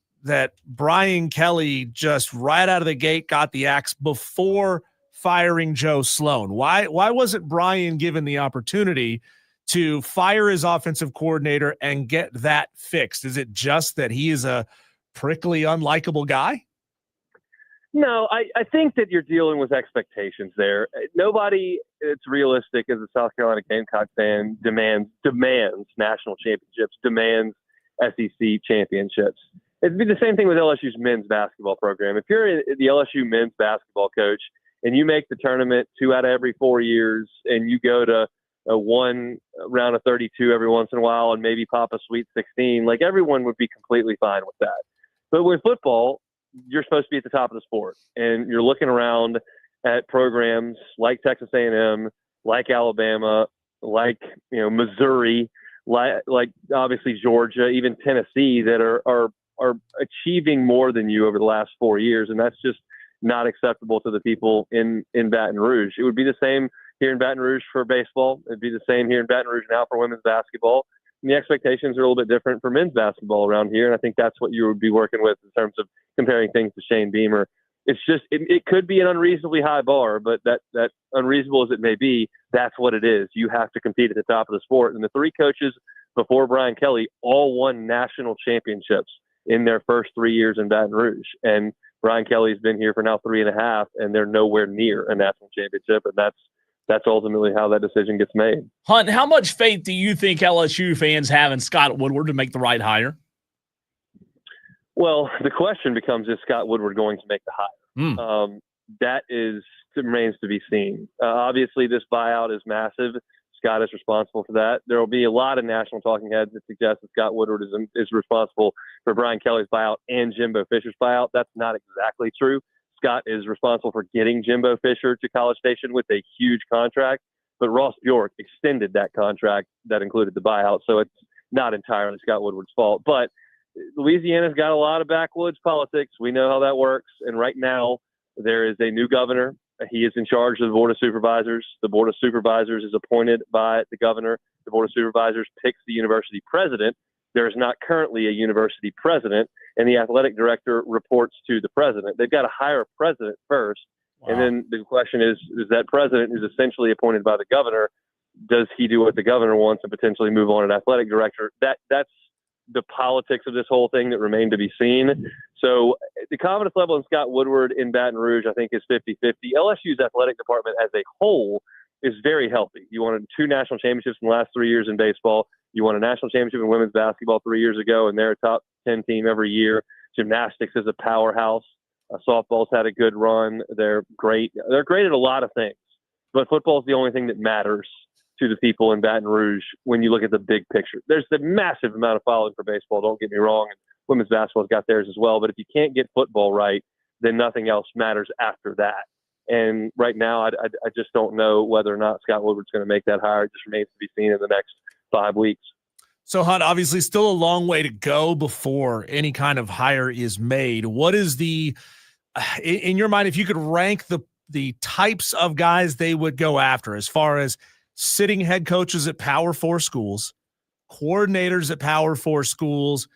Brian Kelly just right out of the gate got the axe before firing Joe Sloan? Why wasn't Brian given the opportunity to fire his offensive coordinator and get that fixed? Is it just that he is a prickly, unlikable guy? No, I think that you're dealing with expectations there. Nobody that's realistic as a South Carolina Gamecock fan demands national championships, demands SEC championships. It'd be the same thing with LSU's men's basketball program. If you're the LSU men's basketball coach and you make the tournament 2 out of every 4 years and you go to a 1 round of 32 every once in a while and maybe pop a Sweet 16, like everyone would be completely fine with that. But with football, you're supposed to be at the top of the sport, and you're looking around at programs like Texas A&M, like Alabama, like Missouri, like obviously Georgia, even Tennessee, that are achieving more than you over the last 4 years, and that's just not acceptable to the people in Baton Rouge. It would be the same here in Baton Rouge for baseball. It'd be the same here in Baton Rouge now for women's basketball. And the expectations are a little bit different for men's basketball around here, and I think that's what you would be working with in terms of comparing things to Shane Beamer. it could be an unreasonably high bar, but that unreasonable as it may be, that's what it is. You have to compete at the top of the sport. And the three coaches before Brian Kelly all won national championships in their first 3 years in Baton Rouge. And Brian Kelly's been here for now 3.5, and they're nowhere near a national championship. And that's ultimately how that decision gets made. Hunt, how much faith do you think LSU fans have in Scott Woodward to make the right hire? Well, the question becomes, is Scott Woodward going to make the hire? That remains to be seen. Obviously, this buyout is massive. Scott is responsible for that. There will be a lot of national talking heads that suggest that Scott Woodward is responsible for Brian Kelly's buyout and Jimbo Fisher's buyout. That's not exactly true. Scott is responsible for getting Jimbo Fisher to College Station with a huge contract, but Ross Bjork extended that contract that included the buyout, so it's not entirely Scott Woodward's fault. But Louisiana's got a lot of backwoods politics. We know how that works, and right now there is a new governor. He is in charge of the Board of Supervisors. The Board of Supervisors is appointed by the governor. The Board of Supervisors picks the university president. There is not currently a university president, and the athletic director reports to the president. They've got to hire a president first, and then the question is that president is essentially appointed by the governor. Does he do what the governor wants and potentially move on an athletic director? That's the politics of this whole thing that remain to be seen. So the confidence level in Scott Woodward in Baton Rouge, I think, is 50-50. LSU's athletic department as a whole is very healthy. You won 2 national championships in the last 3 years in baseball. You won a national championship in women's basketball 3 years ago, and they're a top 10 team every year. Gymnastics is a powerhouse. Softball's had a good run. They're great. They're great at a lot of things, but football is the only thing that matters to the people in Baton Rouge when you look at the big picture. There's the massive amount of following for baseball, don't get me wrong, and women's basketball's got theirs as well, but if you can't get football right, then nothing else matters after that. And right now, I just don't know whether or not Scott Woodward's going to make that hire. It just remains to be seen in the next 5 weeks. So, Hunt, obviously still a long way to go before any kind of hire is made. What is in your mind, if you could rank the types of guys they would go after as far as sitting head coaches at Power 4 schools, coordinators at Power 4 schools,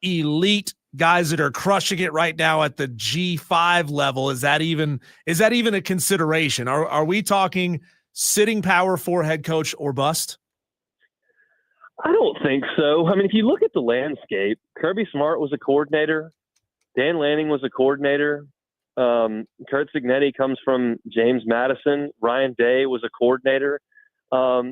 elite guys that are crushing it right now at the G5 level? Is that even a consideration? Are we talking sitting Power 4 head coach or bust? I don't think so. I mean, if you look at the landscape, Kirby Smart was a coordinator. Dan Lanning was a coordinator. Kurt Cignetti comes from James Madison. Ryan Day was a coordinator.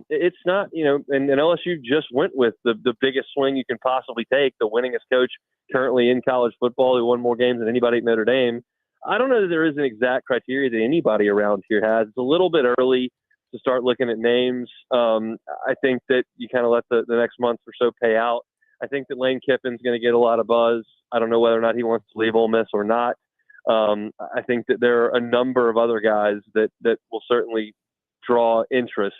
It's not, and LSU just went with the biggest swing you can possibly take, the winningest coach currently in college football who won more games than anybody at Notre Dame. I don't know that there is an exact criteria that anybody around here has. It's a little bit early to start looking at names. I think that you kind of let the next month or so pay out. I think that Lane Kiffin's going to get a lot of buzz. I don't know whether or not he wants to leave Ole Miss or not. I think that there are a number of other guys that will certainly draw interest.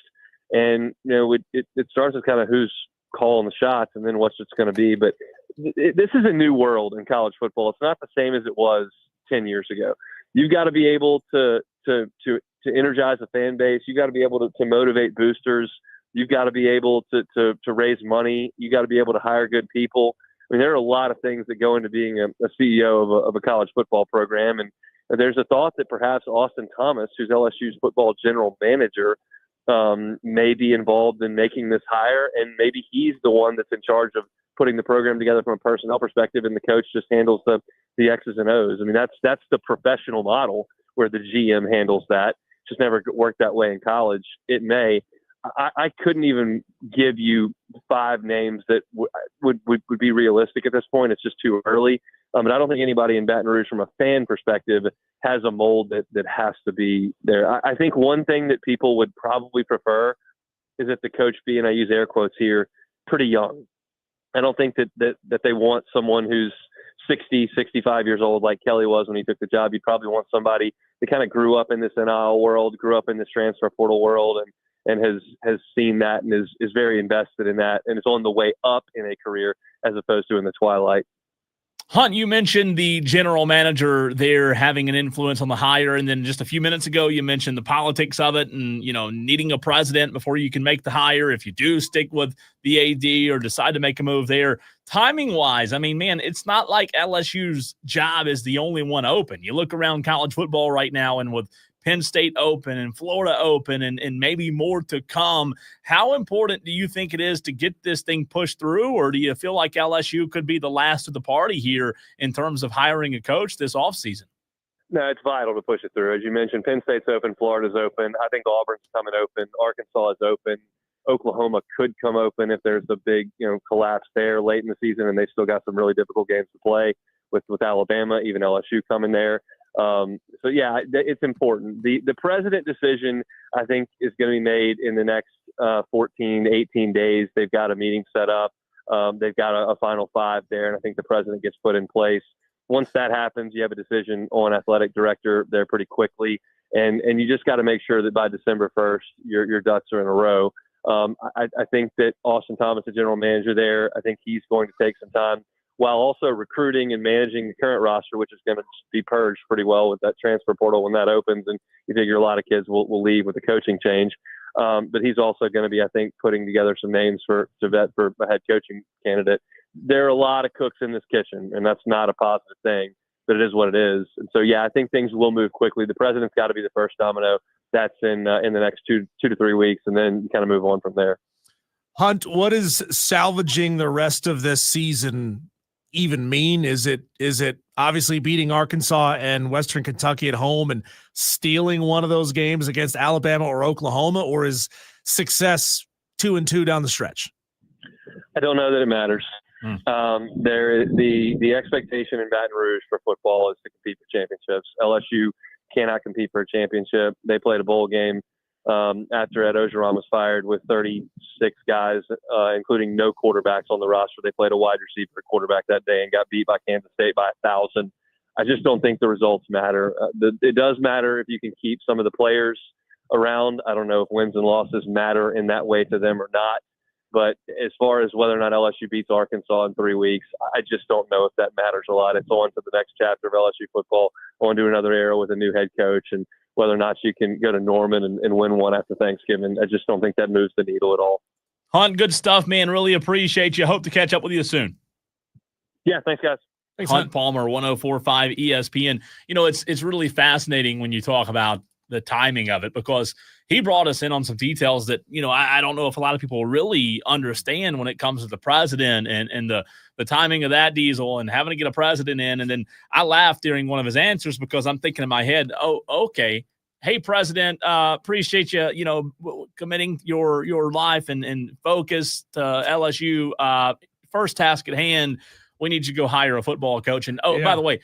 And, it starts with kind of who's calling the shots and then what's it's going to be. But this is a new world in college football. It's not the same as it was 10 years ago. You've got to be able to energize a fan base. You've got to be able to motivate boosters. You've got to be able to raise money. You got to be able to hire good people. I mean, there are a lot of things that go into being a CEO of a college football program. And there's a thought that perhaps Austin Thomas, who's LSU's football general manager, may be involved in making this hire. And maybe he's the one that's in charge of putting the program together from a personnel perspective, and the coach just handles the X's and O's. I mean, that's the professional model where the GM handles that. It's just never worked that way in college. It may. I couldn't even give you 5 names that would be realistic at this point. It's just too early. But I don't think anybody in Baton Rouge from a fan perspective has a mold that has to be there. I think one thing that people would probably prefer is that the coach be, and I use air quotes here, pretty young. I don't think that they want someone who's 60, 65 years old like Kelly was when he took the job. You probably want somebody that kind of grew up in this NIL world, grew up in this transfer portal world, and has seen that and is very invested in that and is on the way up in a career as opposed to in the twilight. Hunt, you mentioned the general manager there having an influence on the hire, and then just a few minutes ago you mentioned the politics of it and, needing a president before you can make the hire if you do stick with the AD or decide to make a move there. Timing-wise, I mean, man, it's not like LSU's job is the only one open. You look around college football right now, and with Penn State open and Florida open and maybe more to come. How important do you think it is to get this thing pushed through, or do you feel like LSU could be the last of the party here in terms of hiring a coach this offseason? No, it's vital to push it through. As you mentioned, Penn State's open, Florida's open. I think Auburn's coming open. Arkansas is open. Oklahoma could come open if there's a big, collapse there late in the season, and they've still got some really difficult games to play with Alabama, even LSU coming there. So yeah, it's important. The president decision, I think, is going to be made in the next 14, 18 days. They've got a meeting set up. They've got a final five there, and I think the president gets put in place. Once that happens, you have a decision on athletic director there pretty quickly, and you just got to make sure that by December 1st, your ducks are in a row. I think that Austin Thomas, the general manager there, I think he's going to take some time while also recruiting and managing the current roster, which is going to be purged pretty well with that transfer portal when that opens. And you figure a lot of kids will leave with the coaching change. But he's also going to be, I think, putting together some names to vet for a head coaching candidate. There are a lot of cooks in this kitchen, and that's not a positive thing, but it is what it is. And so, yeah, I think things will move quickly. The president's got to be the first domino. That's in the next two to 3 weeks, and then kind of move on from there. Hunt, what is salvaging the rest of this season even mean? Is it obviously beating Arkansas and Western Kentucky at home and stealing one of those games against Alabama or Oklahoma, or is success 2-2 down the stretch? I don't know that it matters. The expectation in Baton Rouge for football is to compete for championships. LSU cannot compete for a championship. They played a bowl game after Ed Ogeron was fired with 36 guys, including no quarterbacks on the roster. They played a wide receiver quarterback that day and got beat by Kansas State by 1,000. I just don't think the results matter. It does matter if you can keep some of the players around. I don't know if wins and losses matter in that way to them or not. But as far as whether or not LSU beats Arkansas in 3 weeks, I just don't know if that matters a lot. It's on to the next chapter of LSU football, on to another era with a new head coach, and whether or not you can go to Norman and win one after Thanksgiving. I just don't think that moves the needle at all. Hunt, good stuff, man. Really appreciate you. Hope to catch up with you soon. Yeah, thanks, guys. Thanks, Hunt Palmer, 104.5 ESPN. It's really fascinating when you talk about the timing of it, because he brought us in on some details that, I don't know if a lot of people really understand when it comes to the president and the timing of that, Diesel, and having to get a president in. And then I laughed during one of his answers because I'm thinking in my head, oh, okay. Hey, President, appreciate you, committing your life and focus to LSU. First task at hand, we need you to go hire a football coach. And, by the way,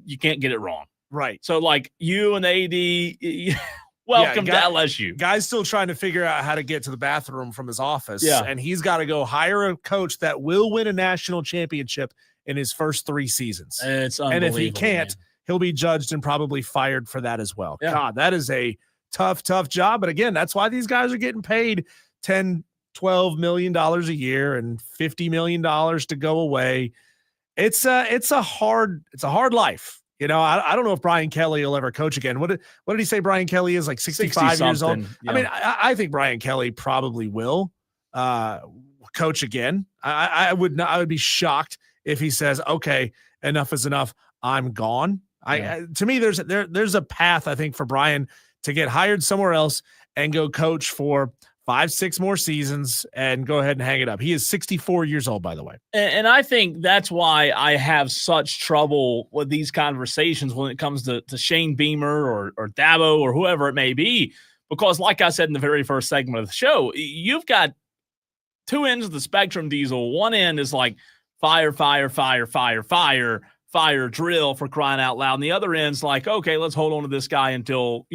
you can't get it wrong. Right. So, like, you and the AD, welcome to LSU. Guy's still trying to figure out how to get to the bathroom from his office. Yeah. And he's got to go hire a coach that will win a national championship in his first 3 seasons. It's and if he can't, he'll be judged and probably fired for that as well. Yeah. God, that is a tough job. But again, that's why these guys are getting paid $10, $12 million a year and $50 million to go away. It's a hard life. I don't know if Brian Kelly will ever coach again. What did he say? Brian Kelly is like 65 years old. Yeah. I mean, I think Brian Kelly probably will coach again. I would be shocked if he says, okay, enough is enough, I'm gone. To me, there's a path, I think, for Brian to get hired somewhere else and go coach for 5-6 more seasons and go ahead and hang it up. He is 64 years old, by the way. And I think that's why I have such trouble with these conversations when it comes to Shane Beamer or Dabo or whoever it may be, because like I said in the very first segment of the show, you've got 2 ends of the spectrum, Diesel. One end is like fire, drill, for crying out loud. And the other end's like, okay, let's hold on to this guy until,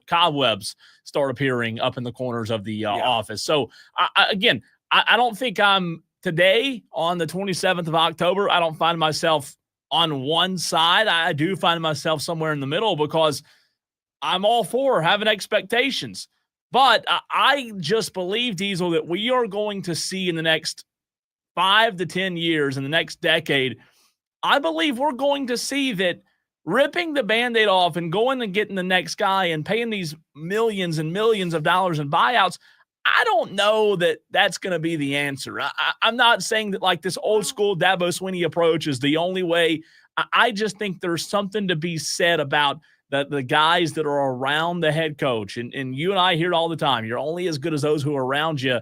cobwebs start appearing up in the corners of the office. So I don't think I'm today on the 27th of October. I don't find myself on one side. I do find myself somewhere in the middle, because I'm all for having expectations. But I just believe, Diesel, that we are going to see in the next 5 to 10 years, in the next decade, I believe we're going to see that ripping the Band-Aid off and going and getting the next guy and paying these millions and millions of dollars in buyouts, I don't know that that's going to be the answer. I'm not saying that like this old school Dabo Swinney approach is the only way. I just think there's something to be said about the guys that are around the head coach. And you and I hear it all the time. You're only as good as those who are around you.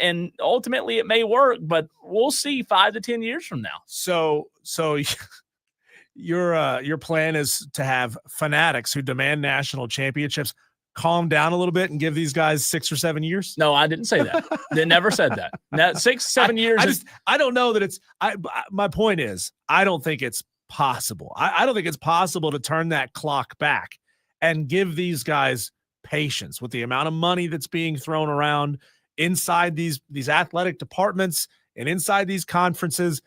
And ultimately it may work, but we'll see 5 to 10 years from now. So your plan is to have fanatics who demand national championships calm down a little bit and give these guys 6 or 7 years? No, I didn't say that. They never said that. Now, 6, 7 years. I don't know that it's. My point is, I don't think it's possible. I don't think it's possible to turn that clock back and give these guys patience with the amount of money that's being thrown around inside these athletic departments and inside these conferences.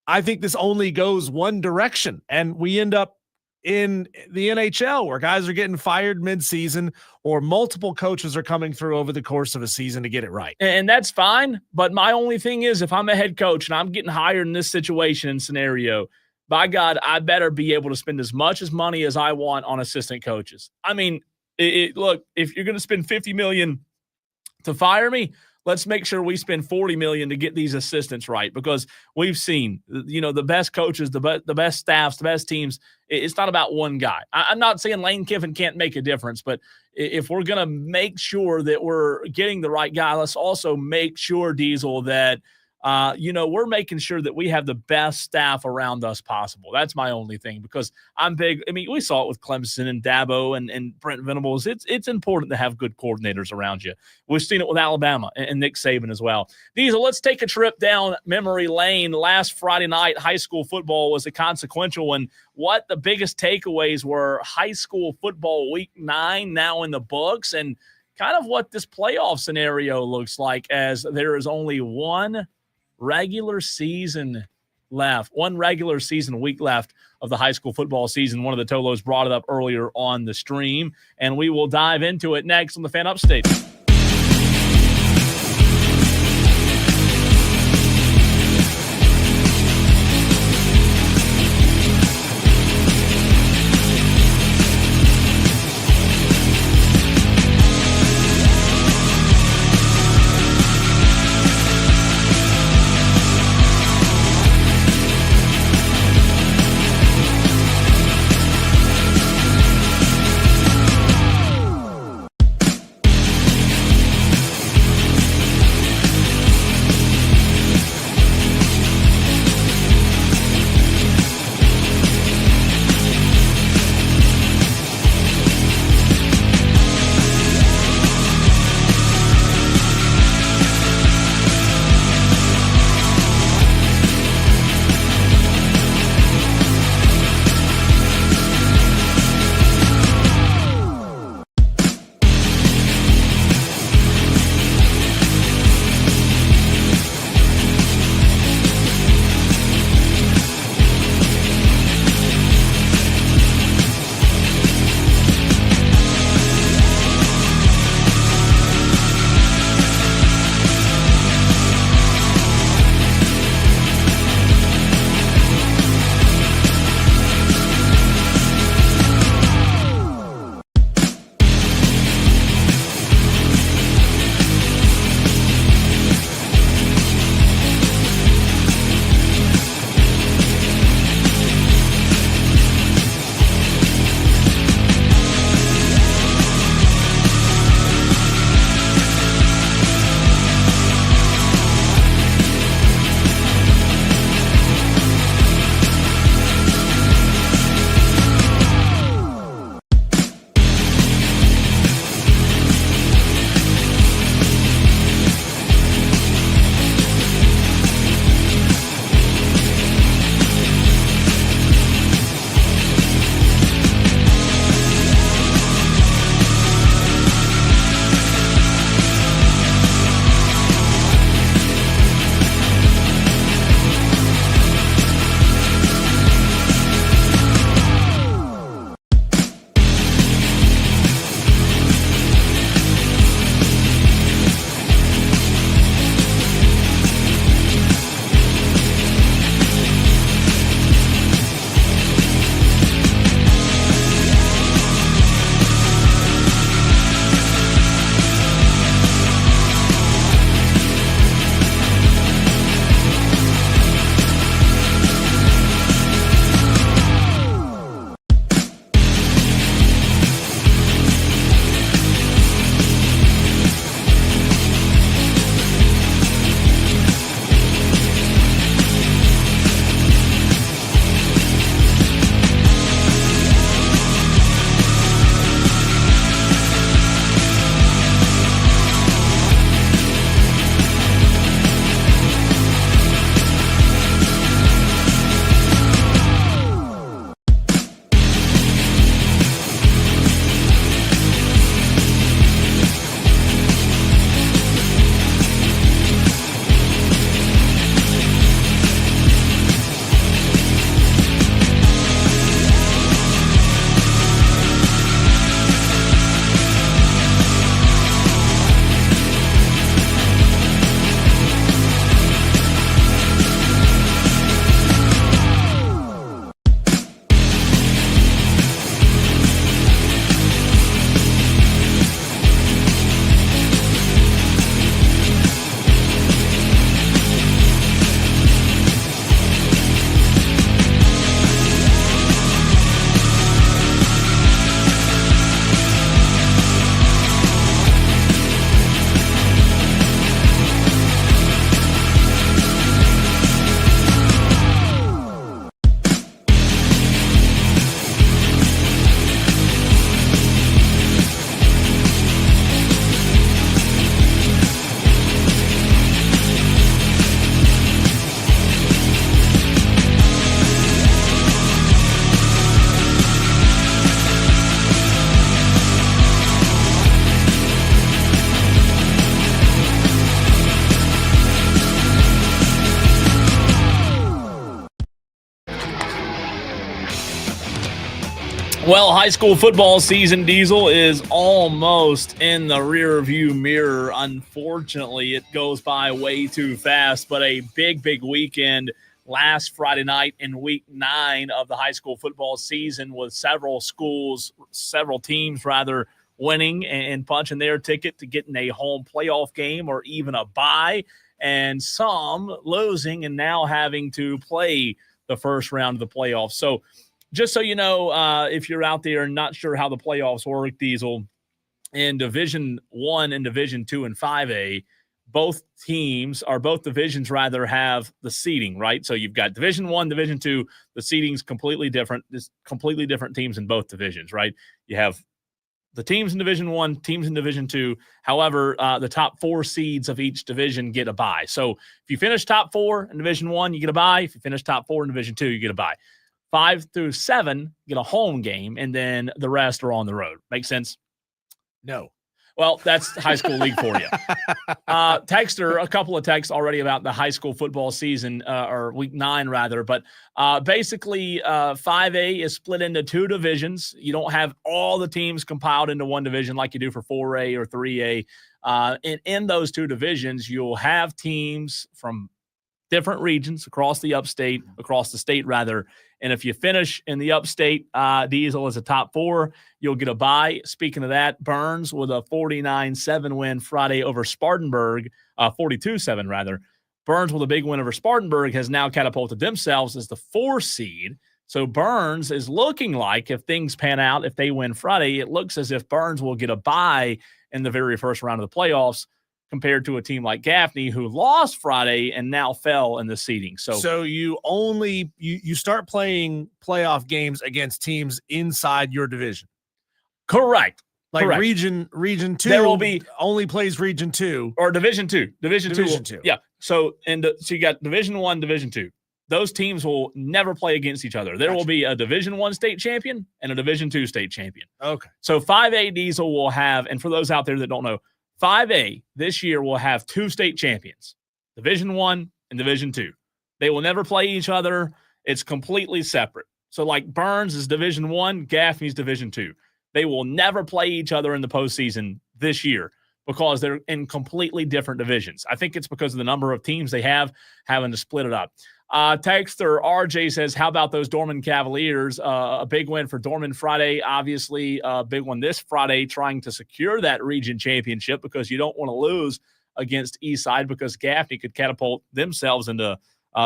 I think this only goes one direction, and we end up in the NHL where guys are getting fired mid-season or multiple coaches are coming through over the course of a season to get it right. And that's fine. But my only thing is, if I'm a head coach and I'm getting hired in this situation and scenario, by God, I better be able to spend as much as money as I want on assistant coaches. I mean, look, if you're going to spend $50 million to fire me, let's make sure we spend $40 million to get these assistants right, because we've seen, the best coaches, the best staffs, the best teams. It's not about one guy. I'm not saying Lane Kiffin can't make a difference, but if we're going to make sure that we're getting the right guy, let's also make sure, Diesel, that we're making sure that we have the best staff around us possible. That's my only thing, because I'm big. I mean, we saw it with Clemson and Dabo and Brent Venables. It's important to have good coordinators around you. We've seen it with Alabama and Nick Saban as well. Diesel, let's take a trip down memory lane. Last Friday night, high school football was a consequential one. What the biggest takeaways were? High school football week 9 now in the books, and kind of what this playoff scenario looks like, as there is only one regular season week left of the high school football season. One of the Tolos brought it up earlier on the stream, and we will dive into it next on the Fan Upstate. Well, high school football season, Diesel, is almost in the rear-view mirror. Unfortunately, it goes by way too fast, but a big, big weekend last Friday night in week 9 of the high school football season with several teams winning and punching their ticket to getting a home playoff game or even a bye, and some losing and now having to play the first round of the playoffs. So just so you know, if you're out there and not sure how the playoffs work, Diesel, in Division I and Division II and 5A, both divisions have the seeding, right? So you've got Division I, Division II, the seeding's completely different. There's completely different teams in both divisions, right? You have the teams in Division I, teams in Division II. However, the top 4 seeds of each division get a bye. So if you finish top 4 in Division I, you get a bye. If you finish top 4 in Division II, you get a bye. 5 through 7 get a home game, and then the rest are on the road. Make sense? No. Well, that's high school league for you. Texter, a couple of texts already about the high school football season, or week 9 rather. But basically, 5A is split into 2 divisions. You don't have all the teams compiled into one division like you do for 4A or 3A. And in those 2 divisions, you'll have teams from different regions across the state rather. And if you finish in the upstate, Diesel is a top 4, you'll get a bye. Speaking of that, Burns with a 49-7 win Friday over Spartanburg, 42-7 rather. Burns with a big win over Spartanburg has now catapulted themselves as the 4 seed. So Burns is looking like, if things pan out, if they win Friday, it looks as if Burns will get a bye in the very first round of the playoffs, compared to a team like Gaffney, who lost Friday and now fell in the seeding. So you only you start playing playoff games against teams inside your division. Correct. Like Correct. Region 2 there will be only plays Region 2 or Division 2. Division 2. Yeah. So you got Division 1, Division 2. Those teams will never play against each other. There will be a Division 1 state champion and a Division 2 state champion. Okay. So 5A Diesel will have, and for those out there that don't know, 5A this year will have 2 state champions, Division 1 and Division 2. They will never play each other. It's completely separate. So like Burns is Division 1, Gaffney's Division 2. They will never play each other in the postseason this year because they're in completely different divisions. I think it's because of the number of teams they have having to split it up. Texter RJ says, how about those Dorman Cavaliers? A big win for Dorman Friday. Obviously, a big one this Friday, trying to secure that region championship because you don't want to lose against Eastside because Gaffney could catapult themselves into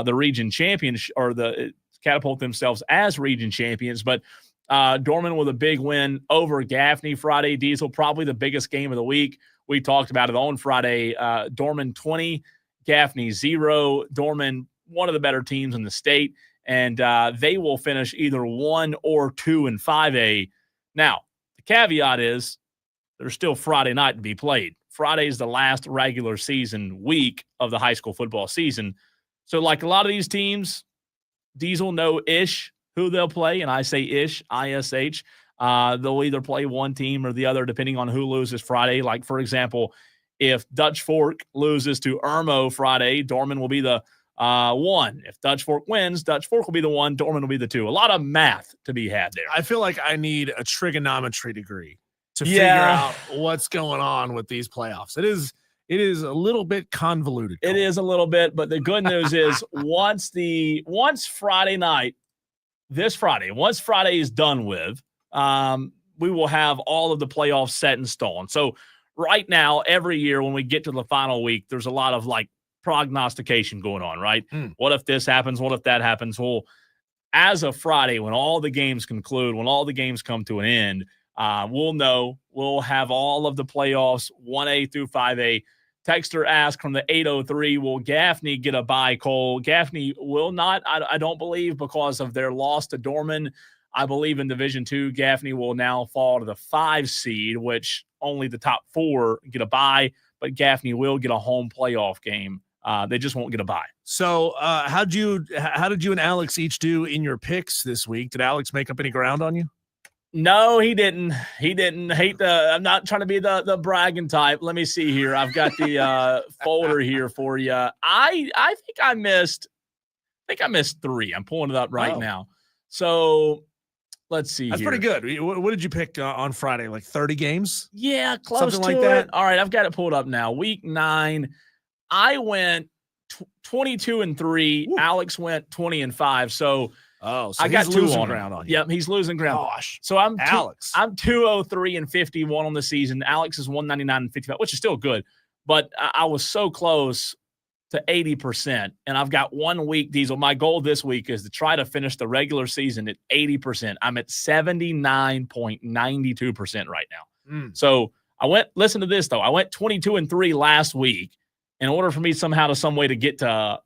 the region championship or catapult themselves as region champions. But Dorman with a big win over Gaffney Friday. Diesel, probably the biggest game of the week. We talked about it on Friday. Dorman 20, Gaffney 0. Dorman, one of the better teams in the state, and they will finish either 1 or 2 in 5A. Now, the caveat is there's still Friday night to be played. Friday is the last regular season week of the high school football season. So like a lot of these teams, Diesel know-ish who they'll play, and I say ish, I-S-H. They'll either play one team or the other depending on who loses Friday. Like, for example, if Dutch Fork loses to Irmo Friday, Dorman will be the 1. If Dutch Fork wins, Dutch Fork will be the 1, Dorman will be the 2. A lot of math to be had there. I feel like I need a trigonometry degree to figure out what's going on with these playoffs. It is a little bit convoluted. It is a little bit, but the good news is once Friday night, this Friday, once Friday is done with, we will have all of the playoffs set in stone. So right now, every year when we get to the final week, there's a lot of like prognostication going on, right? What if this happens? What if that happens? Well, as of Friday, when all the games conclude, when all the games come to an end, we'll know. We'll have all of the playoffs, 1A through 5A. Texter asked from the 803, will Gaffney get a bye, Cole? Gaffney will not, I don't believe, because of their loss to Dorman. I believe in Division 2, Gaffney will now fall to the 5 seed, which only the top 4 get a bye, but Gaffney will get a home playoff game. They just won't get a bye. So how did you and Alex each do in your picks this week? Did Alex make up any ground on you? No, he didn't. He didn't. I'm not trying to be the bragging type. Let me see here. I've got the folder here for you. I think I missed 3. I'm pulling it up right now. So Let's see. That's here. pretty good. What did you pick on Friday? Like 30 games? Yeah, close Something to like it. that? All right, I've got it pulled up now. Week 9, I went 22-3. Woo. Alex went 20-5. So So I got he's 2 losing on ground him. on you. Yep, he's losing ground. Gosh. So I'm Alex. I'm 203-51 on the season. Alex is 199-55, which is still good. But I was so close to 80%, and I've got 1 week, Diesel. My goal this week is to try to finish the regular season at 80%. I'm at 79.92% right now. So listen to this, though. I went 22-3 last week. In order for me some way to get to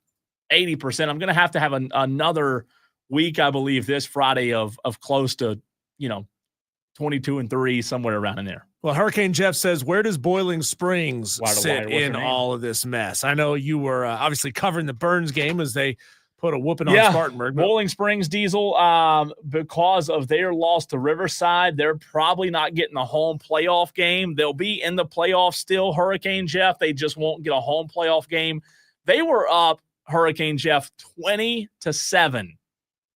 80%, I'm going to have another week, I believe, this Friday of close to, 22-3, somewhere around in there. Well, Hurricane Jeff says, where does Boiling Springs sit in all of this mess? I know you were obviously covering the Burns game as they put a whooping on Spartanburg. Boiling Springs, Diesel, because of their loss to Riverside, they're probably not getting a home playoff game. They'll be in the playoffs still, Hurricane Jeff. They just won't get a home playoff game. They were up, Hurricane Jeff, 20-7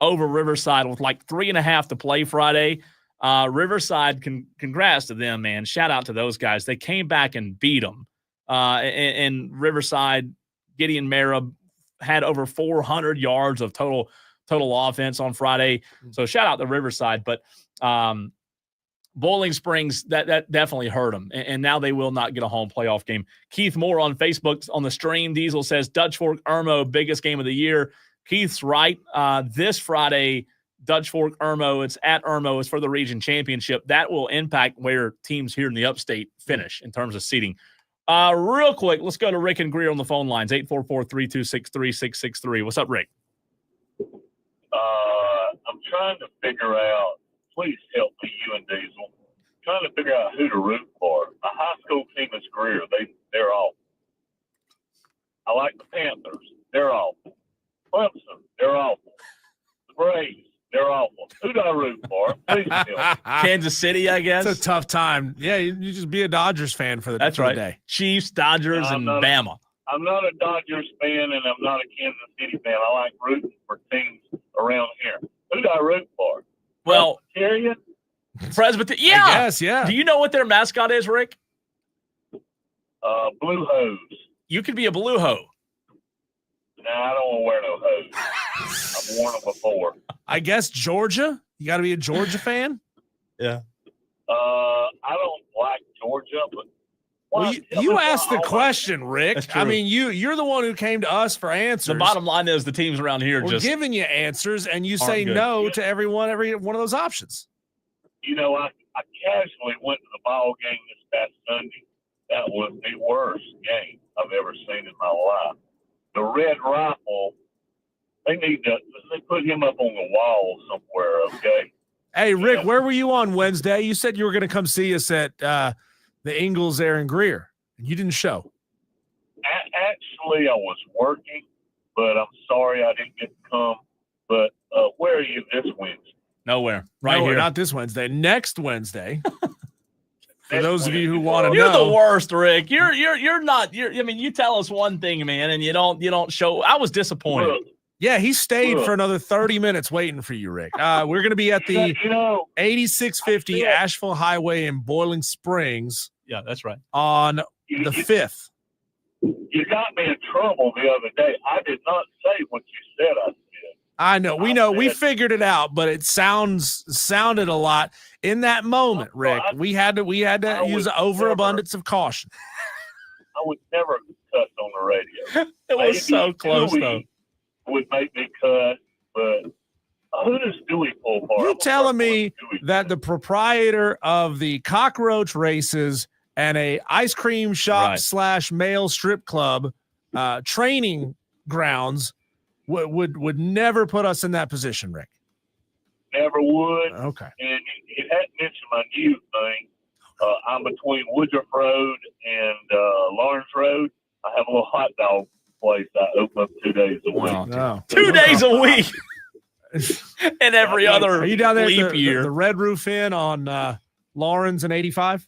over Riverside with like 3.5 to play Friday. Riverside, congrats to them, man. Shout out to those guys. They came back and beat them. And Riverside, Gideon Mara had over 400 yards of total offense on Friday. So shout out to Riverside. But Boiling Springs, that definitely hurt them. And now they will not get a home playoff game. Keith Moore on Facebook on the stream, Diesel says, Dutch Fork Irmo, biggest game of the year. Keith's right. This Friday, Dutch Fork Irmo, it's at Irmo, it's for the region championship. That will impact where teams here in the upstate finish in terms of seeding. Real quick, let's go to Rick and Greer on the phone lines, 844-326-3663. What's up, Rick? I'm trying to figure out, please help me, you and Diesel, trying to figure out who to root for. A high school team is Greer. They're awful. I like the Panthers. They're awful. Clemson, they're awful. The Braves, they're awful. Who do I root for? Please help. Kansas City, I guess. It's a tough time. Yeah, you just be a Dodgers fan for the day. Chiefs, Dodgers, and Bama. I'm not a Dodgers fan, and I'm not a Kansas City fan. I like rooting for teams around here. Who do I root for? Well, Presbyterian? Yeah. I guess, yeah. Do you know what their mascot is, Rick? Blue hose. You could be a blue hoe. Nah, I don't want to wear no hose. I've worn them before. I guess Georgia. You got to be a Georgia fan. Yeah. I don't like Georgia, but well, you asked the question, Rick. I mean, you're the one who came to us for answers. The bottom line is the teams around here we're giving you answers, and you say good. no to every one of those options. You know, I casually went to the ball game this past Sunday. That was the worst game I've ever seen in my life. The Red Rifle, they put him up on the wall somewhere, okay? Hey, Rick, where were you on Wednesday? You said you were going to come see us at the Ingalls there in Greer, and you didn't show. Actually, I was working, but I'm sorry I didn't get to come. But where are you this Wednesday? Nowhere. Right here. Not this Wednesday. Next Wednesday. For those of you who want to know, you're the worst, Rick. You're not. I mean, you tell us one thing, man, and you don't show. I was disappointed. Yeah, he stayed for another 30 minutes waiting for you, Rick. We're going to be at the 8650 Asheville Highway in Boiling Springs. Yeah, that's right. On the 5th. You got me in trouble the other day. I did not say what you said I said. I know. We know. We figured it out, but it sounded a lot in that moment, Rick. We had to use an overabundance of caution. I would never cuss on the radio. It was so close, though. Would make me cuss, but who does Dewey pull for? You're telling me that the proprietor of the cockroach races and a ice cream shop / male strip club training grounds would never put us in that position, Rick? Never would. Okay. And you hadn't mentioned my new thing. I'm between Woodruff Road and Lawrence Road. I have a little hot dog place I open up 2 days a week. No. 2 days a week. And every other Are you down there leap at year. The Red Roof Inn on Lawrence and 85?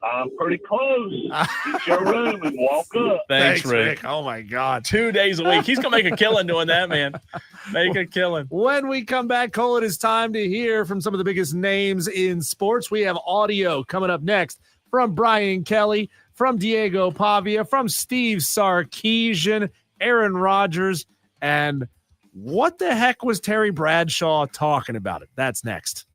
I'm pretty close. Get your room and walk up. Thanks, Rick. Oh, my God. 2 days a week. He's going to make a killing doing that, man. Make a killing. When we come back, Cole, it is time to hear from some of the biggest names in sports. We have audio coming up next from Brian Kelly, from Diego Pavia, from Steve Sarkisian, Aaron Rodgers, and what the heck was Terry Bradshaw talking about? That's next.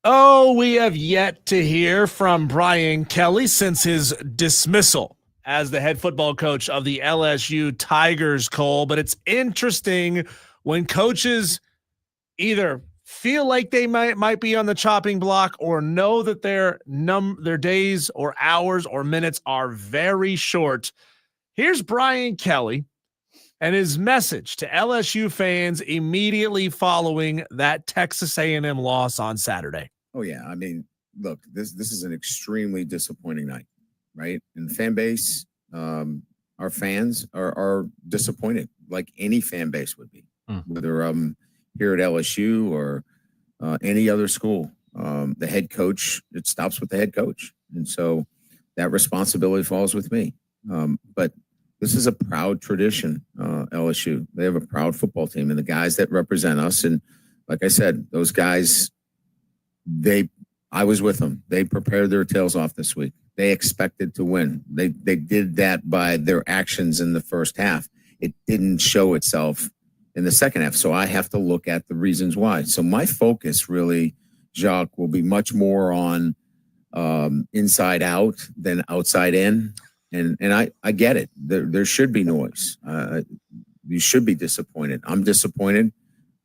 Oh, we have yet to hear from Brian Kelly since his dismissal as the head football coach of the LSU Tigers, Cole. But it's interesting when coaches either feel like they might be on the chopping block or know that their days or hours or minutes are very short. Here's Brian Kelly and his message to LSU fans immediately following that Texas A&M loss on Saturday. Oh, yeah. I mean, look, this is an extremely disappointing night, right? And the fan base, our fans are disappointed, like any fan base would be, whether here at LSU or any other school. The head coach, it stops with the head coach. And so that responsibility falls with me. But this is a proud tradition, LSU. They have a proud football team, and the guys that represent us. And like I said, those guys, I was with them. They prepared their tails off this week. They expected to win. They did that by their actions in the first half. It didn't show itself in the second half. So I have to look at the reasons why. So my focus really, Jacques, will be much more on inside out than outside in. And I get it. There should be noise. You should be disappointed. I'm disappointed.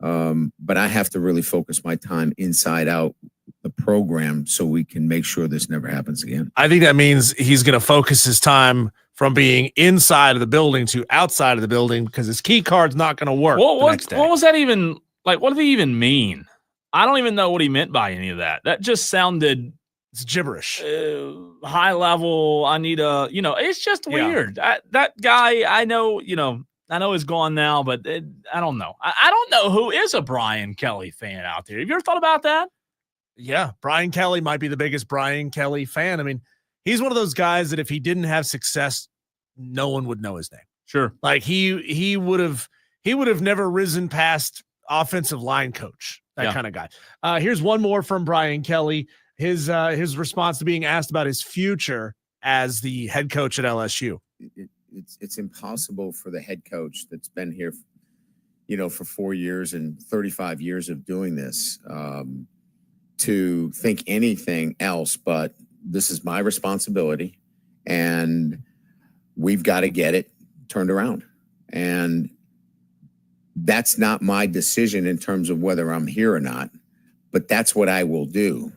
But I have to really focus my time inside out the program so we can make sure this never happens again. I think that means he's going to focus his time from being inside of the building to outside of the building because his key card's not going to work. What was that even like? What did he even mean? I don't even know what he meant by any of that. That just sounded it's gibberish. High level. I need a, it's just weird. That guy, I know he's gone now, but I don't know. I don't know who is a Brian Kelly fan out there. Have you ever thought about that? Yeah, Brian Kelly might be the biggest Brian Kelly fan. I mean, he's one of those guys that if he didn't have success, no one would know his name. Sure. Like he would have never risen past offensive line coach, that kind of guy. Here's one more from Brian Kelly. His response to being asked about his future as the head coach at LSU. It's impossible for the head coach that's been here, for 4 years and 35 years of doing this, to think anything else but this is my responsibility and we've got to get it turned around. And that's not my decision in terms of whether I'm here or not, but that's what I will do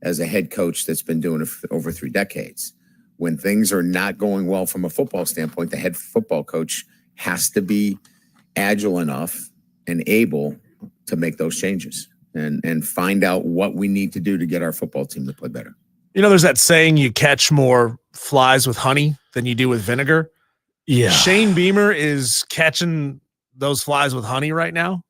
as a head coach that's been doing it for over 3 decades. When things are not going well from a football standpoint, the head football coach has to be agile enough and able to make those changes and find out what we need to do to get our football team to play better. There's that saying, you catch more flies with honey than you do with vinegar. Yeah. Shane Beamer is catching those flies with honey right now.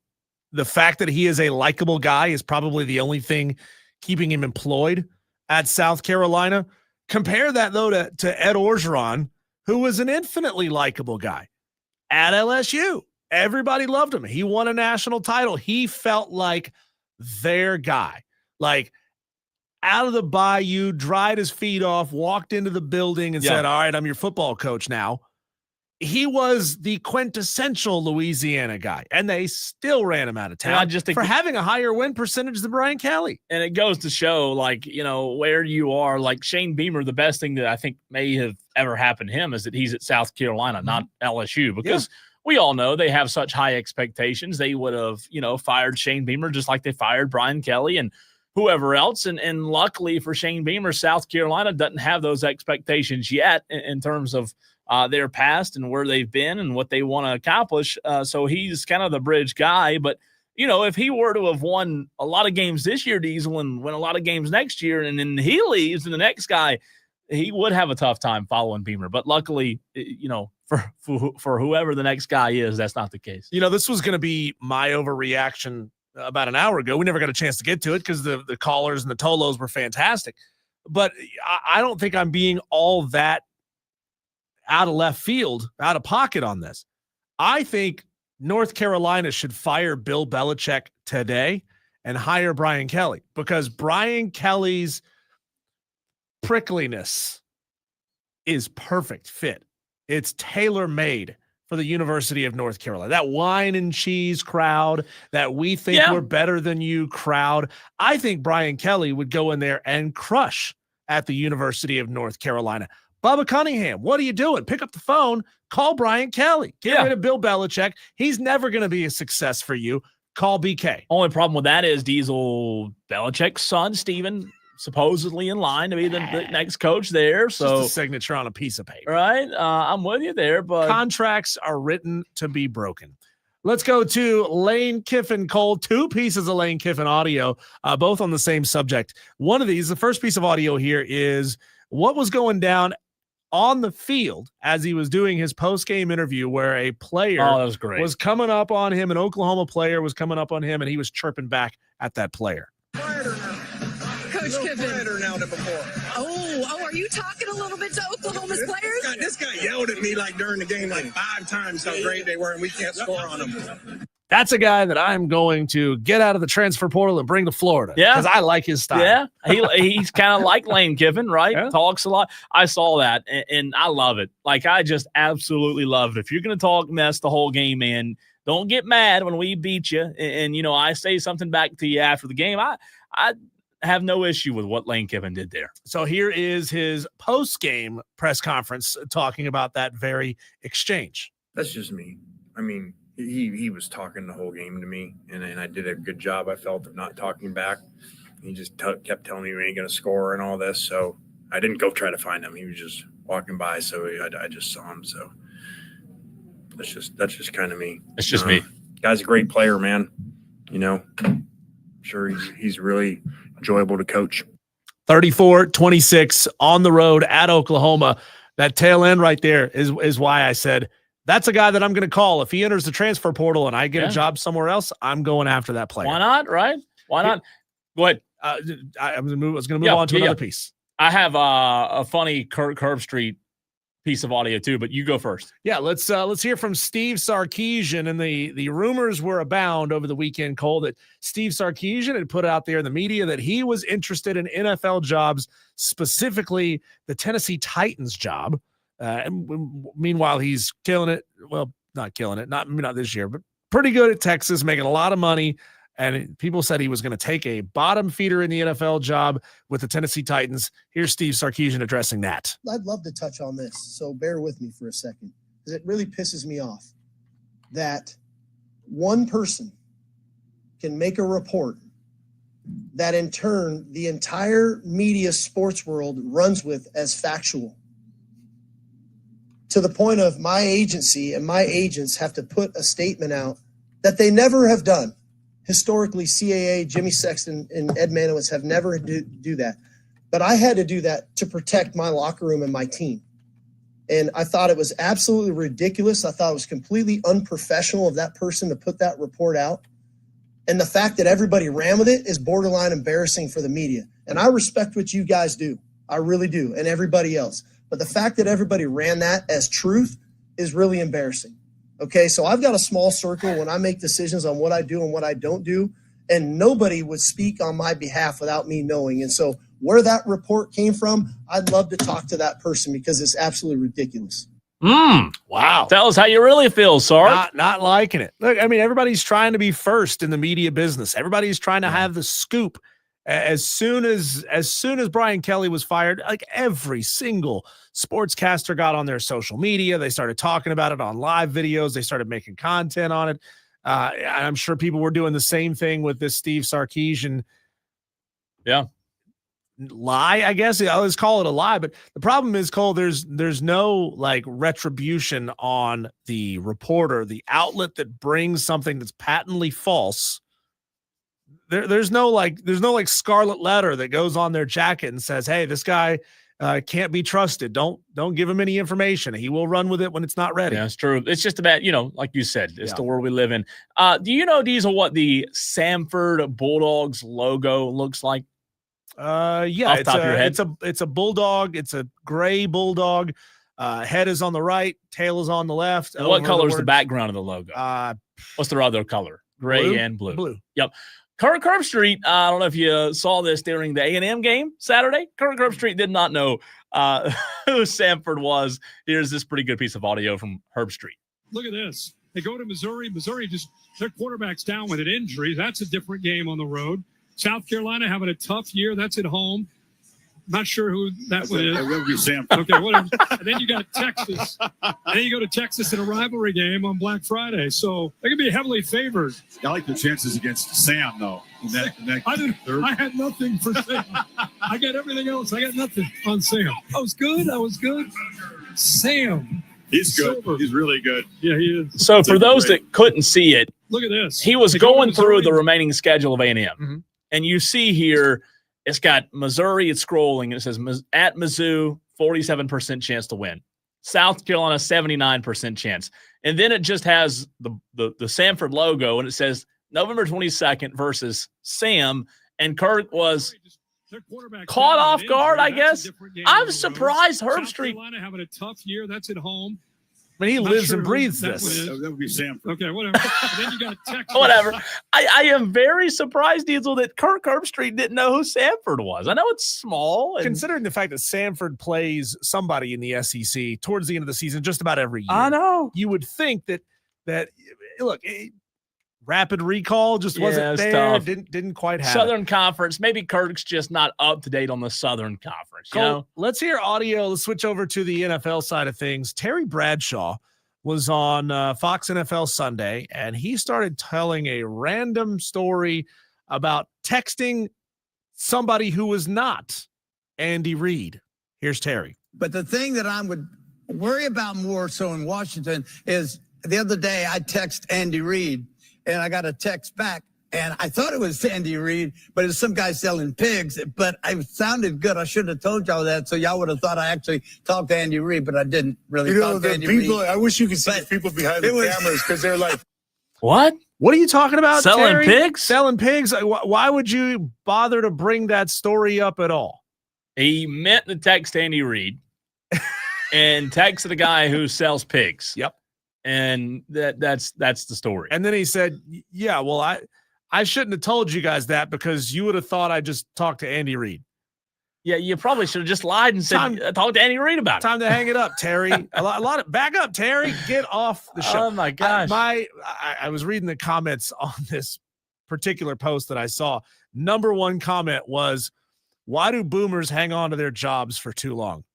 The fact that he is a likable guy is probably the only thing keeping him employed at South Carolina. Compare that, though, to Ed Orgeron, who was an infinitely likable guy at LSU. Everybody loved him. He won a national title. He felt like their guy. Like, out of the bayou, dried his feet off, walked into the building and said, all right, I'm your football coach now. He was the quintessential Louisiana guy, and they still ran him out of town. I just think for having a higher win percentage than Brian Kelly. And it goes to show, where you are. Like Shane Beamer, the best thing that I think may have ever happened to him is that he's at South Carolina, not LSU, because we all know they have such high expectations. They would have, fired Shane Beamer just like they fired Brian Kelly and whoever else. And luckily for Shane Beamer, South Carolina doesn't have those expectations yet in terms of their past and where they've been and what they want to accomplish. So he's kind of the bridge guy. But, if he were to have won a lot of games this year, Diesel, and win a lot of games next year, and then he leaves and the next guy, he would have a tough time following Beamer. But luckily, for whoever the next guy is, that's not the case. This was going to be my overreaction about an hour ago. We never got a chance to get to it because the callers and the Tolos were fantastic. But I don't think I'm being all that out of left field, out of pocket on this. I think North Carolina should fire Bill Belichick today and hire Brian Kelly, because Brian Kelly's prickliness is perfect fit. It's tailor-made for the University of North Carolina. That wine and cheese crowd, that we think we're better than you crowd. I think Brian Kelly would go in there and crush at the University of North Carolina. Bubba Cunningham, what are you doing? Pick up the phone, call Brian Kelly. Get rid of Bill Belichick. He's never going to be a success for you. Call BK. Only problem with that is Diesel, Belichick's son, Steven, supposedly in line to be the next coach there. So just a signature on a piece of paper. Right? I'm with you there, but contracts are written to be broken. Let's go to Lane Kiffin, Cole. 2 pieces of Lane Kiffin audio, both on the same subject. One of these, the first piece of audio here, is what was going down on the field as he was doing his post-game interview, where a player was coming up on him, an Oklahoma player was coming up on him, and he was chirping back at that player. Coach Kiffin. Now than before. Are you talking a little bit to Oklahoma's players? This guy yelled at me like during the game like 5 times how great they were, and we can't score on them. That's a guy that I'm going to get out of the transfer portal and bring to Florida. Yeah. Because I like his style. Yeah. He's kind of like Lane Kiffin, right? Yeah. Talks a lot. I saw that, and I love it. Like, I just absolutely love it. If you're going to talk mess the whole game, man, don't get mad when we beat you. And you know, I say something back to you after the game. I have no issue with what Lane Kiffin did there. So here is his post-game press conference talking about that very exchange. That's just me. I mean, he was talking the whole game to me, and I did a good job, I felt, of not talking back. He just kept telling me we ain't going to score and all this, so I didn't go try to find him. He was just walking by, so I just saw him. So that's just kind of me. It's just me. Guy's a great player, man. You know, I'm sure he's really enjoyable to coach. 34-26 on the road at Oklahoma. That tail end right there is why I said that's a guy that I'm going to call. If he enters the transfer portal and I get a job somewhere else, I'm going after that player. Why not, right? Why not? Go ahead. I was going to move on to another piece. I have a funny Kirk Herbstreit piece of audio too, but you go first. Yeah, let's hear from Steve Sarkisian. And the rumors were abound over the weekend, Cole, that Steve Sarkisian had put out there in the media that he was interested in NFL jobs, specifically the Tennessee Titans job. And meanwhile, he's killing it. Well, not killing it, not this year, but pretty good at Texas, making a lot of money. And people said he was going to take a bottom feeder in the NFL job with the Tennessee Titans. Here's Steve Sarkisian addressing that. I'd love to touch on this, so bear with me for a second, because it really pisses me off that one person can make a report that in turn the entire media sports world runs with as factual, to the point of my agency and my agents have to put a statement out that they never have done. Historically, CAA, Jimmy Sexton, and Ed Manowitz have never do that. But I had to do that to protect my locker room and my team. And I thought it was absolutely ridiculous. I thought it was completely unprofessional of that person to put that report out. And the fact that everybody ran with it is borderline embarrassing for the media. And I respect what you guys do. I really do, and everybody else. But the fact that everybody ran that as truth is really embarrassing. Okay, so I've got a small circle when I make decisions on what I do and what I don't do, and nobody would speak on my behalf without me knowing. And so where that report came from, I'd love to talk to that person because it's absolutely ridiculous. Wow. Tell us how you really feel, Sark. Not liking it. Look, I mean, everybody's trying to be first in the media business. Everybody's trying to have the scoop. As soon as Brian Kelly was fired, like every single sportscaster got on their social media. They started talking about it on live videos. They started making content on it. I'm sure people were doing the same thing with this Steve Sarkisian lie, I guess. Let's call it a lie. But the problem is, Cole, there's no like retribution on the reporter, the outlet that brings something that's patently false. There's no scarlet letter that goes on their jacket and says, hey, this guy can't be trusted. Don't give him any information. He will run with it when it's not ready. Yeah, it's true. It's just about, like you said, it's the world we live in. Do you know, Diesel, what the Samford Bulldogs logo looks like? Yeah, off the top of your head? It's a bulldog. It's a gray bulldog. Head is on the right, tail is on the left. And what color is the background of the logo? What's their other color? Gray and blue. Blue. Yep. Kirk Herbstreit, I don't know if you saw this during the A&M game Saturday. Kirk Herbstreit did not know who Samford was. Here's this pretty good piece of audio from Herbstreit. Look at this. They go to Missouri. Missouri just, their quarterback's down with an injury. That's a different game on the road. South Carolina having a tough year. That's at home. Not sure who that one is. That will be Sam. Okay, whatever. And then you got Texas. And then you go to Texas in a rivalry game on Black Friday. So they're going to be heavily favored. I like the chances against Sam, though. I had nothing for Sam. I got everything else. I got nothing on Sam. I was good. Sam. He's good. Silver. He's really good. Yeah, he is. So for those that couldn't see it, look at this. He was going through the remaining schedule of A&M. Mm-hmm. And you see here, it's got Missouri, it's scrolling, and it says at Mizzou, 47% chance to win. South Carolina, 79% chance. And then it just has the Samford logo, and it says November 22nd versus Sam. And Kirk was caught off guard, I guess. I'm surprised Herbstreit. Carolina having a tough year. That's at home. I mean, he Not lives sure and who breathes that this. one is. That would be Samford. Okay, whatever. And then you got Texas. Whatever. I am very surprised, Diesel, that Kirk Herbstreit didn't know who Samford was. I know it's small. And Considering the fact that Samford plays somebody in the SEC towards the end of the season just about every year. I know. You would think that look, rapid recall just wasn't there. tough. Didn't quite have Southern Conference. Maybe Kirk's just not up to date on the Southern Conference. You Cole, know? let's hear audio. Let's switch over to the NFL side of things. Terry Bradshaw was on Fox NFL Sunday, and he started telling a random story about texting somebody who was not Andy Reid. Here's Terry. But the thing that I would worry about more so in Washington is the other day I text Andy Reid and I got a text back and I thought it was Andy Reid, but it's some guy selling pigs. But I sounded good. I should have told y'all that, so y'all would have thought I actually talked to Andy Reid, but I didn't really talk to Andy Reid. I wish you could see the people behind the cameras because they're like, What? What are you talking about? Selling Terry? pigs? Selling pigs? Why would you bother to bring that story up at all? He meant to text Andy Reid and texted a guy who sells pigs. Yep. And that's the story. And then he said, yeah, well, I shouldn't have told you guys that because you would have thought I just talked to Andy Reid. Yeah, you probably should have just lied and said, talk to Andy Reid about it. Time to hang it up, Terry. a lot of back up, Terry. Get off the show. Oh my gosh. I was reading the comments on this particular post that I saw. Number one comment was, why do boomers hang on to their jobs for too long?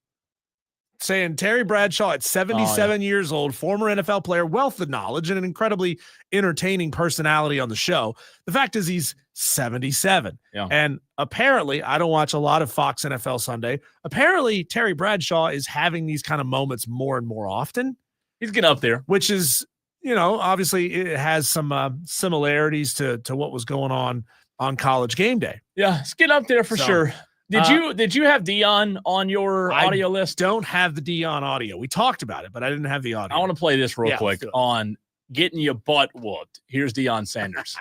Saying Terry Bradshaw at 77 years old, former NFL player, wealth of knowledge, and an incredibly entertaining personality on the show. The fact is he's 77. Yeah. And apparently, I don't watch a lot of Fox NFL Sunday. Apparently, Terry Bradshaw is having these kind of moments more and more often. He's getting up there. Which is, obviously it has some similarities to what was going on College Game Day. Yeah, it's getting up there for sure. Did you have Dion on your audio list? Don't have the Dion audio. We talked about it, but I didn't have the audio. I want to play this real quick on getting your butt whooped. Here's Deion Sanders.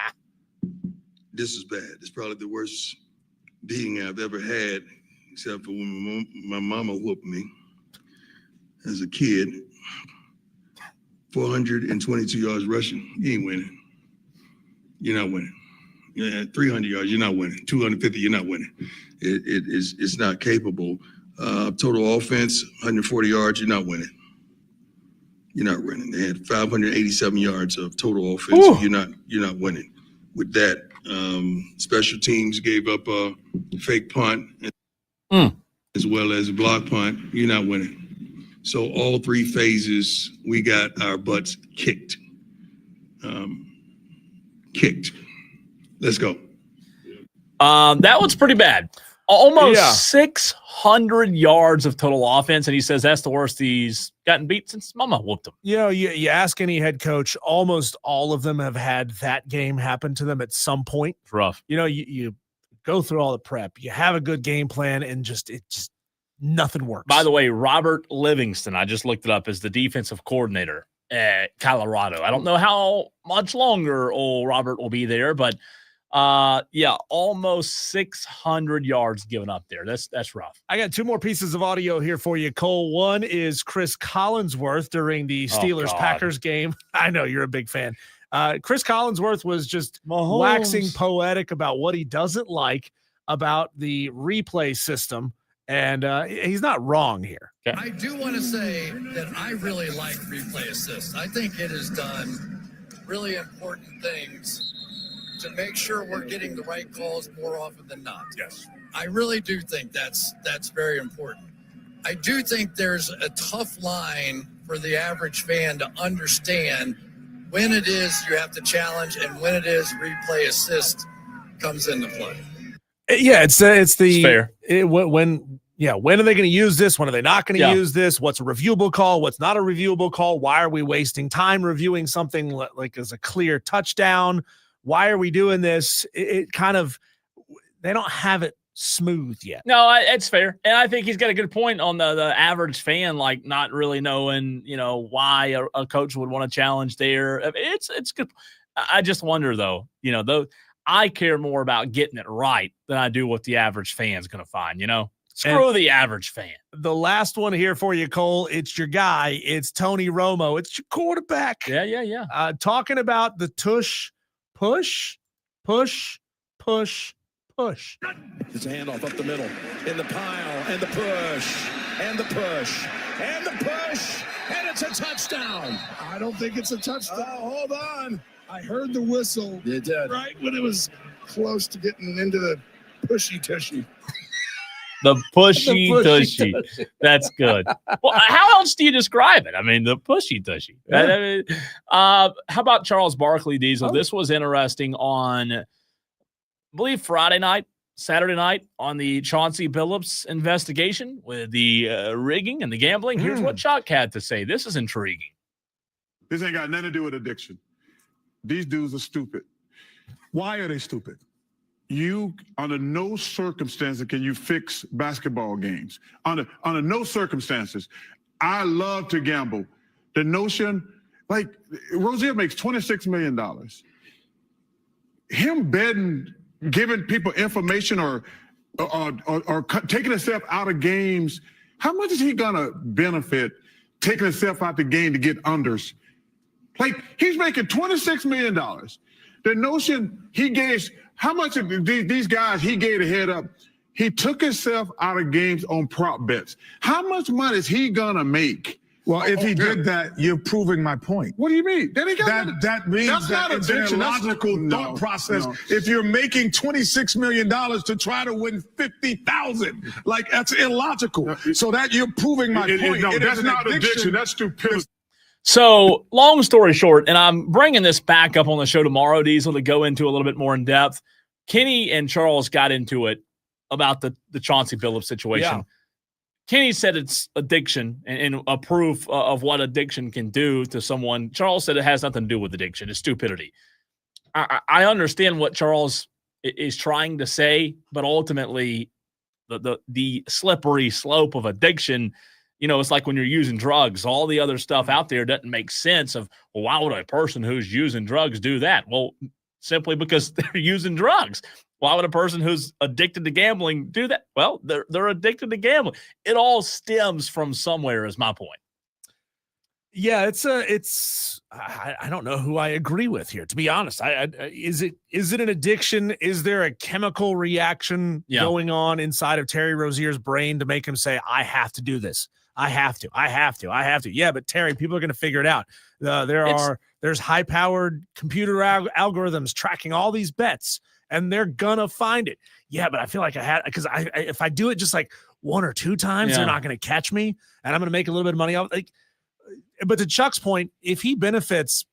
This is bad. It's probably the worst beating I've ever had, except for when my mama whooped me as a kid. 422 yards rushing. You ain't winning. You're not winning. 300 yards, you're not winning. 250, you're not winning. It's not capable. Total offense, 140 yards, you're not winning. You're not winning. They had 587 yards of total offense. So you're not winning. With that, special teams gave up a fake punt as well as a block punt. You're not winning. So all three phases, we got our butts kicked. Let's go. That one's pretty bad. Almost 600 yards of total offense, and he says that's the worst he's gotten beat since Mama whooped him. You ask any head coach, almost all of them have had that game happen to them at some point. It's rough. You go through all the prep, you have a good game plan, and it just nothing works. By the way, Robert Livingston, I just looked it up, is the defensive coordinator at Colorado. I don't know how much longer old Robert will be there, but almost 600 yards given up there. That's rough. I got two more pieces of audio here for you, Cole. One is Chris Collinsworth during the Steelers-Packers game. I know you're a big fan. Chris Collinsworth was just waxing poetic about what he doesn't like about the replay system, and he's not wrong here. Okay. I do want to say that I really like replay assist. I think it has done really important things to make sure we're getting the right calls more often than not. Yes. I really do think that's very important. I do think there's a tough line for the average fan to understand when it is you have to challenge and when it is replay assist comes into play. Yeah, it's fair. When are they going to use this? When are they not going to use this? What's a reviewable call? What's not a reviewable call? Why are we wasting time reviewing something like as a clear touchdown? Why are we doing this? It kind of, they don't have it smooth yet. No, it's fair. And I think he's got a good point on the average fan, like not really knowing, why a coach would want to challenge there. It's good. I just wonder though, I care more about getting it right than I do what the average fan's going to find, you know? Screw the average fan. The last one here for you, Cole. It's your guy. It's Tony Romo. It's your quarterback. Yeah. Talking about the push. It's a handoff up the middle, in the pile, and the push, and the push, and the push, and it's a touchdown. I don't think it's a touchdown. Hold on. I heard the whistle. You did. Right when it was close to getting into the pushy-tushy. The pushy tushy. That's good. Well, how else do you describe it? I mean, the pushy tushy. Yeah. How about Charles Barkley, Diesel? Oh. This was interesting on, I believe, Saturday night on the Chauncey Billups investigation with the rigging and the gambling. Here's what Chuck had to say. This is intriguing. This ain't got nothing to do with addiction. These dudes are stupid. Why are they stupid? Under no circumstances can you fix basketball games. Under no circumstances. I love to gamble. The notion, like, Rozier makes $26 million. Him betting, giving people information or taking himself out of games, how much is he gonna benefit taking himself out the game to get unders? Like, he's making $26 million. The notion he gave, how much of these guys he gave a head up, he took himself out of games on prop bets. How much money is he gonna make? Well, if he did that, you're proving my point. What do you mean? That means that it's an illogical thought process. No. If you're making $26 million to try to win 50,000, like, that's illogical. So that you're proving my point. No, that's not addiction. That's stupidity. So, long story short, and I'm bringing this back up on the show tomorrow, Diesel, to go into a little bit more in depth. Kenny and Charles got into it about the Chauncey Billups situation. Yeah. Kenny said it's addiction and a proof of what addiction can do to someone. Charles said it has nothing to do with addiction. It's stupidity. I understand what Charles is trying to say, but ultimately the slippery slope of addiction, you know, it's like when you're using drugs. All the other stuff out there doesn't make sense of, well, why would a person who's using drugs do that? Well, simply because they're using drugs. Why would a person who's addicted to gambling do that? Well, they're addicted to gambling. It all stems from somewhere is my point. Yeah, I don't know who I agree with here, to be honest. Is it an addiction? Is there a chemical reaction going on inside of Terry Rozier's brain to make him say, I have to do this? I have to. Yeah, but Terry, people are going to figure it out. There's high-powered computer algorithms tracking all these bets, and they're gonna find it. Yeah, but I feel like because if I do it just like one or two times, they're not going to catch me, and I'm going to make a little bit of money off. Like, but to Chuck's point, if he benefits,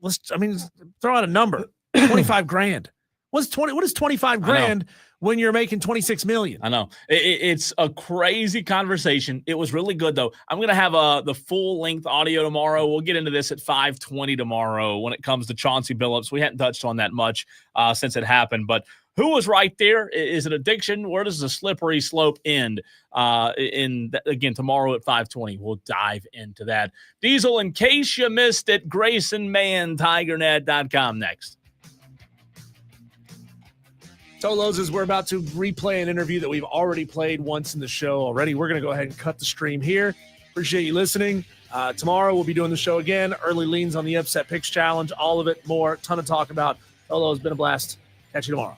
throw out a number, $25,000. What is 25 grand when you're making 26 million? I know. It's a crazy conversation. It was really good, though. I'm going to have the full-length audio tomorrow. We'll get into this at 5:20 tomorrow when it comes to Chauncey Billups. We hadn't touched on that much since it happened, but who was right there? Is it addiction? Where does the slippery slope end? Again, tomorrow at 5:20, we'll dive into that. Diesel, in case you missed it, Grayson, Mann, TigerNet.com next. Solos, as we're about to replay an interview that we've already played once in the show already. We're going to go ahead and cut the stream here. Appreciate you listening. Tomorrow we'll be doing the show again. Early leans on the Upset Picks Challenge. All of it, more. Ton of talk about. Solos, been a blast. Catch you tomorrow.